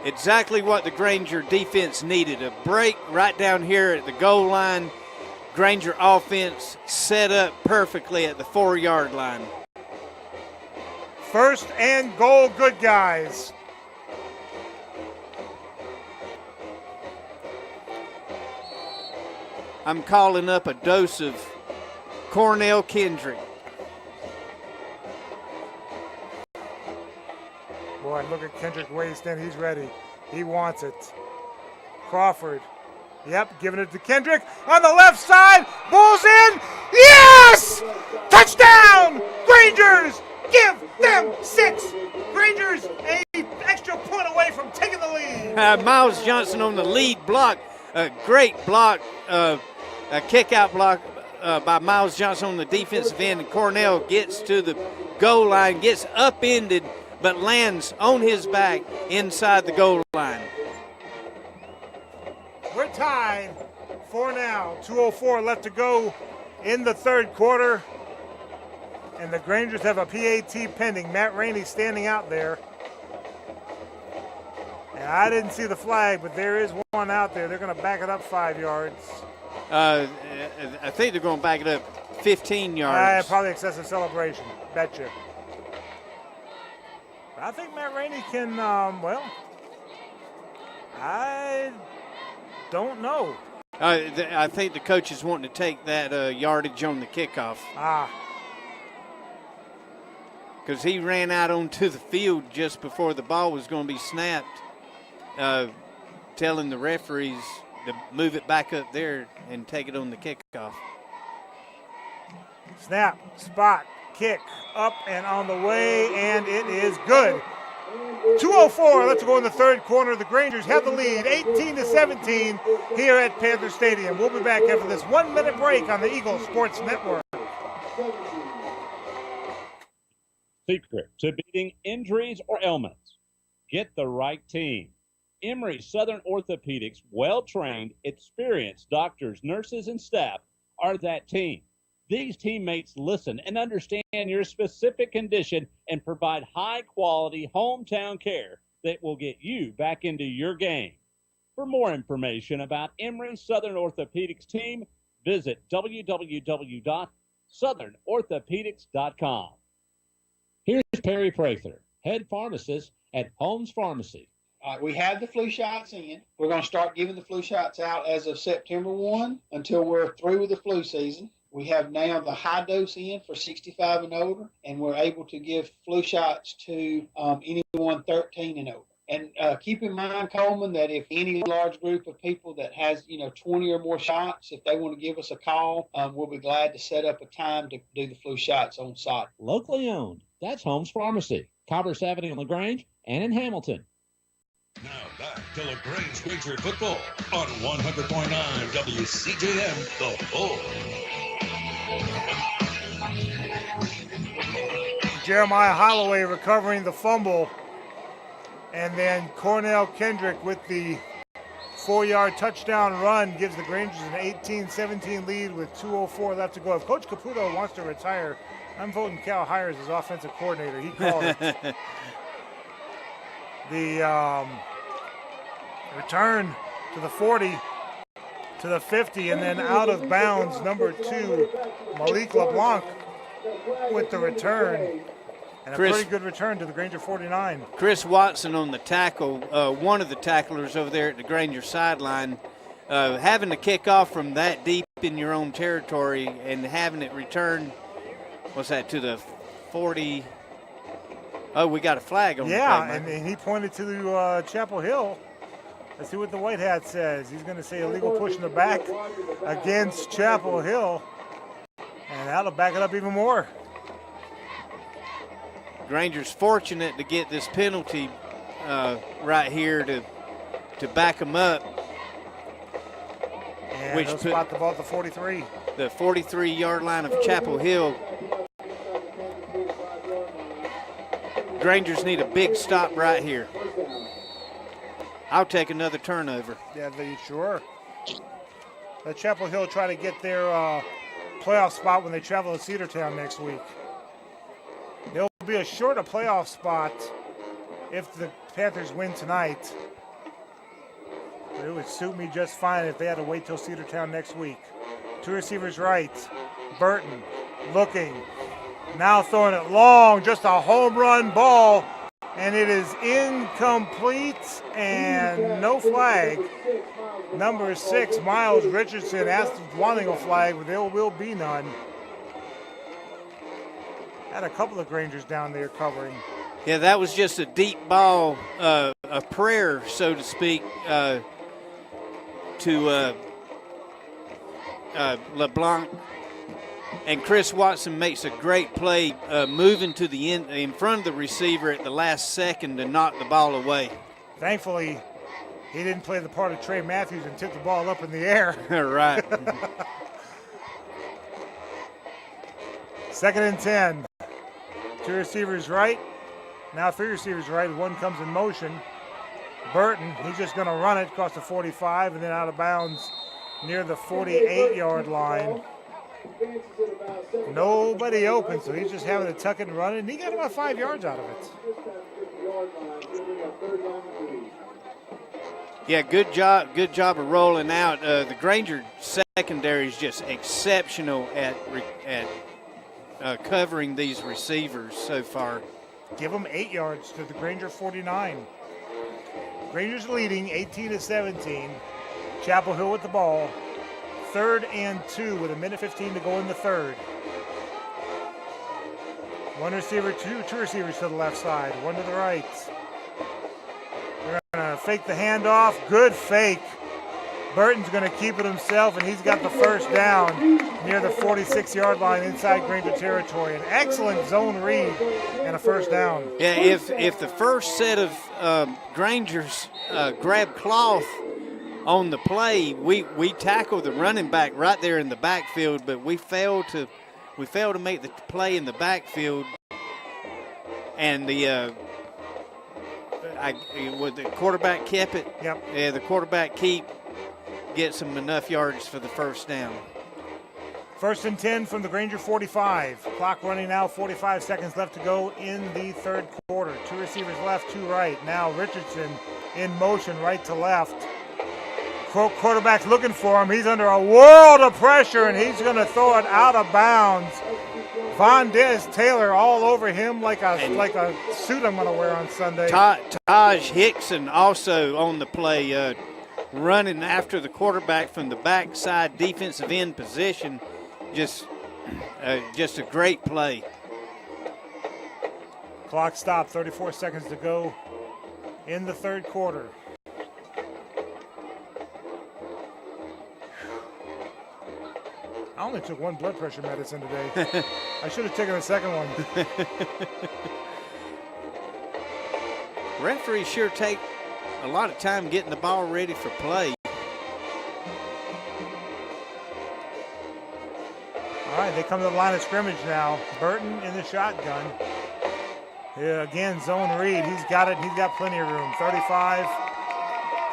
Exactly what the Granger defense needed. A break right down here at the goal line. Granger offense set up perfectly at the 4-yard line. 1st and goal, good guys. I'm calling up a dose of Cornell Kendrick. Boy, look at Kendrick Wayston. He's ready. He wants it. Crawford. Yep, giving it to Kendrick on the left side. Bulls in. Yes! Touchdown! Grangers! Give them 6. Grangers a extra extra point away from taking the lead. Miles Johnson on the lead block. A great block, a kick-out block by Miles Johnson on the defensive end. And Cornell gets to the goal line, gets upended, but lands on his back inside the goal line. We're tied for now. 2:04 left to go in the third quarter. And the Grangers have a PAT pending. Matt Rainey standing out there. And I didn't see the flag, but there is one out there. They're going to back it up 5 yards. I think they're going to back it up 15 yards. Probably excessive celebration. Betcha. But I think Matt Rainey can, I don't know. I think the coach is wanting to take that yardage on the kickoff. Because he ran out onto the field just before the ball was going to be snapped, telling the referees to move it back up there and take it on the kickoff. Snap, spot, kick, up and on the way, and it is good. 2:04, let's go in the third quarter. The Grangers have the lead, 18-17, here at Panther Stadium. We'll be back after this 1 minute break on the Eagle Sports Network. Secret to beating injuries or ailments. Get the right team. Emory Southern Orthopedics, well-trained, experienced doctors, nurses, and staff are that team. These teammates listen and understand your specific condition and provide high-quality hometown care that will get you back into your game. For more information about Emory Southern Orthopedics team, visit www.southernorthopedics.com. Here's Perry Prather, head pharmacist at Holmes Pharmacy. All right, we have the flu shots in. We're going to start giving the flu shots out as of September 1 until we're through with the flu season. We have now the high dose in for 65 and older, and we're able to give flu shots to anyone 13 and over. And keep in mind, Coleman, that if any large group of people that has, 20 or more shots, if they want to give us a call, we'll be glad to set up a time to do the flu shots on site. Locally owned. That's Holmes Pharmacy, Commerce Avenue in Lagrange and in Hamilton. Now back to Lagrange Granger football on 100.9 WCJM, The Bull. Jeremiah Holloway recovering the fumble. And then Cornell Kendrick with the 4-yard touchdown run gives the Grangers an 18-17 lead with 2:04 left to go. If Coach Caputo wants to retire, I'm voting Cal Hires as offensive coordinator. He called it. The return to the 40, to the 50, and then out of bounds, number 2, Malik LeBlanc with the return. And a pretty good return to the Granger 49. Chris Watson on the tackle, one of the tacklers over there at the Granger sideline, having to kick off from that deep in your own territory and having it return, what's that, to the 40. Oh, we got a flag on the play. Yeah, and he pointed to Chapel Hill. Let's see what the white hat says. He's going to say illegal push in the back against Chapel Hill. And that'll back it up even more. Granger's fortunate to get this penalty right here to back them up. And which put spot the ball at the 43. The 43-yard line of Chapel Hill. Grangers need a big stop right here. I'll take another turnover. Yeah, sure. Let Chapel Hill try to get their playoff spot when they travel to Cedartown next week. They'll be a short a playoff spot if the Panthers win tonight. But it would suit me just fine if they had to wait till Cedartown next week. 2 receivers right. Burton looking. Now throwing it long. Just a home run ball. And it is incomplete and no flag. Number 6, Miles Richardson, asked wanting a flag, but there will be none. Had a couple of Grangers down there covering. Yeah, that was just a deep ball, a prayer, so to speak, to LeBlanc. And Chris Watson makes a great play moving to the end in front of the receiver at the last second to knock the ball away. Thankfully, he didn't play the part of Trey Matthews and tip the ball up in the air. Right. 2nd and 10. 2 receivers right. Now 3 receivers right. One comes in motion. Burton, he's just going to run it across the 45 and then out of bounds near the 48-yard line. Nobody open, so he's just having to tuck it and run it, and he got about 5 yards out of it. Yeah, good job of rolling out. The Granger secondary is just exceptional at covering these receivers so far. Give them 8 yards to the Granger 49. Granger's leading 18-17. Chapel Hill with the ball. 3rd and 2 with 1:15 to go in the third. One receiver, two receivers to the left side, one to the right. They're going to fake the handoff. Good fake. Burton's going to keep it himself, and he's got the first down near the 46-yard line inside Granger territory. An excellent zone read and a first down. Yeah, if the first set of Grangers grabbed cloth on the play, we tackled the running back right there in the backfield, but we failed to make the play in the backfield, and the quarterback kept it. Yep. Yeah, the quarterback gets him enough yards for the first down. 1st and 10 from the Granger 45. Clock running now, 45 seconds left to go in the third quarter. 2 receivers left, 2 right. Now Richardson in motion right to left. Quarterback's looking for him. He's under a world of pressure, and he's going to throw it out of bounds. Vondez Taylor all over him like a suit I'm going to wear on Sunday. Taj Hickson also on the play, running after the quarterback from the backside defensive end position. Just a great play. Clock stopped, 34 seconds to go in the third quarter. I only took 1 blood pressure medicine today. I should have taken a second one. Referees sure take a lot of time getting the ball ready for play. All right, they come to the line of scrimmage now. Burton in the shotgun. Yeah, again, zone read. He's got it. He's got plenty of room. 35.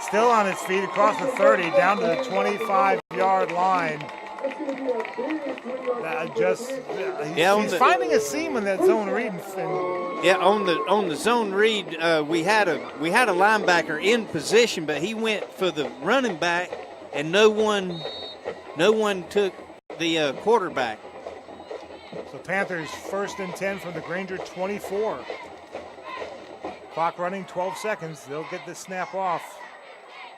Still on his feet across the 30, down to the 25-yard line. He's finding a seam in that zone read. Yeah, on the zone read, we had a linebacker in position, but he went for the running back, and no one took the quarterback. So Panthers 1st and 10 from the Granger 24. Clock running, 12 seconds. They'll get this snap off.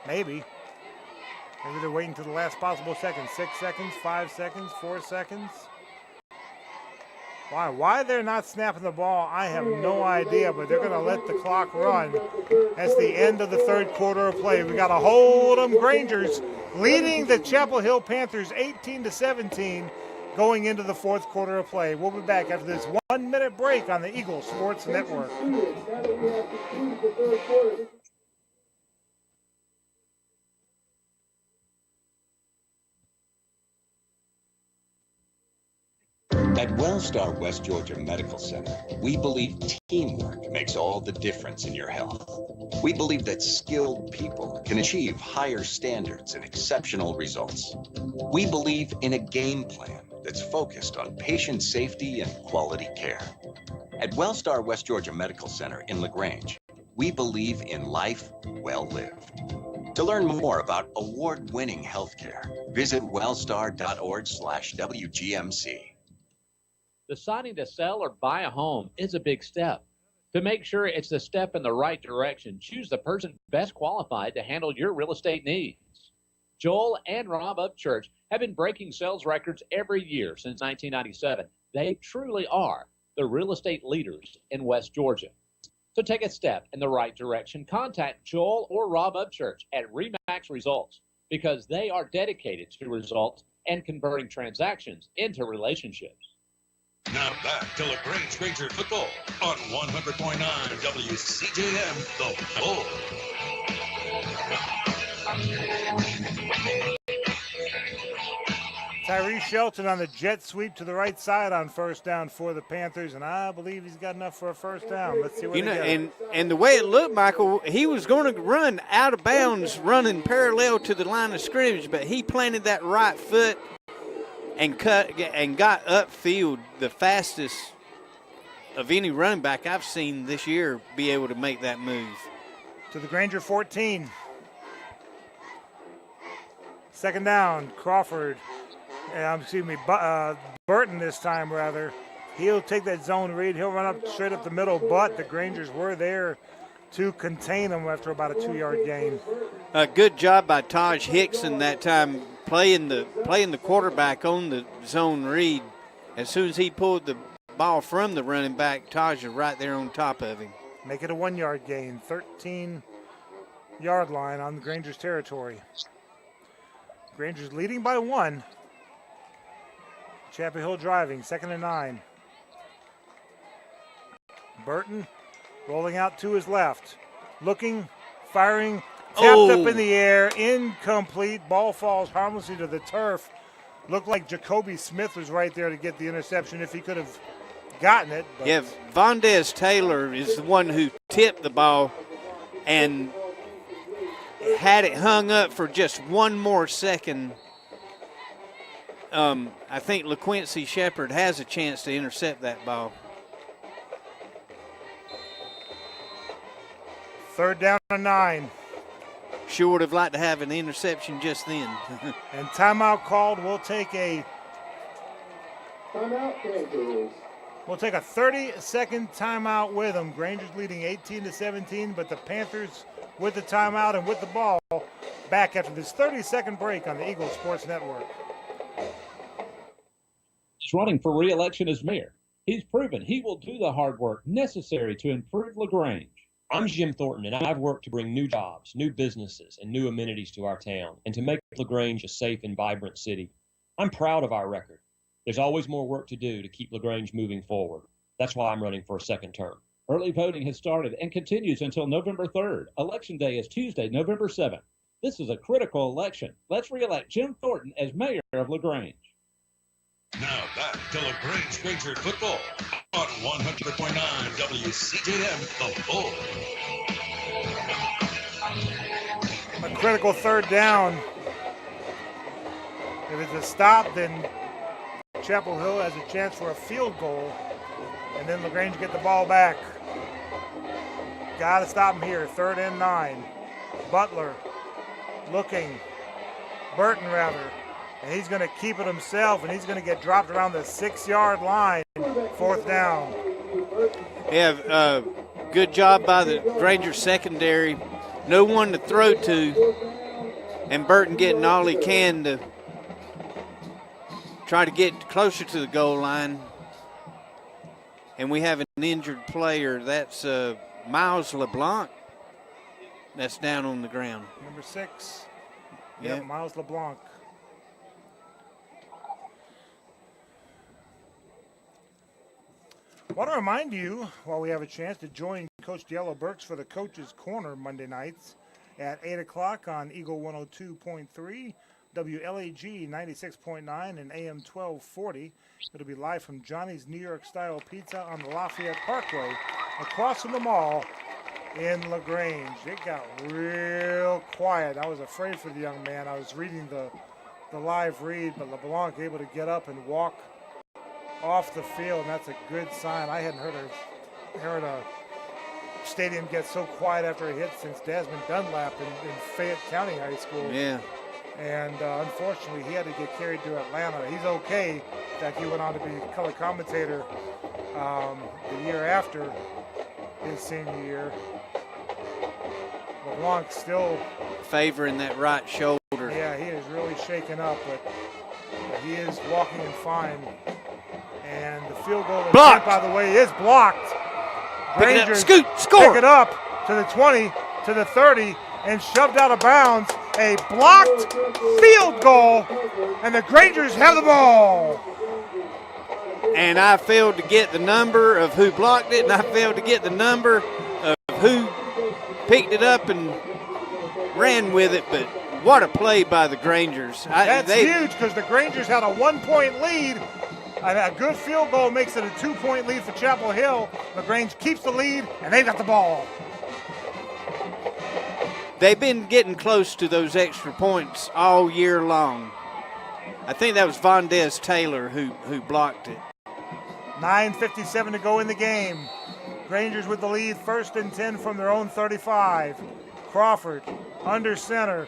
Maybe they're waiting to the last possible second. 6 seconds, 5 seconds, 4 seconds. Why they're not snapping the ball, I have no idea, but they're going to let the clock run. That's the end of the third quarter of play. We got a hold 'em Grangers leading the Chapel Hill Panthers 18-17 going into the fourth quarter of play. We'll be back after this 1-minute break on the Eagle Sports Network. At Wellstar West Georgia Medical Center, we believe teamwork makes all the difference in your health. We believe that skilled people can achieve higher standards and exceptional results. We believe in a game plan that's focused on patient safety and quality care. At Wellstar West Georgia Medical Center in Lagrange, we believe in life well lived. To learn more about award-winning healthcare, visit wellstar.org/WGMC. Deciding to sell or buy a home is a big step. To make sure it's a step in the right direction, choose the person best qualified to handle your real estate needs. Joel and Rob Upchurch have been breaking sales records every year since 1997. They truly are the real estate leaders in West Georgia. So take a step in the right direction. Contact Joel or Rob Upchurch at RE/MAX Results because they are dedicated to results and converting transactions into relationships. Now back to Lagrange Granger football on 100.9 WCJM, The Bull. Tyree Shelton on the jet sweep to the right side on first down for the Panthers, and I believe he's got enough for a first down. Let's see what and the way it looked, Michael, he was going to run out of bounds, running parallel to the line of scrimmage, but he planted that right foot and got upfield, the fastest of any running back I've seen this year be able to make that move. To the Granger 14. Second down, Crawford. Burton this time, rather. He'll take that zone read. He'll run up straight up the middle, but the Grangers were there to contain him after about a 2-yard gain. A good job by Taj Hickson that time, playing the quarterback on the zone read. As soon as he pulled the ball from the running back, Taj was right there on top of him. Make it a 1-yard gain, 13-yard line on the Grangers' territory. Grangers leading by 1. Chapel Hill driving, 2nd and 9. Burton rolling out to his left. Looking, firing, tapped up in the air, incomplete. Ball falls harmlessly to the turf. Looked like Jacoby Smith was right there to get the interception if he could have gotten it. But. Yeah, Vondez Taylor is the one who tipped the ball and had it hung up for just one more second. I think LaQuincy Shepard has a chance to intercept that ball. 3rd down and 9. Sure would have liked to have an interception just then. And timeout called. We'll take a 30-second timeout with them. Grangers leading 18-17, but the Panthers with the timeout and with the ball back after this 30-second break on the Eagle Sports Network. He's running for re-election as mayor. He's proven he will do the hard work necessary to improve LaGrange. I'm Jim Thornton, and I've worked to bring new jobs, new businesses, and new amenities to our town, and to make LaGrange a safe and vibrant city. I'm proud of our record. There's always more work to do to keep LaGrange moving forward. That's why I'm running for a second term. Early voting has started and continues until November 3rd. Election day is Tuesday, November 7th. This is a critical election. Let's re-elect Jim Thornton as mayor of LaGrange. Now back to Lagrange Granger football on 100.9 WCJM, The Bull. A critical 3rd down. If it's a stop, then Chapel Hill has a chance for a field goal, and then LaGrange get the ball back. Got to stop him here. 3rd and 9. Butler looking. Burton, rather. And he's going to keep it himself, and he's going to get dropped around the 6-yard line. 4th down. Yeah, good job by the Granger secondary. No one to throw to, and Burton getting all he can to try to get closer to the goal line. And we have an injured player. That's Miles LeBlanc. That's down on the ground. Number 6. Yeah, Miles LeBlanc. I want to remind you, while we have a chance, to join Coach Diallo Burks for the Coach's Corner Monday nights at 8 o'clock on Eagle 102.3, WLAG 96.9, and AM 1240. It'll be live from Johnny's New York Style Pizza on the Lafayette Parkway, across from the mall in LaGrange. It got real quiet. I was afraid for the young man. I was reading the live read, but LeBlanc able to get up and walk off the field, and that's a good sign. I hadn't heard a stadium get so quiet after a hit since Desmond Dunlap in Fayette County High School. Yeah. And unfortunately, he had to get carried to Atlanta. He's okay. In fact, he went on to be color commentator the year after his senior year. LeBlanc still favoring that right shoulder. Yeah, he is really shaken up, but he is walking in fine. And the field goal attempt, by the way, is blocked. Rangers scoot, score. Pick it up to the 20, to the 30, and shoved out of bounds. A blocked field goal, and the Grangers have the ball. And I failed to get the number of who blocked it, and I failed to get the number of who picked it up and ran with it. But what a play by the Grangers. That's huge because the Grangers had a 1-point lead, and a good field goal makes it a 2-point lead for Chapel Hill. LaGrange keeps the lead, and they got the ball. They've been getting close to those extra points all year long. I think that was Vondez Taylor who blocked it. 9:57 to go in the game. Grangers with the lead, 1st and 10 from their own 35. Crawford under center.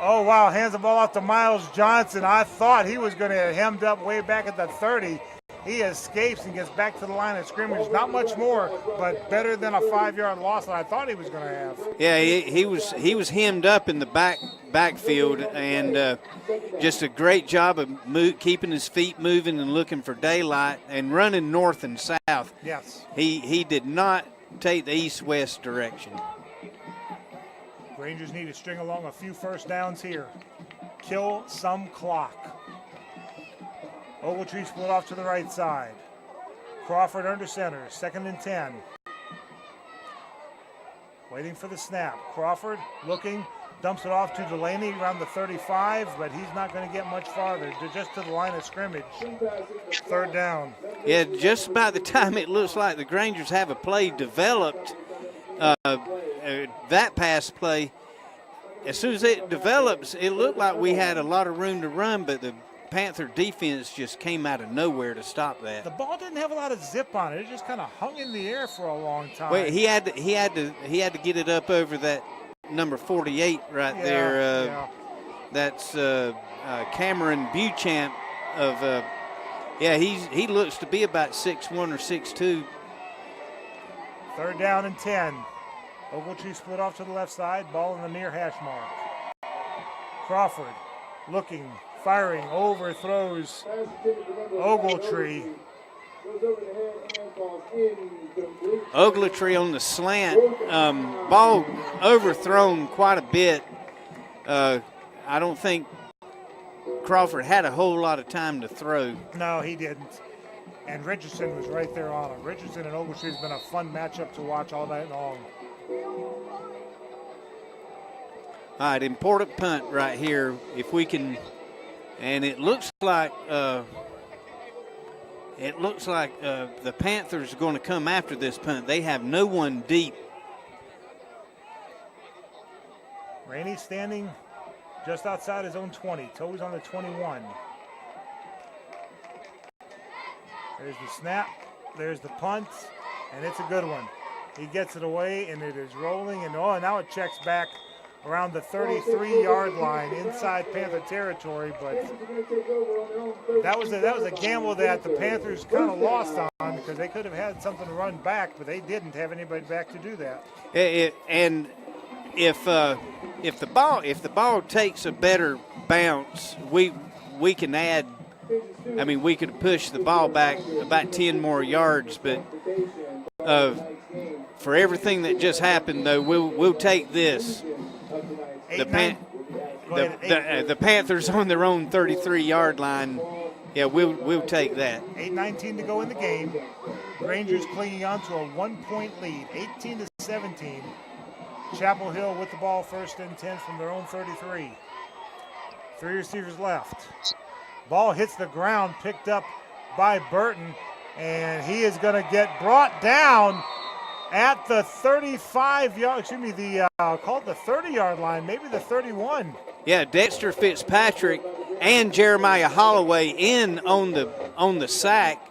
Oh, wow, hands the ball off to Miles Johnson. I thought he was going to get hemmed up way back at the 30. He escapes and gets back to the line of scrimmage. Not much more, but better than a 5-yard loss that I thought he was going to have. Yeah, he was hemmed up in the backfield, and just a great job of keeping his feet moving and looking for daylight and running north and south. Yes. He did not take the east-west direction. Rangers need to string along a few first downs here. Kill some clock. Ogletree split off to the right side. Crawford under center, 2nd and 10. Waiting for the snap. Crawford looking, dumps it off to Delaney around the 35, but he's not going to get much farther, just to the line of scrimmage. 3rd down. Yeah, just about the time it looks like the Grangers have a play developed, that pass play, as soon as it develops, it looked like we had a lot of room to run, but the Panther defense just came out of nowhere to stop that. The ball didn't have a lot of zip on it. It just kind of hung in the air for a long time. Well, he had to get it up over that number 48 right there. That's Cameron Beauchamp of he looks to be about 6'1" or 6'2". 3rd down and 10. Ogletree split off to the left side. Ball in the near hash mark. Crawford looking, firing, overthrows Ogletree. Ogletree on the slant. Ball overthrown quite a bit. I don't think Crawford had a whole lot of time to throw. No, he didn't. And Richardson was right there on him. Richardson and Ogletree has been a fun matchup to watch all night long. All right, important punt right here. If we can, and it looks like the Panthers are going to come after this punt. They have no one deep. Rainey standing just outside his own 20. Toes on the 21. There's the snap. There's the punt, and it's a good one. He gets it away, and it is rolling, and now it checks back around the 33-yard line inside Panther territory, but that was a gamble that the Panthers kind of lost on because they could have had something to run back, but they didn't have anybody back to do that. And if the ball takes a better bounce, we can add. I mean, we could push the ball back about 10 more yards, but for everything that just happened, though, we'll take this. The Panthers on their own 33-yard line. Yeah, we'll take that. 8:19 to go in the game. Rangers clinging on to a 1-point lead, 18-17. Chapel Hill with the ball, 1st and 10 from their own 33. 3 receivers left. Ball hits the ground, picked up by Burton, and he is going to get brought down at the 35-yard, call it the 30-yard line, maybe the 31. Yeah, Dexter Fitzpatrick and Jeremiah Holloway in on the sack.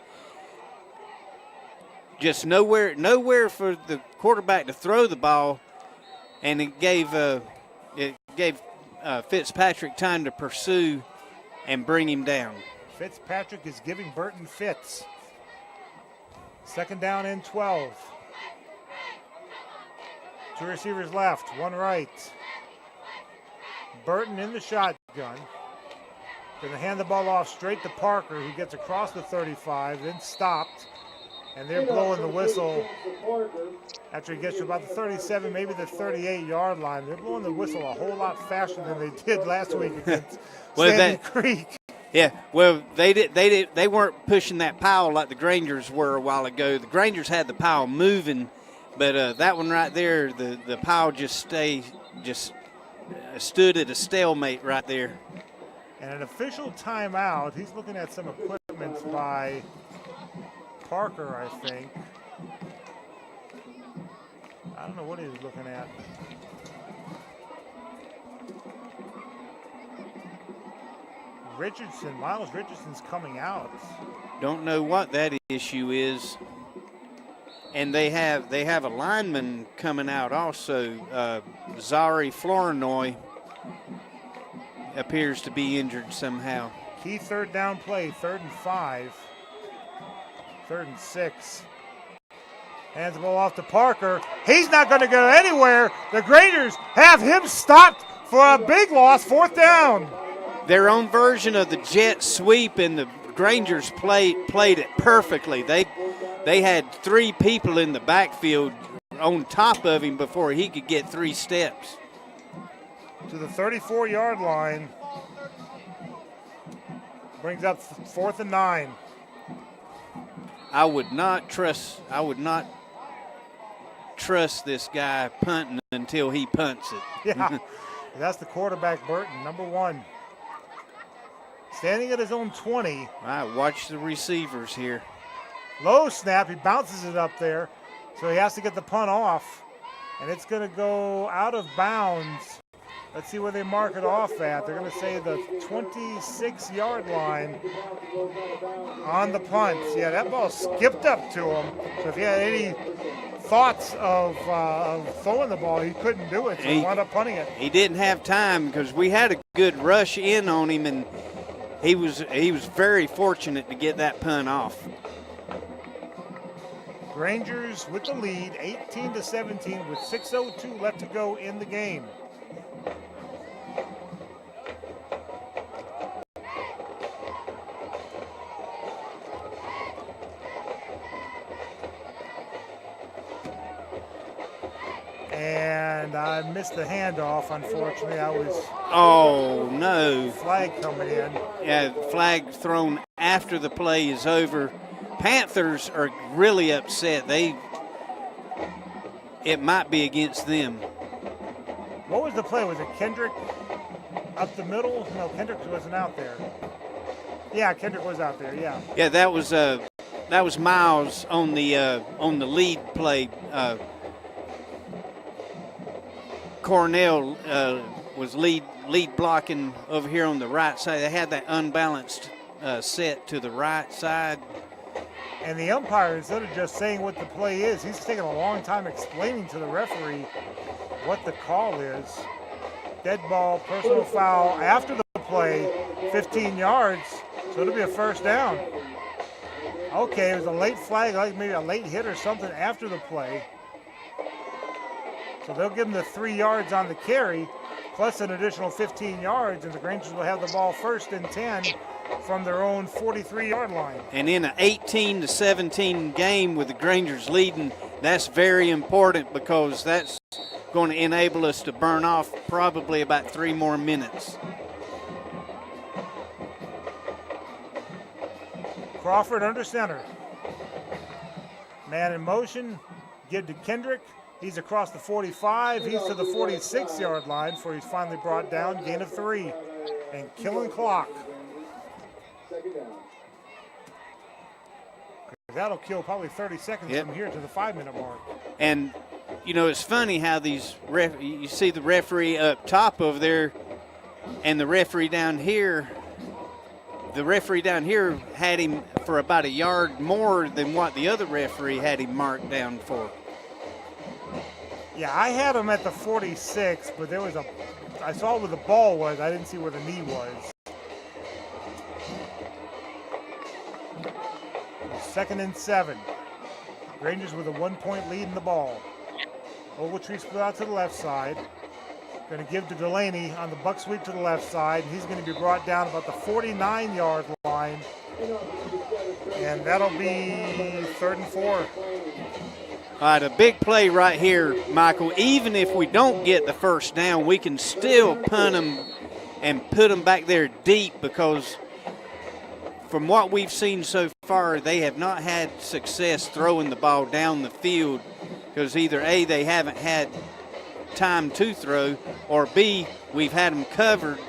Just nowhere for the quarterback to throw the ball, and it gave Fitzpatrick time to pursue and bring him down. Fitzpatrick is giving Burton fits. 2nd down and 12. 2 receivers left, 1 right. Burton in the shotgun. Going to hand the ball off straight to Parker, who gets across the 35, then stopped And they're blowing the whistle after he gets to about the 37, maybe the 38-yard line. They're blowing the whistle a whole lot faster than they did last week against Sandy Creek. Yeah, well, they weren't pushing that pile like the Grangers were a while ago. The Grangers had the pile moving, but that one right there, the pile just stood at a stalemate right there. And an official timeout. He's looking at some equipment by Parker, I think. I don't know what he was looking at. Miles Richardson's coming out. Don't know what that issue is. And they have a lineman coming out also. Zari Flournoy appears to be injured somehow. Key third down play, 3rd and 5. 3rd and 6. Hands the ball off to Parker. He's not going to go anywhere. The Graders have him stopped for a big loss, 4th down. Their own version of the jet sweep, and the Grangers played it perfectly. They had 3 people in the backfield on top of him before he could get 3 steps. To the 34-yard line. Brings up 4th and 9. I would not trust this guy punting until he punts it. Yeah, that's the quarterback, Burton, number 1. Standing at his own 20. All right, watch the receivers here. Low snap, he bounces it up there, so he has to get the punt off, and it's going to go out of bounds. Let's see where they mark it off at. They're going to say the 26-yard line on the punt. Yeah, that ball skipped up to him. So if he had any thoughts of throwing the ball, he couldn't do it, so he wound up punting it. He didn't have time because we had a good rush in on him, and he was very fortunate to get that punt off. Rangers with the lead, 18-17, with 6:02 left to go in the game. And I missed the handoff, unfortunately. Oh, no. Flag coming in. Yeah, flag thrown after the play is over. Panthers are really upset. It might be against them. What was the play? Was it Kendrick up the middle? No, Kendrick wasn't out there. Yeah, Kendrick was out there, yeah. Yeah, that was Miles on the lead play. Cornell was lead blocking over here on the right side. They had that unbalanced set to the right side. And the umpire, instead of just saying what the play is, he's taking a long time explaining to the referee what the call is. Dead ball, personal foul after the play, 15 yards, so it'll be a 1st down. Okay, it was a late flag, like maybe a late hit or something after the play. So they'll give them the 3 yards on the carry, plus an additional 15 yards, and the Grangers will have the ball 1st and 10 from their own 43-yard line. And in an 18-17 game with the Grangers leading, that's very important because that's going to enable us to burn off probably about 3 more minutes. Crawford under center. Man in motion, give to Kendrick. He's across the 45. He's to the 46-yard line before he's finally brought down. Gain of 3 and killing clock. That'll kill probably 30 seconds from here to the 5-minute mark. And, you know, it's funny how these you see the referee up top over there and the referee down here. The referee down here had him for about a yard more than what the other referee had him marked down for. Yeah, I had him at the 46, but I saw where the ball was. I didn't see where the knee was. 2nd and 7. Rangers with a 1-point lead in the ball. Ogletree split out to the left side. Going to give to Delaney on the buck sweep to the left side. He's going to be brought down about the 49-yard line And that'll be 3rd and 4. All right, a big play right here, Michael. Even if we don't get the first down, we can still punt them and put them back there deep, because from what we've seen so far, they have not had success throwing the ball down the field, because either A, they haven't had time to throw, or B, we've had them covered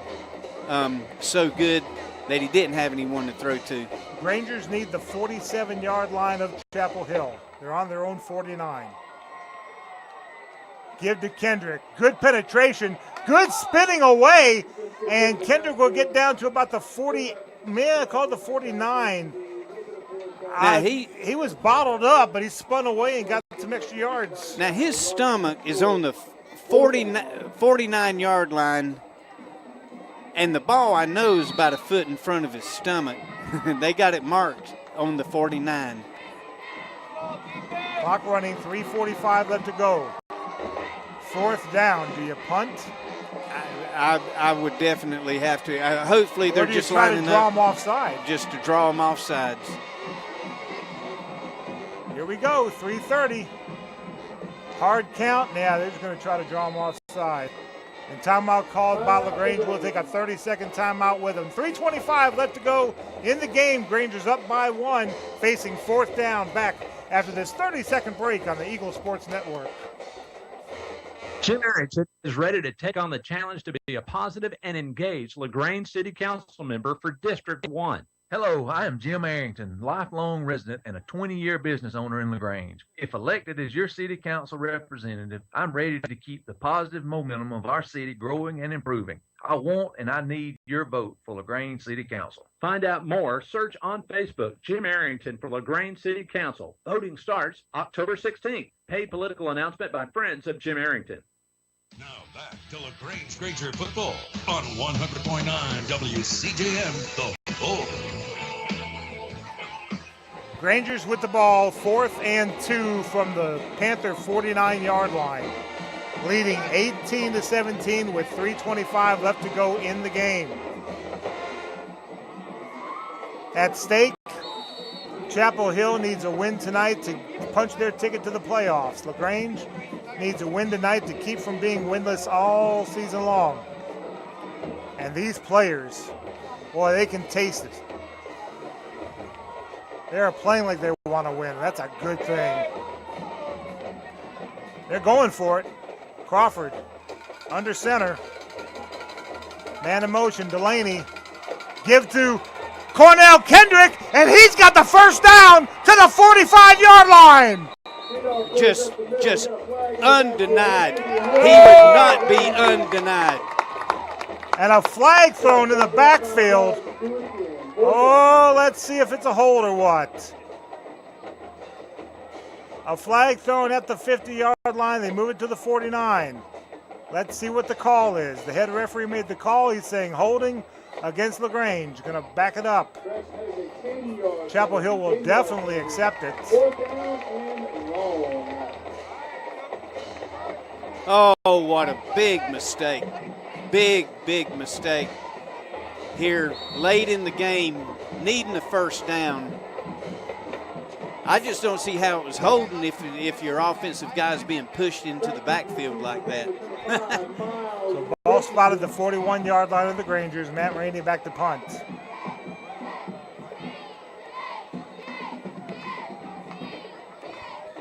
so good that he didn't have anyone to throw to. Rangers need the 47-yard line of Chapel Hill. They're on their own 49. Give to Kendrick. Good penetration. Good spinning away. And Kendrick will get down to about the 40. Man, called the 49. Now he was bottled up, but he spun away and got some extra yards. Now his stomach is on the 49-yard line, and the ball, I know, is about a foot in front of his stomach. They got it marked on the 49. Clock running, 3:45 left to go. 4th down. Do you punt? I would definitely have to. Hopefully they're just lining draw up them offside. just to draw them off sides. Here we go, 3:30. Hard count. Yeah, they're just going to try to draw them offside. And timeout called by Lagrange. We'll take a 30-second timeout with them. 3:25 left to go in the game. Granger's up by 1, facing 4th down back after this 30-second break on the Eagle Sports Network. Jim Arrington is ready to take on the challenge to be a positive and engaged Lagrange City Council member for District 1. Hello, I am Jim Arrington, lifelong resident and a 20-year business owner in Lagrange. If elected as your city council representative, I'm ready to keep the positive momentum of our city growing and improving. I want and I need your vote for Lagrange City Council. Find out more, search on Facebook, Jim Arrington for Lagrange City Council. Voting starts October 16th. Paid political announcement by Friends of Jim Arrington. Now back to Lagrange Granger football on 100.9 WCJM, The Bull. Grangers with the ball, 4th and 2 from the Panther 49-yard line. Leading 18-17 with 3:25 left to go in the game. At stake, Chapel Hill needs a win tonight to punch their ticket to the playoffs. Lagrange needs a win tonight to keep from being winless all season long. And these players, boy, they can taste it. They are playing like they want to win. That's a good thing. They're going for it. Crawford under center. Man in motion, Delaney. Give to Cornell Kendrick, and he's got the first down to the 45-yard line. Just undenied. He would not be undenied. And a flag thrown in the backfield. Oh, let's see if it's a hold or what. A flag thrown at the 50-yard line. They move it to the 49. Let's see what the call is. The head referee made the call. He's saying holding against Lagrange. Going to back it up. Chapel Hill will definitely accept it. Oh, what a big mistake. Big mistake. Here late in the game, needing the first down. I just don't see how it was holding if your offensive guy's being pushed into the backfield like that. So ball spotted the 41-yard line of the Grangers. Matt Rainey back to punt.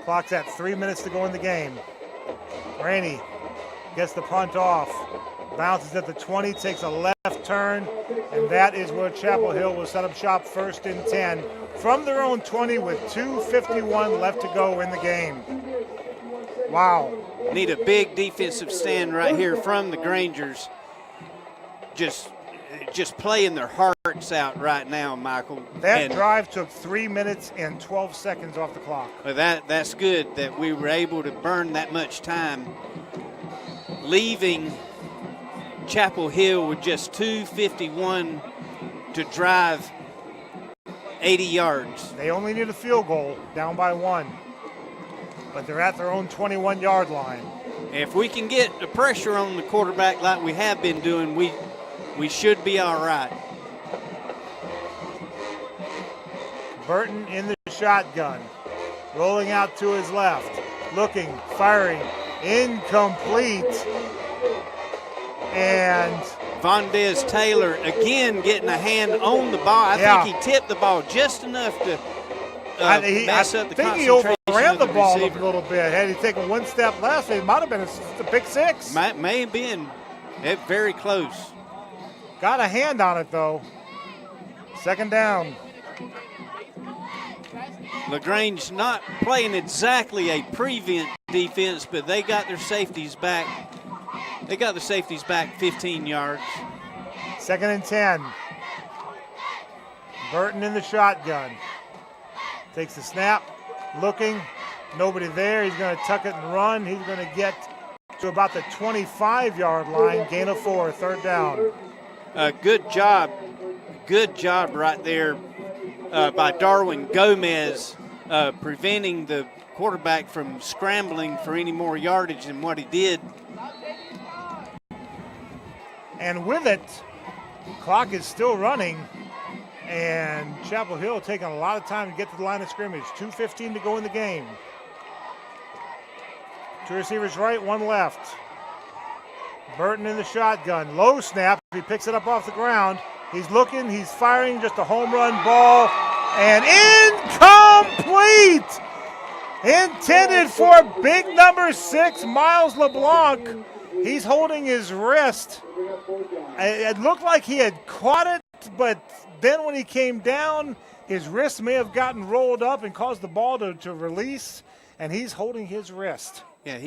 Clock's at 3 minutes to go in the game. Rainey gets the punt off. Bounces at the 20, takes a left turn, and that is where Chapel Hill will set up shop 1st and 10 from their own 20 with 2:51 left to go in the game. Wow. Need a big defensive stand right here from the Grangers. Just playing their hearts out right now, Michael. That drive took 3 minutes and 12 seconds off the clock. Well, that's good that we were able to burn that much time, leaving Chapel Hill with just 2:51 to drive 80 yards. They only need a field goal, down by 1. But they're at their own 21-yard line. If we can get the pressure on the quarterback like we have been doing, we should be all right. Burton in the shotgun. Rolling out to his left. Looking, firing, incomplete. And Vondez Taylor again getting a hand on the ball. I think he tipped the ball just enough to mess up the concentration. I think he overran the ball a little bit. Had he taken one step less, it might have been a pick six. May have been. Very close. Got a hand on it, though. Second down. Lagrange not playing exactly a prevent defense, but they got their safeties back. They got the safeties back 15 yards. 2nd and 10. Burton in the shotgun. Takes the snap, looking, nobody there. He's going to tuck it and run. He's going to get to about the 25-yard line, gain of 4, 3rd down. Good job right there by Darwin Gomez, preventing the quarterback from scrambling for any more yardage than what he did. And with it, clock is still running, and Chapel Hill taking a lot of time to get to the line of scrimmage. 2:15 to go in the game. 2 receivers right, 1 left. Burton in the shotgun. Low snap. He picks it up off the ground. He's looking. He's firing. Just a home run ball. And incomplete! Intended for big number 6, Miles LeBlanc. He's holding his wrist. It looked like he had caught it, but then when he came down, his wrist may have gotten rolled up and caused the ball to release, and he's holding his wrist. Yeah,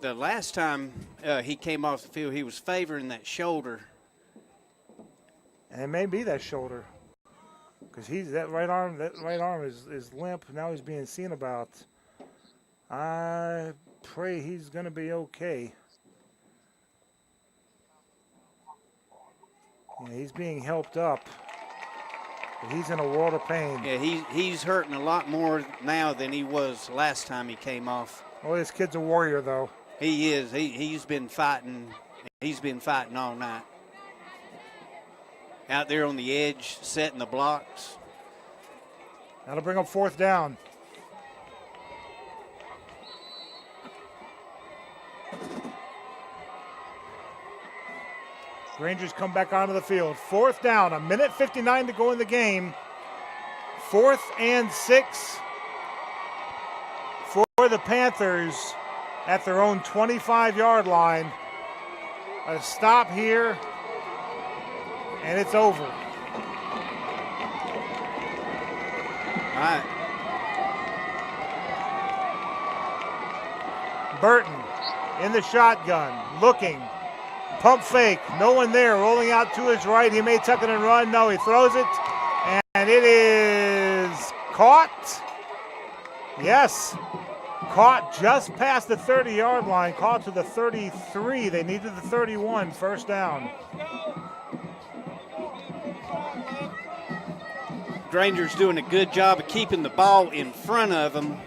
the last time he came off the field, he was favoring that shoulder. And it may be that shoulder, because that right arm is limp. Now he's being seen about. I pray he's going to be okay. Yeah, he's being helped up. But he's in a world of pain. Yeah, he's hurting a lot more now than he was last time he came off. Well, this kid's a warrior, though. He is. He's been fighting. He's been fighting all night. Out there on the edge, setting the blocks. That'll bring up 4th down. Rangers come back onto the field. 4th down, 1:59 to go in the game. 4th and 6 for the Panthers at their own 25-yard line. A stop here, and it's over. All right. Burton in the shotgun, looking. Pump fake, no one there, rolling out to his right. He may tuck it and run. No, he throws it, and it is caught. Yes, caught just past the 30-yard line, caught to the 33. They needed the 31, 1st down. Granger's doing a good job of keeping the ball in front of them.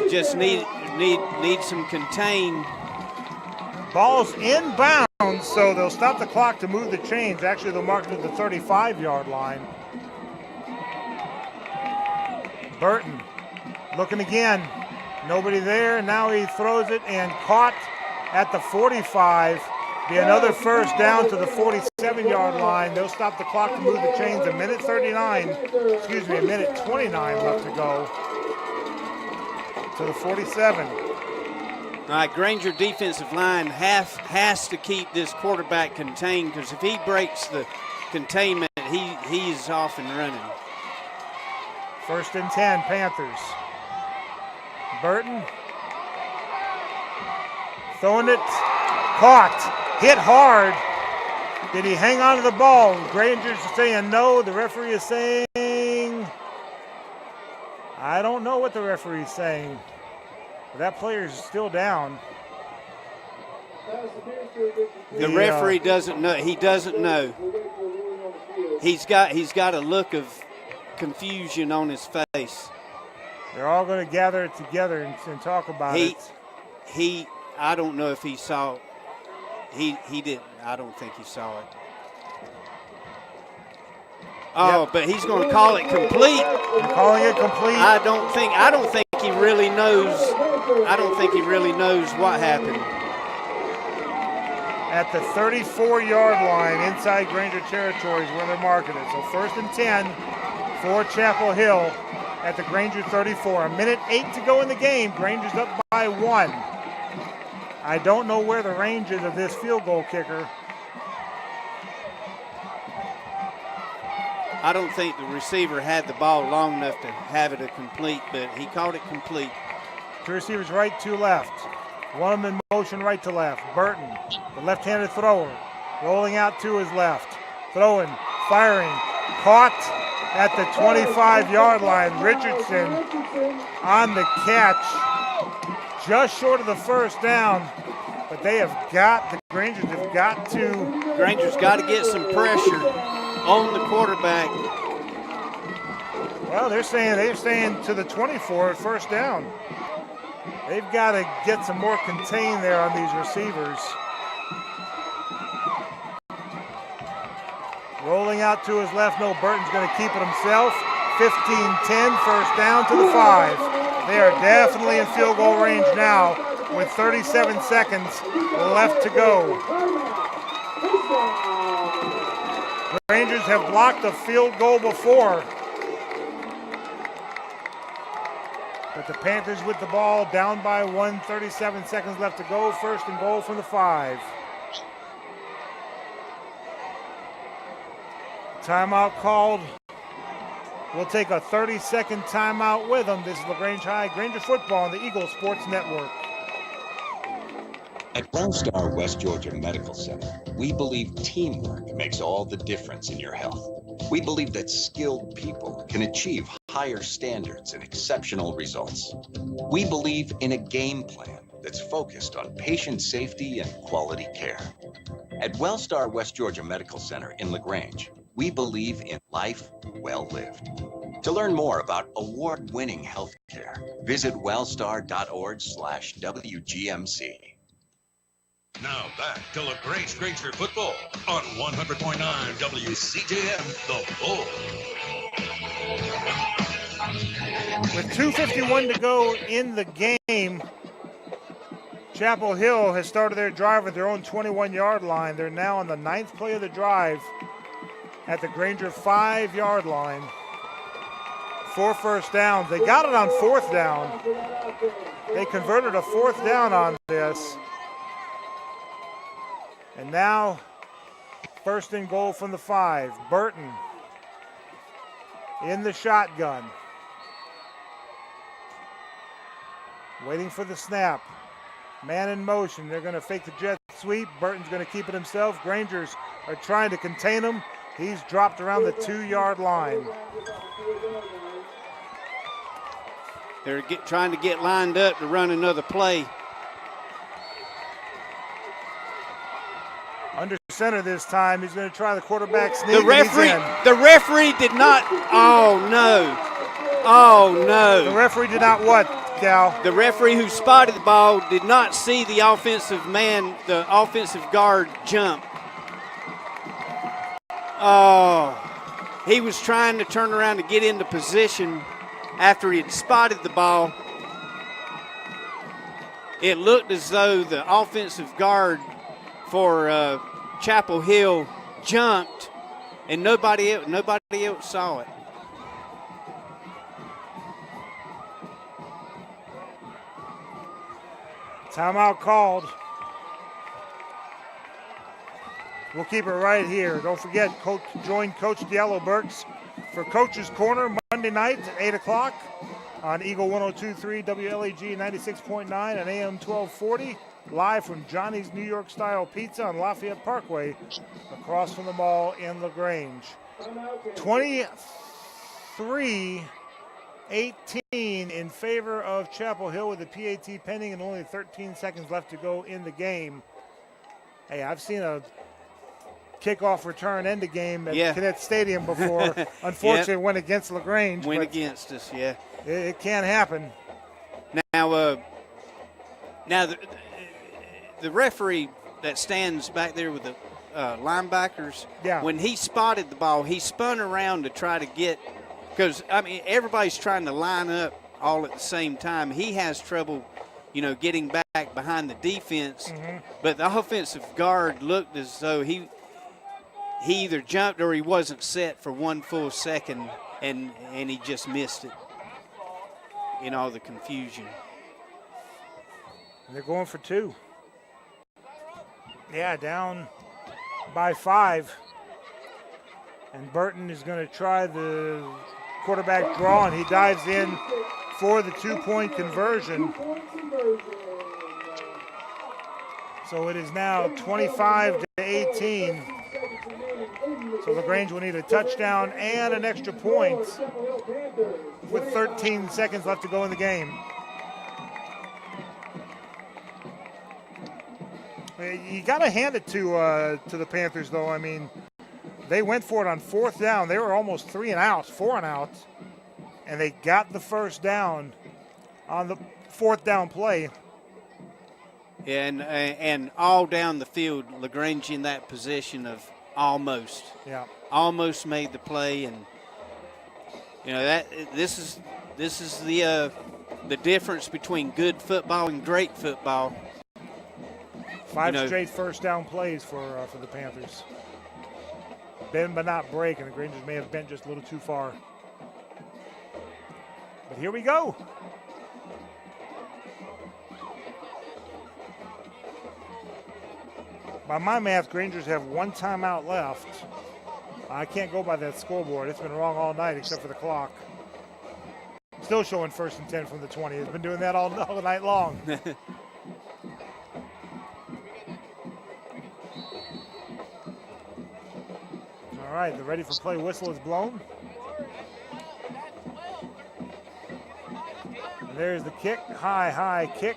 Just need some contain. Ball's inbounds, so they'll stop the clock to move the chains. Actually, they'll mark it to the 35-yard line. Burton looking again. Nobody there. Now he throws it and caught at the 45. Be another 1st down to the 47-yard line. They'll stop the clock to move the chains. A minute 29 left to go to the 47. All right, Granger defensive line has to keep this quarterback contained, because if he breaks the containment, he's off and running. 1st and 10, Panthers. Burton throwing it, caught, hit hard. Did he hang on to the ball? Granger's saying no. The referee is saying, I don't know what the referee is saying. But that player is still down. The referee doesn't know. He doesn't know. He's got a look of confusion on his face. They're all going to gather it together and talk about it. I don't know if he saw. He didn't. I don't think he saw it. Oh, Yep. but he's going to call it complete. You're calling it complete. I don't think he really knows. I don't think he really knows what happened. At the 34-yard line inside Granger territory is where they're marking it. So 1st and 10 for Chapel Hill at the Granger 34. A minute 8 to go in the game. Granger's up by 1. I don't know where the range is of this field goal kicker. I don't think the receiver had the ball long enough to have it a complete, but he called it complete. Two receivers right, two left. One of them in motion right to left. Burton, the left-handed thrower, rolling out to his left. Throwing, firing, caught at the 25-yard line. Richardson on the catch, just short of the first down. But the Grangers have got to. Granger's got to get some pressure on the quarterback. Well, they're saying to the 24 at first down. They've got to get some more contain there on these receivers. Rolling out to his left. No, Burton's going to keep it himself. 15-10, first down to the 5. They are definitely in field goal range now with 37 seconds left to go. Rangers have blocked a field goal before. But the Panthers with the ball, down by 1, 37 seconds left to go. 1st and goal from the 5. Timeout called. We'll take a 30-second timeout with them. This is Lagrange High, Granger football on the Eagle Sports Network. At Wellstar West Georgia Medical Center, we believe teamwork makes all the difference in your health. We believe that skilled people can achieve higher standards and exceptional results. We believe in a game plan that's focused on patient safety and quality care. At Wellstar West Georgia Medical Center in Lagrange, we believe in life well lived. To learn more about award-winning healthcare, visit wellstar.org/WGMC. Now back to Lagrange Granger football on 100.9 WCJM, The Bull. With 2:51 to go in the game, Chapel Hill has started their drive at their own 21-yard line. They're now on the 9th play of the drive at the Granger 5-yard line. 4 first downs. They got it on 4th down. They converted a 4th down on this. And now, 1st and goal from the 5. Burton in the shotgun. Waiting for the snap. Man in motion. They're going to fake the jet sweep. Burton's going to keep it himself. Grangers are trying to contain him. He's dropped around the 2-yard line. They're trying to get lined up to run another play. Under center this time. He's going to try the quarterback sneak. The referee did not. Oh, no. Oh, no. The referee did not what, Cal? The referee who spotted the ball did not see the offensive guard jump. Oh, he was trying to turn around to get into position after he had spotted the ball. It looked as though the offensive guard for Chapel Hill jumped, and nobody else saw it. Timeout called. We'll keep it right here. Don't forget, join Coach Diallo Burks for Coach's Corner Monday night at 8 o'clock on Eagle 102.3 WLAG 96.9 and AM 1240. Live from Johnny's New York Style Pizza on Lafayette Parkway across from the mall in LaGrange. 23-18 in favor of Chapel Hill with the PAT pending and only 13 seconds left to go in the game. Hey, I've seen a kickoff return end the game at Cadet Stadium before. Unfortunately, it went against LaGrange. Went against us, yeah. It can happen. Now the referee that stands back there with the linebackers. Yeah. When he spotted the ball, he spun around to try to get – because, I mean, everybody's trying to line up all at the same time. He has trouble, getting back behind the defense. Mm-hmm. But the offensive guard looked as though he either jumped or he wasn't set for one full second, and he just missed it in all the confusion. And they're going for 2. Yeah, down by 5. And Burton is going to try the quarterback draw, and he dives in for the 2-point conversion. So it is now 25-18. So LaGrange will need a touchdown and an extra point with 13 seconds left to go in the game. You got to hand it to the Panthers, though. I mean, they went for it on 4th down. They were almost 4 and out, and they got the first down on the 4th down play. And all down the field, LaGrange in that position of almost. Yeah. Almost made the play, and that this is the difference between good football and great football. 5 straight first down plays for the Panthers. Bend but not break, and the Rangers may have bent just a little too far. But here we go. By my math, Rangers have 1 timeout left. I can't go by that scoreboard. It's been wrong all night except for the clock. Still showing 1st and 10 from the 20. It's been doing that all night long. All right, the ready for play whistle is blown. And there's the kick, high kick.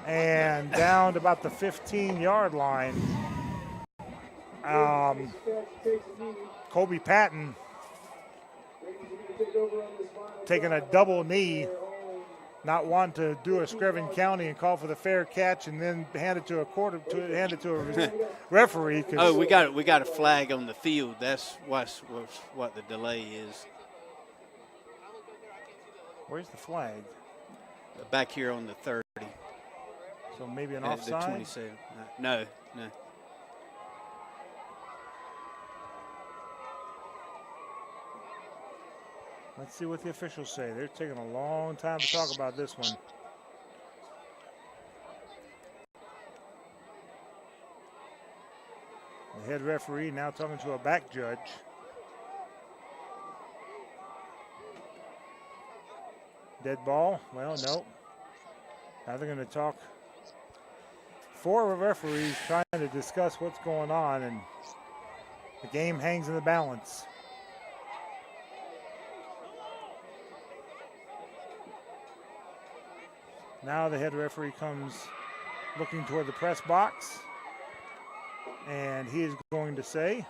And down to about the 15-yard line. Kobe Patton taking a double knee, not wanting to do a Scriven County and call for the fair catch, and then hand it to a referee. Oh, we got a flag on the field. That's what the delay is. Where's the flag? Back here on the 30. So maybe an offside? The 27. No. Let's see what the officials say. They're taking a long time to talk about this one. The head referee now talking to a back judge. Dead ball? Well, no. Now they're going to talk. 4 referees trying to discuss what's going on, and the game hangs in the balance. Now the head referee comes looking toward the press box, and he is going to say,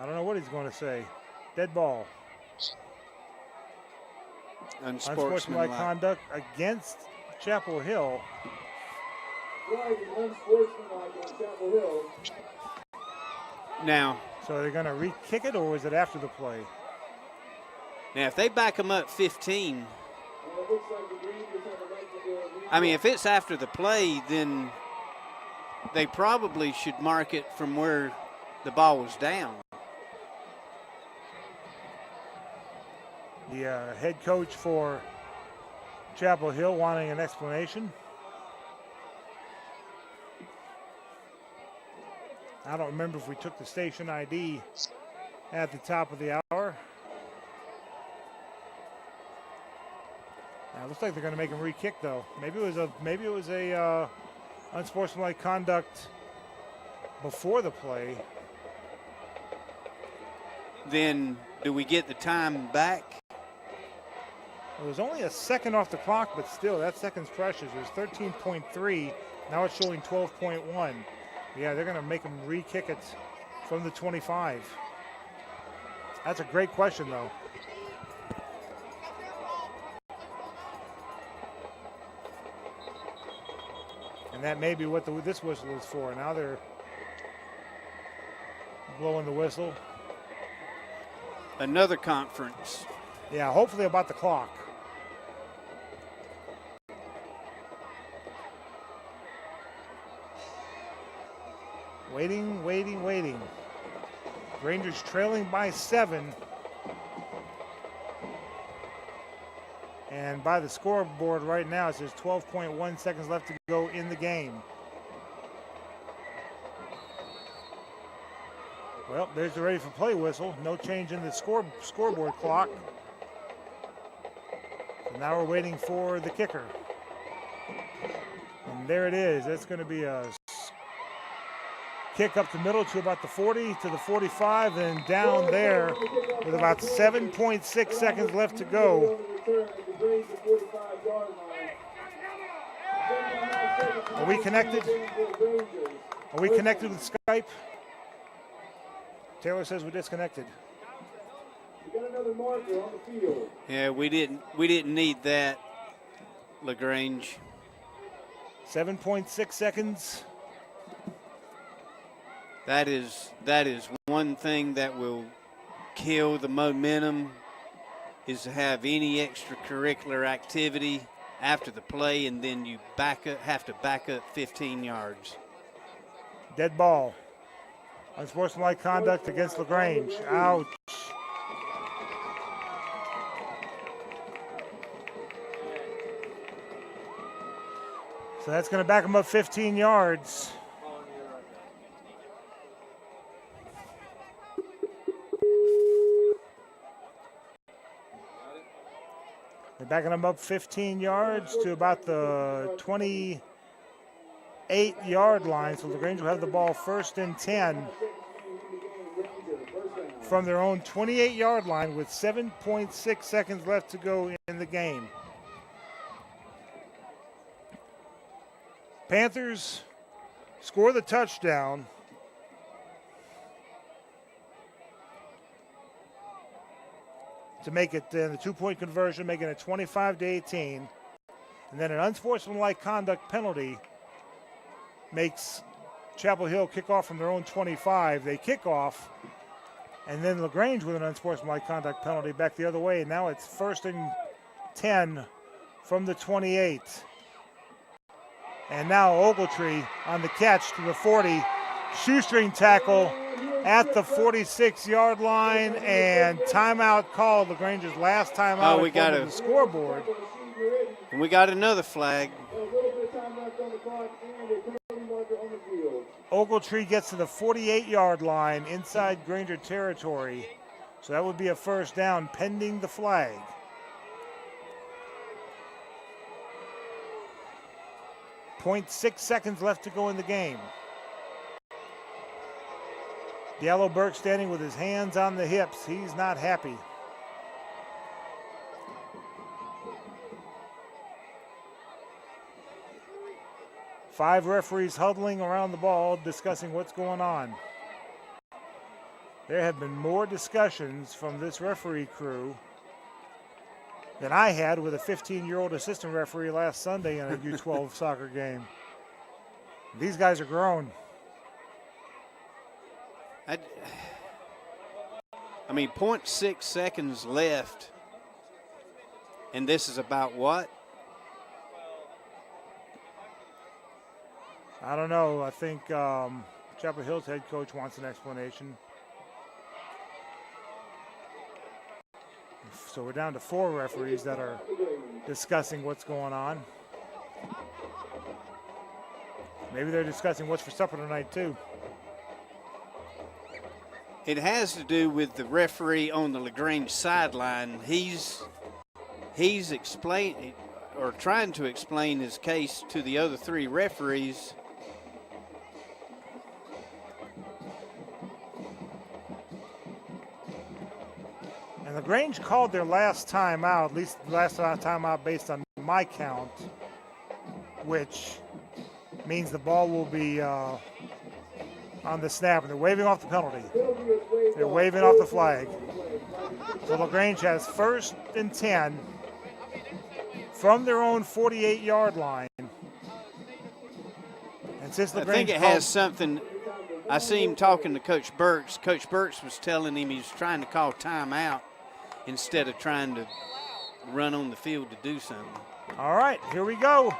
I don't know what he's going to say. Dead ball. Unsportsmanlike conduct against Chapel Hill. Now. So are they going to re-kick it, or was it after the play? Now, if they back them up 15, I mean, if it's after the play, then they probably should mark it from where the ball was down. The head coach for Chapel Hill wanting an explanation. I don't remember if we took the station ID at the top of the hour. Now, it looks like they're going to make him re-kick, though. Maybe it was a unsportsmanlike conduct before the play. Then do we get the time back? It was only a second off the clock, but still, that second's precious. It was 13.3. Now it's showing 12.1. Yeah, they're going to make him re-kick it from the 25. That's a great question, though. And that may be what this whistle is for. Now they're blowing the whistle. Another conference. Yeah, hopefully about the clock. Waiting. Rangers trailing by 7. And by the scoreboard right now, it says 12.1 seconds left to go in the game. Well, there's the ready for play whistle. No change in the scoreboard clock. So now we're waiting for the kicker. And there it is. That's going to be a kick up the middle to about the 40, to the 45, and down there with about 7.6 seconds left to go. Are we connected? Are we connected with Skype? Taylor says we're disconnected. Yeah, we didn't need that, Lagrange. 7.6 seconds. That is one thing that will kill the momentum, is to have any extracurricular activity after the play, and then you have to back up 15 yards. Dead ball. Unsportsmanlike conduct against Lagrange. Ouch. So that's going to back them up 15 yards. They're backing them up 15 yards to about the 28-yard line. So Lagrange will have the ball 1st and 10 from their own 28-yard line with 7.6 seconds left to go in the game. Panthers score the touchdown. To make it the 2-point conversion, making it 25-18. And then an unsportsmanlike conduct penalty makes Chapel Hill kick off from their own 25. They kick off, and then Lagrange with an unsportsmanlike conduct penalty back the other way. Now it's 1st and 10 from the 28. And now Ogletree on the catch to the 40. Shoestring tackle at the 46-yard line, and timeout called. Lagrange's last timeout we got the scoreboard. And we got another flag. Ogletree gets to the 48-yard line inside Granger territory. So that would be a 1st down pending the flag. .6 seconds left to go in the game. Diallo Burke standing with his hands on the hips. He's not happy. Five referees huddling around the ball discussing what's going on. There have been more discussions from this referee crew than I had with a 15-year-old assistant referee last Sunday in a U12 soccer game. These guys are grown. I mean, 0.6 seconds left, and this is about what? I don't know. I think Chapel Hill's head coach wants an explanation. So we're down to 4 referees that are discussing what's going on. Maybe they're discussing what's for supper tonight, too. It has to do with the referee on the Lagrange sideline. He's explaining or trying to explain his case to the other 3 referees. And Lagrange called their last timeout, at least the last timeout based on my count, which means the ball will be on the snap, and they're waving off the penalty. They're waving off the flag. So Lagrange has 1st and 10 from their own 48-yard line. since I Lagrange think it has something. I see him talking to Coach Burks. Coach Burks was telling him he's trying to call timeout instead of trying to run on the field to do something. All right, here we go.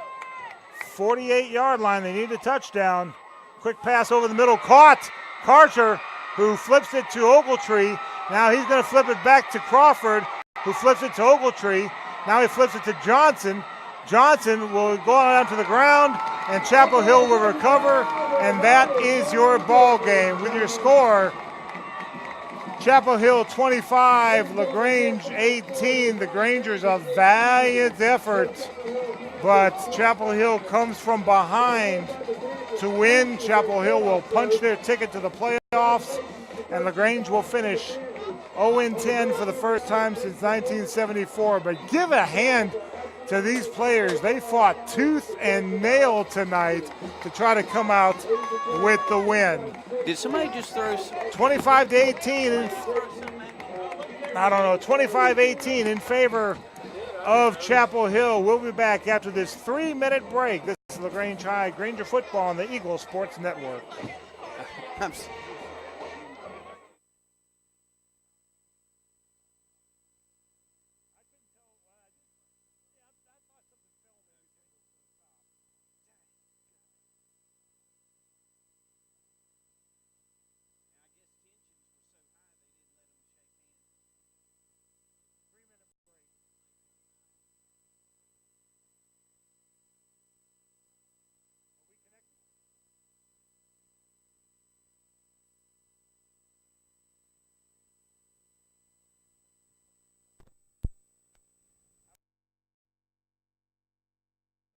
48-yard line. They need a touchdown. Quick pass over the middle. Caught. Carter, who flips it to Ogletree. Now he's going to flip it back to Crawford, who flips it to Ogletree. Now he flips it to Johnson. Johnson will go down to the ground, and Chapel Hill will recover, and that is your ball game. With your score, Chapel Hill 25, LaGrange 18. The Grangers a valiant effort, but Chapel Hill comes from behind to win. Chapel Hill will punch their ticket to the playoffs, and LaGrange will finish 0-10 for the first time since 1974. But give a hand to these players. They fought tooth and nail tonight to try to come out with the win. Did somebody just throw 25-18? I don't know. 25-18 in favor of Chapel Hill. We'll be back after this 3-minute break. This is LaGrange High Granger football on the Eagle Sports Network.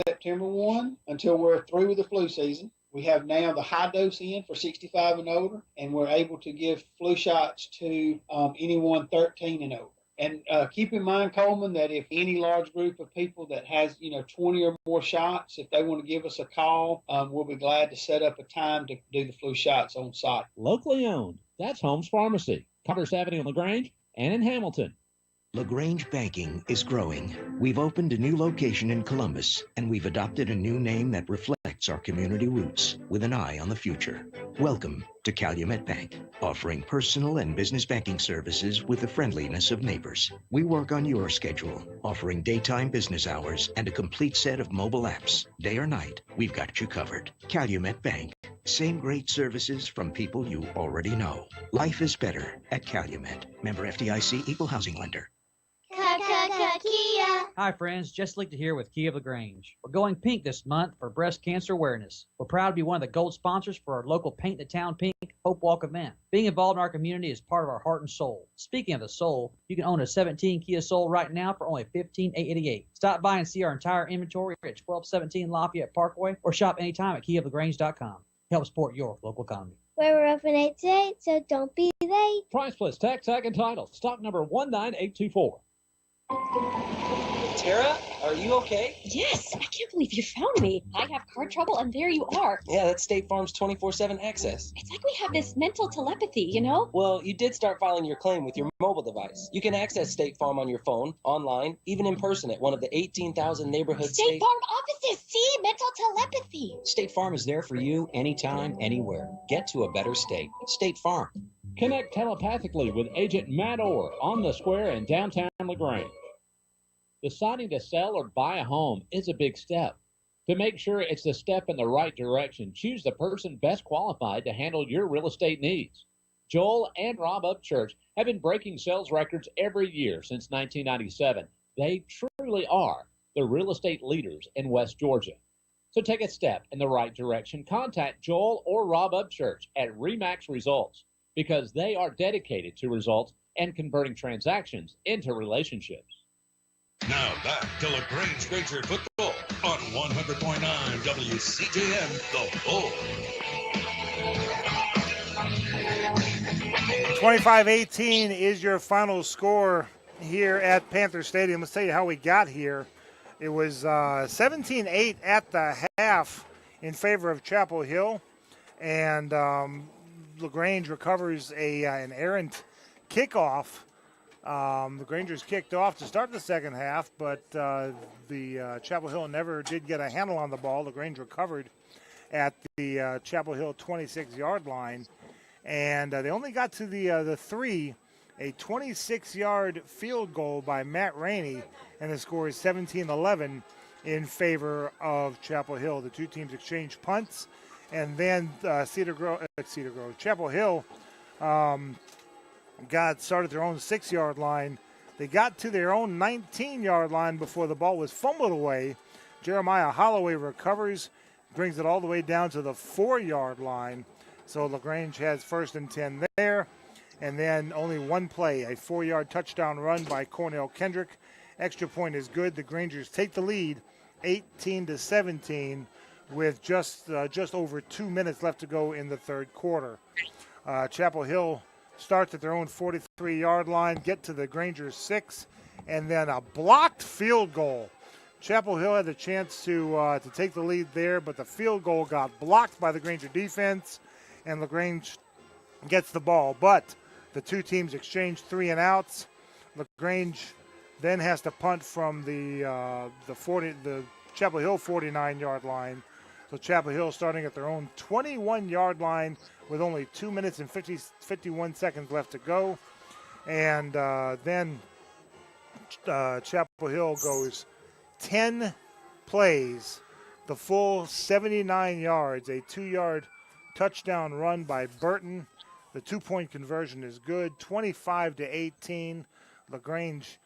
September 1 until we're through with the flu season. We have now the high dose in for 65 and older, and we're able to give flu shots to anyone 13 and over. And keep in mind, Coleman, that if any large group of people that has, 20 or more shots, if they want to give us a call, we'll be glad to set up a time to do the flu shots on site. Locally owned. That's Holmes Pharmacy, Commerce Avenue in LaGrange and in Hamilton. Lagrange Banking is growing. We've opened a new location in Columbus, and we've adopted a new name that reflects our community roots with an eye on the future. Welcome to Calumet Bank, offering personal and business banking services with the friendliness of neighbors. We work on your schedule, offering daytime business hours and a complete set of mobile apps. Day or night, we've got you covered. Calumet Bank. Same great services from people you already know. Life is better at Calumet. Member FDIC, Equal Housing Lender. Kia. Hi friends, Jess Lichter here with Kia of LaGrange. We're going pink this month for breast cancer awareness. We're proud to be one of the gold sponsors for our local Paint the Town Pink Hope Walk event. Being involved in our community is part of our heart and soul. Speaking of the soul, you can own a 17 Kia Soul right now for only $15,888. Stop by and see our entire inventory at 1217 Lafayette Parkway or shop anytime at KiaofLaGrange.com. Help support your local economy. We're open 8 to 8, so don't be late. Price plus tax, tag, and title. Stock number 19824. Tara, are you okay? Yes, I can't believe you found me. I have car trouble, and there you are. Yeah, that's State Farm's 24/7 access. It's like we have this mental telepathy, you know? Well, you did start filing your claim with your mobile device. You can access State Farm on your phone, online, even in person at one of the 18,000 neighborhood State Farm offices. See, mental telepathy. State Farm is there for you anytime, anywhere. Get to a better state. State Farm. Connect telepathically with Agent Matt Orr on the square in downtown LaGrange. Deciding to sell or buy a home is a big step. To make sure it's the step in the right direction, choose the person best qualified to handle your real estate needs. Joel and Rob Upchurch have been breaking sales records every year since 1997. They truly are the real estate leaders in West Georgia. So take a step in the right direction. Contact Joel or Rob Upchurch at RE/MAX Results because they are dedicated to results and converting transactions into relationships. Now back to LaGrange Granger football on 100.9 WCJM, The Bull. 25-18 is your final score here at Panther Stadium. Let's tell you how we got here. It was 17-8 at the half in favor of Chapel Hill, and LaGrange recovers an errant kickoff. The Grangers kicked off to start the second half, but the Chapel Hill never did get a handle on the ball. LaGrange recovered at the Chapel Hill 26-yard line, and they only got to the 3. A 26-yard field goal by Matt Rainey, and the score is 17-11 in favor of Chapel Hill. The two teams exchanged punts, and then Chapel Hill got started their own 6-yard line. They got to their own 19-yard line before the ball was fumbled away. Jeremiah Holloway recovers, brings it all the way down to the 4-yard line. So Lagrange has 1st and 10 there. And then only one play, a 4-yard touchdown run by Cornell Kendrick. Extra point is good. The Grangers take the lead 18-17 with just over 2 minutes left to go in the third quarter. Chapel Hill starts at their own 43-yard line, get to the Grangers 6, and then a blocked field goal. Chapel Hill had the chance to take the lead there, but the field goal got blocked by the Granger defense, and LaGrange gets the ball. But the two teams exchange 3 and outs. LaGrange then has to punt from the Chapel Hill 49-yard line. So Chapel Hill starting at their own 21-yard line with only 2 minutes and 51 seconds left to go. And then Chapel Hill goes 10 plays, the full 79 yards, a 2-yard touchdown run by Burton. The 2-point conversion is good, 25-18. LaGrange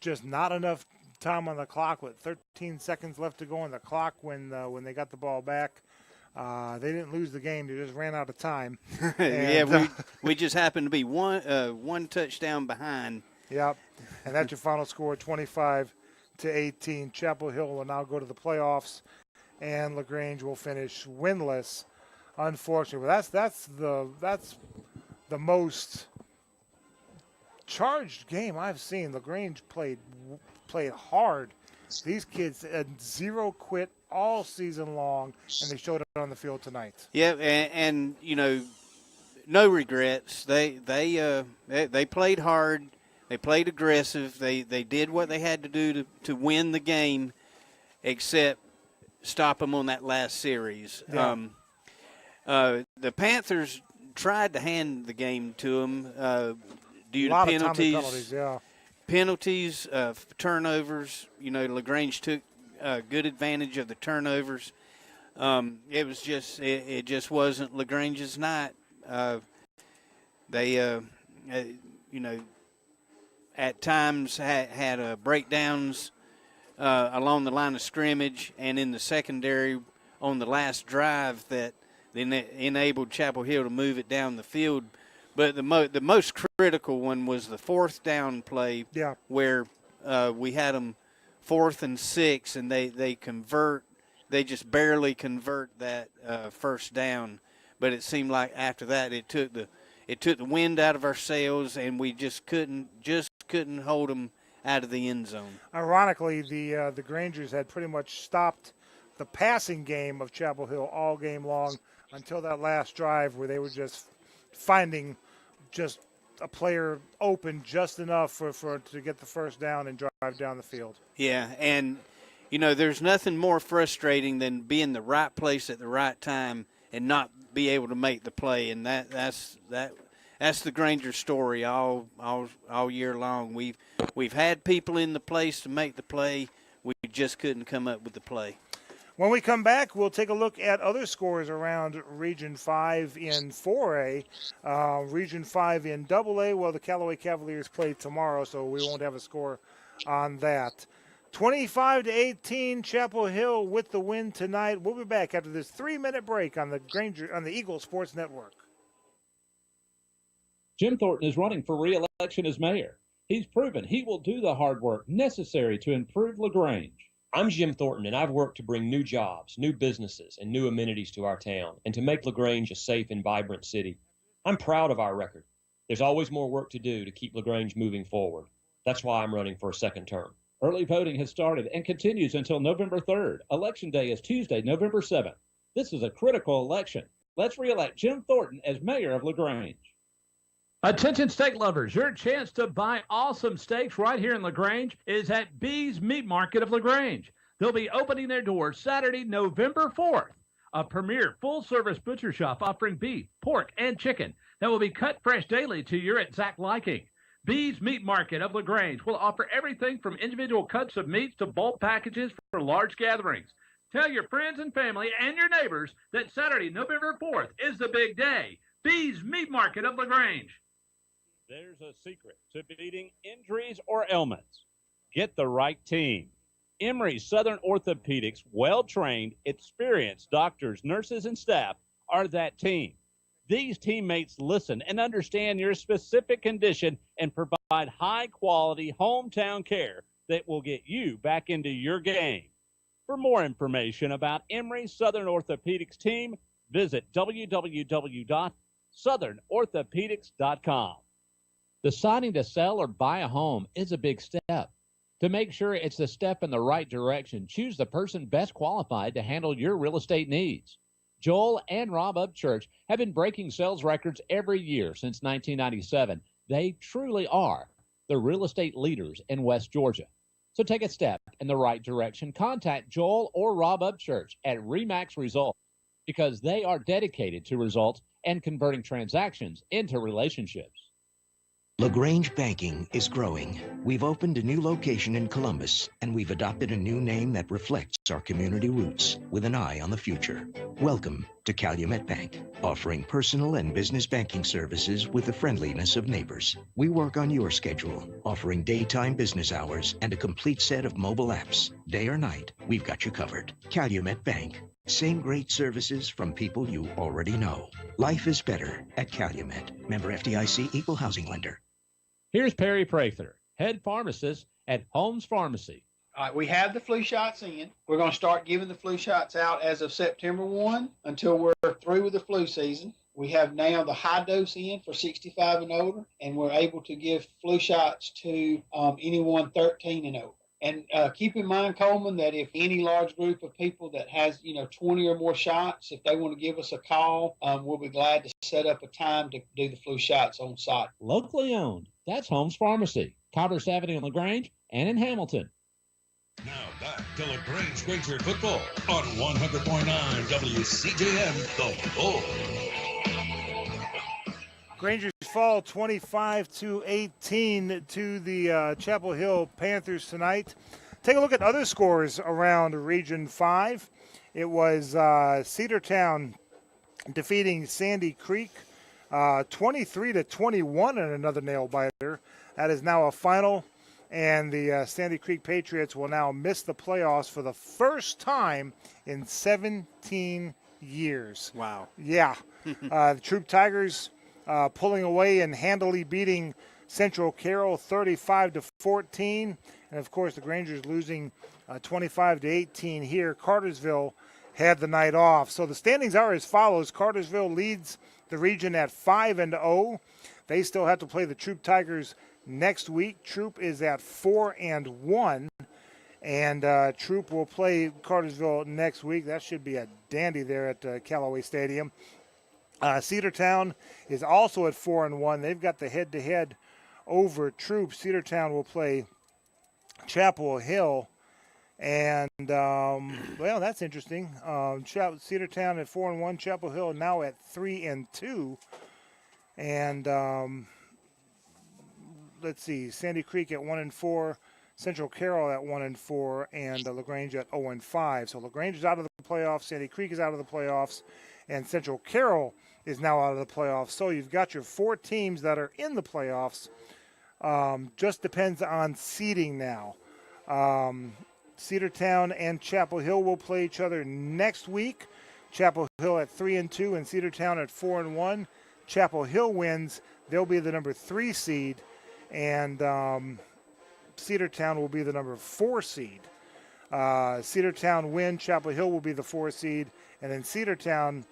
just not enough time on the clock with 13 seconds left to go on the clock when they got the ball back. They didn't lose the game; they just ran out of time. Yeah, we just happened to be one touchdown behind. Yep, and that's your final score, 25-18. Chapel Hill will now go to the playoffs, and LaGrange will finish winless. Unfortunately, but that's the most charged game I've seen. LaGrange played hard. These kids had 0 quit all season long, and they showed it on the field tonight. Yeah, and you know, no regrets. They played hard. They played aggressive. They did what they had to do to win the game, except stop them on that last series. Yeah. The Panthers tried to hand the game to them due to penalties, turnovers. You know, LaGrange took good advantage of the turnovers. It was it just wasn't LaGrange's night. They you know, at times had breakdowns along the line of scrimmage and in the secondary on the last drive that enabled Chapel Hill to move it down the field. But the most critical one was the 4th down play, where we had them 4th and 6, and they just barely convert that 1st down. But it seemed like after that it took the wind out of our sails, and we just couldn't hold them out of the end zone. Ironically, the Grangers had pretty much stopped the passing game of Chapel Hill all game long until that last drive where they were just finding just a player open just enough to get the 1st down and drive down the field. Yeah, and you know, there's nothing more frustrating than being the right place at the right time and not be able to make the play, and that's the Granger story all year long. We've had people in the place to make the play. We just couldn't come up with the play. When we come back, we'll take a look at other scores around Region 5 in 4A. Region 5 in AA, well, the Callaway Cavaliers play tomorrow, so we won't have a score on that. 25-18, Chapel Hill with the win tonight. We'll be back after this 3-minute break on the Eagle Sports Network. Jim Thornton is running for re-election as mayor. He's proven he will do the hard work necessary to improve LaGrange. I'm Jim Thornton, and I've worked to bring new jobs, new businesses, and new amenities to our town, and to make LaGrange a safe and vibrant city. I'm proud of our record. There's always more work to do to keep LaGrange moving forward. That's why I'm running for a 2nd term. Early voting has started and continues until November 3rd. Election day is Tuesday, November 7th. This is a critical election. Let's re-elect Jim Thornton as mayor of LaGrange. Attention steak lovers, your chance to buy awesome steaks right here in LaGrange is at B's Meat Market of LaGrange. They'll be opening their doors Saturday, November 4th. a premier full-service butcher shop offering beef, pork, and chicken that will be cut fresh daily to your exact liking. B's Meat Market of LaGrange will offer everything from individual cuts of meats to bulk packages for large gatherings. Tell your friends and family and your neighbors that Saturday, November 4th is the big day. B's Meat Market of LaGrange. There's a secret to beating injuries or ailments. Get the right team. Emory Southern Orthopedics' well-trained, experienced doctors, nurses, and staff are that team. These teammates listen and understand your specific condition and provide high-quality hometown care that will get you back into your game. For more information about Emory Southern Orthopedics team, visit www.southernorthopedics.com. Deciding to sell or buy a home is a big step. To make sure it's the step in the right direction, choose the person best qualified to handle your real estate needs. Joel and Rob Upchurch have been breaking sales records every year since 1997. They truly are the real estate leaders in West Georgia. So take a step in the right direction. Contact Joel or Rob Upchurch at RE/MAX Results because they are dedicated to results and converting transactions into relationships. Lagrange Banking is growing. We've opened a new location in Columbus, and we've adopted a new name that reflects our community roots with an eye on the future. Welcome to Calumet Bank, offering personal and business banking services with the friendliness of neighbors. We work on your schedule, offering daytime business hours and a complete set of mobile apps. Day or night, we've got you covered. Calumet Bank. Same great services from people you already know. Life is better at Calumet. Member FDIC, Equal Housing Lender. Here's Perry Prather, head pharmacist at Holmes Pharmacy. All right, we have the flu shots in. We're going to start giving the flu shots out as of September 1 until we're through with the flu season. We have now the high dose in for 65 and older, and we're able to give flu shots to anyone 13 and over. And keep in mind, Coleman, that if any large group of people that has, 20 or more shots, if they want to give us a call, we'll be glad to set up a time to do the flu shots on site. Locally owned. That's Holmes Pharmacy, Commerce Avenue in LaGrange and in Hamilton. Now back to Lagrange Granger football on 100.9 WCJM, The Bull. Grangers fall 25-18 to the Chapel Hill Panthers tonight. Take a look at other scores around Region 5. It was Cedartown defeating Sandy Creek 23-21 in another nail-biter. That is now a final, and the Sandy Creek Patriots will now miss the playoffs for the first time in 17 years. Wow. Yeah. The Troop Tigers pulling away and handily beating Central Carroll 35-14. And, of course, the Grangers losing 25-18 here. Cartersville had the night off. So the standings are as follows. Cartersville leads the region at 5-0. They still have to play the Troop Tigers next week. Troop is at 4-1. And Troop will play Cartersville next week. That should be a dandy there at Callaway Stadium. Cedartown is also at 4-1. They've got the head-to-head over Troop. Cedartown will play Chapel Hill. And, well, that's interesting. Cedartown at 4-1. Chapel Hill now at 3-2. And let's see, Sandy Creek at 1-4. Central Carroll at 1-4, and LaGrange at 0-5. So LaGrange is out of the playoffs. Sandy Creek is out of the playoffs. And Central Carroll is now out of the playoffs. So you've got your four teams that are in the playoffs. Just depends on seeding now. Cedartown and Chapel Hill will play each other next week. Chapel Hill at 3-2 and Cedartown at 4-1. Chapel Hill wins. They'll be the number 3 seed. And Cedartown will be the number 4 seed. Cedartown win. Chapel Hill will be the 4 seed. And then Cedartown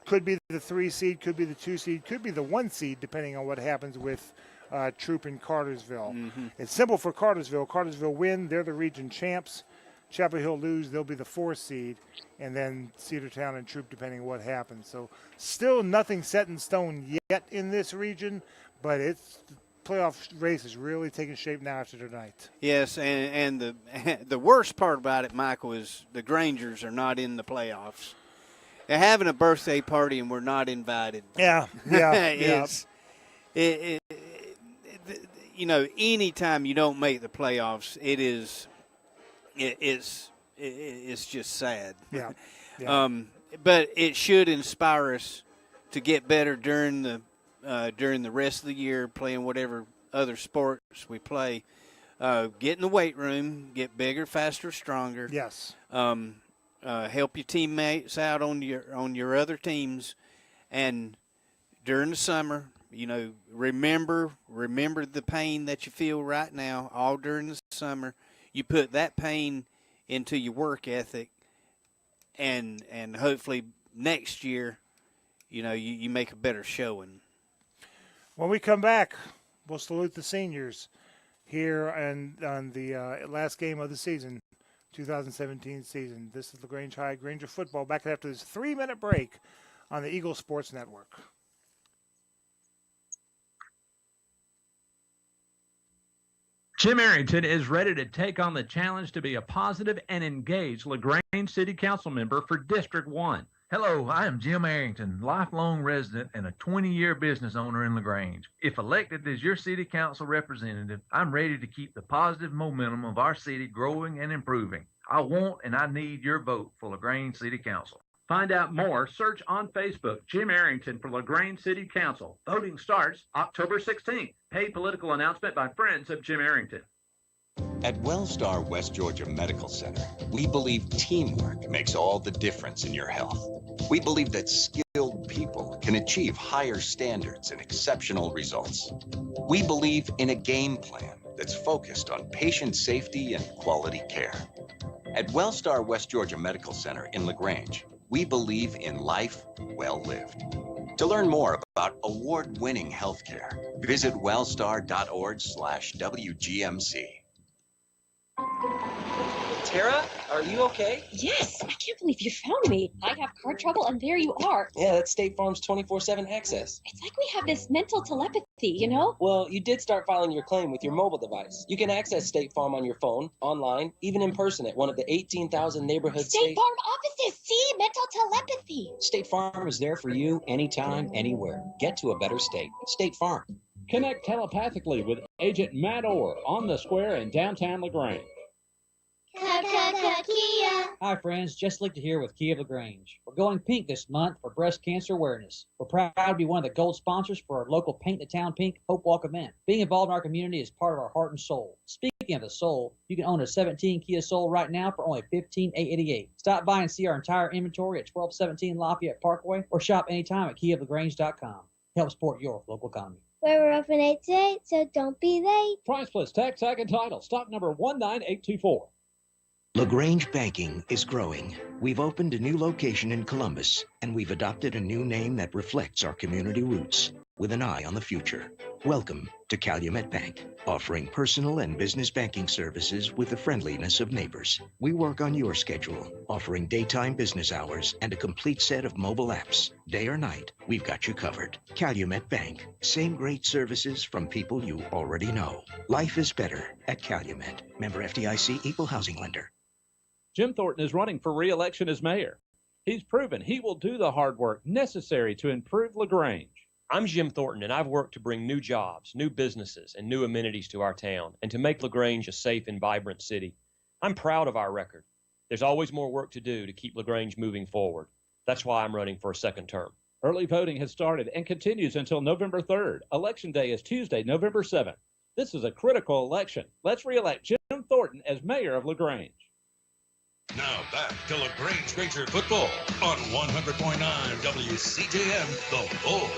could be the 3 seed, could be the 2 seed, could be the 1 seed, depending on what happens with Troop in Cartersville. Mm-hmm. It's simple for Cartersville. Cartersville win. They're the region champs. Chapel Hill lose. They'll be the 4 seed. And then Cedartown and Troop, depending on what happens. So still nothing set in stone yet in this region, but it's playoff race is really taking shape now after tonight. Yes, and the worst part about it, Michael, is the Grangers are not in the playoffs. having a birthday party and we're not invited. Yeah. You know, anytime you don't make the playoffs, it's just sad. Yeah. But it should inspire us to get better during the rest of the year, playing whatever other sports we play. Get in the weight room, get bigger, faster, stronger. Yes. Help your teammates out on your other teams, and during the summer, you know, remember the pain that you feel right now. All during the summer, you put that pain into your work ethic, and hopefully next year, you know, you make a better showing. When we come back, we'll salute the seniors here and on the last game of the season, 2017 season. This is Lagrange High Granger football. Back after this 3-minute break on the Eagle Sports Network. Jim Arrington is ready to take on the challenge to be a positive and engaged Lagrange City Council member for District 1. Hello, I am Jim Arrington, lifelong resident and a 20-year business owner in Lagrange. If elected as your city council representative, I'm ready to keep the positive momentum of our city growing and improving. I want and I need your vote for Lagrange City Council. Find out more. Search on Facebook Jim Arrington for Lagrange City Council. Voting starts October 16th. Paid political announcement by Friends of Jim Arrington. At Wellstar West Georgia Medical Center, we believe teamwork makes all the difference in your health. We believe that skilled people can achieve higher standards and exceptional results. We believe in a game plan that's focused on patient safety and quality care. At Wellstar West Georgia Medical Center in Lagrange, we believe in life well lived. To learn more about award-winning healthcare, visit wellstar.org/WGMC. Tara, are you okay? Yes, I can't believe you found me. I have car trouble, and there you are. Yeah, that's State Farm's 24/7 access. It's like we have this mental telepathy, you know? Well, you did start filing your claim with your mobile device. You can access State Farm on your phone, online, even in person at one of the 18,000 neighborhood State Farm offices. See, mental telepathy. State Farm is there for you anytime, anywhere. Get to a better state. State Farm. Connect telepathically with Agent Matt Orr on the square in downtown LaGrange. Kia. Hi, friends. Just Leaked here with Kia of LaGrange. We're going pink this month for breast cancer awareness. We're proud to be one of the gold sponsors for our local Paint the Town Pink Hope Walk event. Being involved in our community is part of our heart and soul. Speaking of the soul, you can own a 17 Kia Soul right now for only $15,888. Stop by and see our entire inventory at 1217 Lafayette Parkway or shop anytime at KiaofLagrange.com. Help support your local economy. We're open 8 to 8, so don't be late. Price plus tax, tag, and title. Stock number 19824. Lagrange Banking is growing. We've opened a new location in Columbus, and we've adopted a new name that reflects our community roots, with an eye on the future. Welcome to Calumet Bank, offering personal and business banking services with the friendliness of neighbors. We work on your schedule, offering daytime business hours and a complete set of mobile apps. Day or night, we've got you covered. Calumet Bank, same great services from people you already know. Life is better at Calumet. Member FDIC, equal housing lender. Jim Thornton is running for re-election as mayor. He's proven he will do the hard work necessary to improve LaGrange. I'm Jim Thornton, and I've worked to bring new jobs, new businesses, and new amenities to our town, and to make LaGrange a safe and vibrant city. I'm proud of our record. There's always more work to do to keep LaGrange moving forward. That's why I'm running for a second term. Early voting has started and continues until November 3rd. Election day is Tuesday, November 7th. This is a critical election. Let's re-elect Jim Thornton as mayor of LaGrange. Now back to Lagrange Granger football on 100.9 WCJM, The Bull.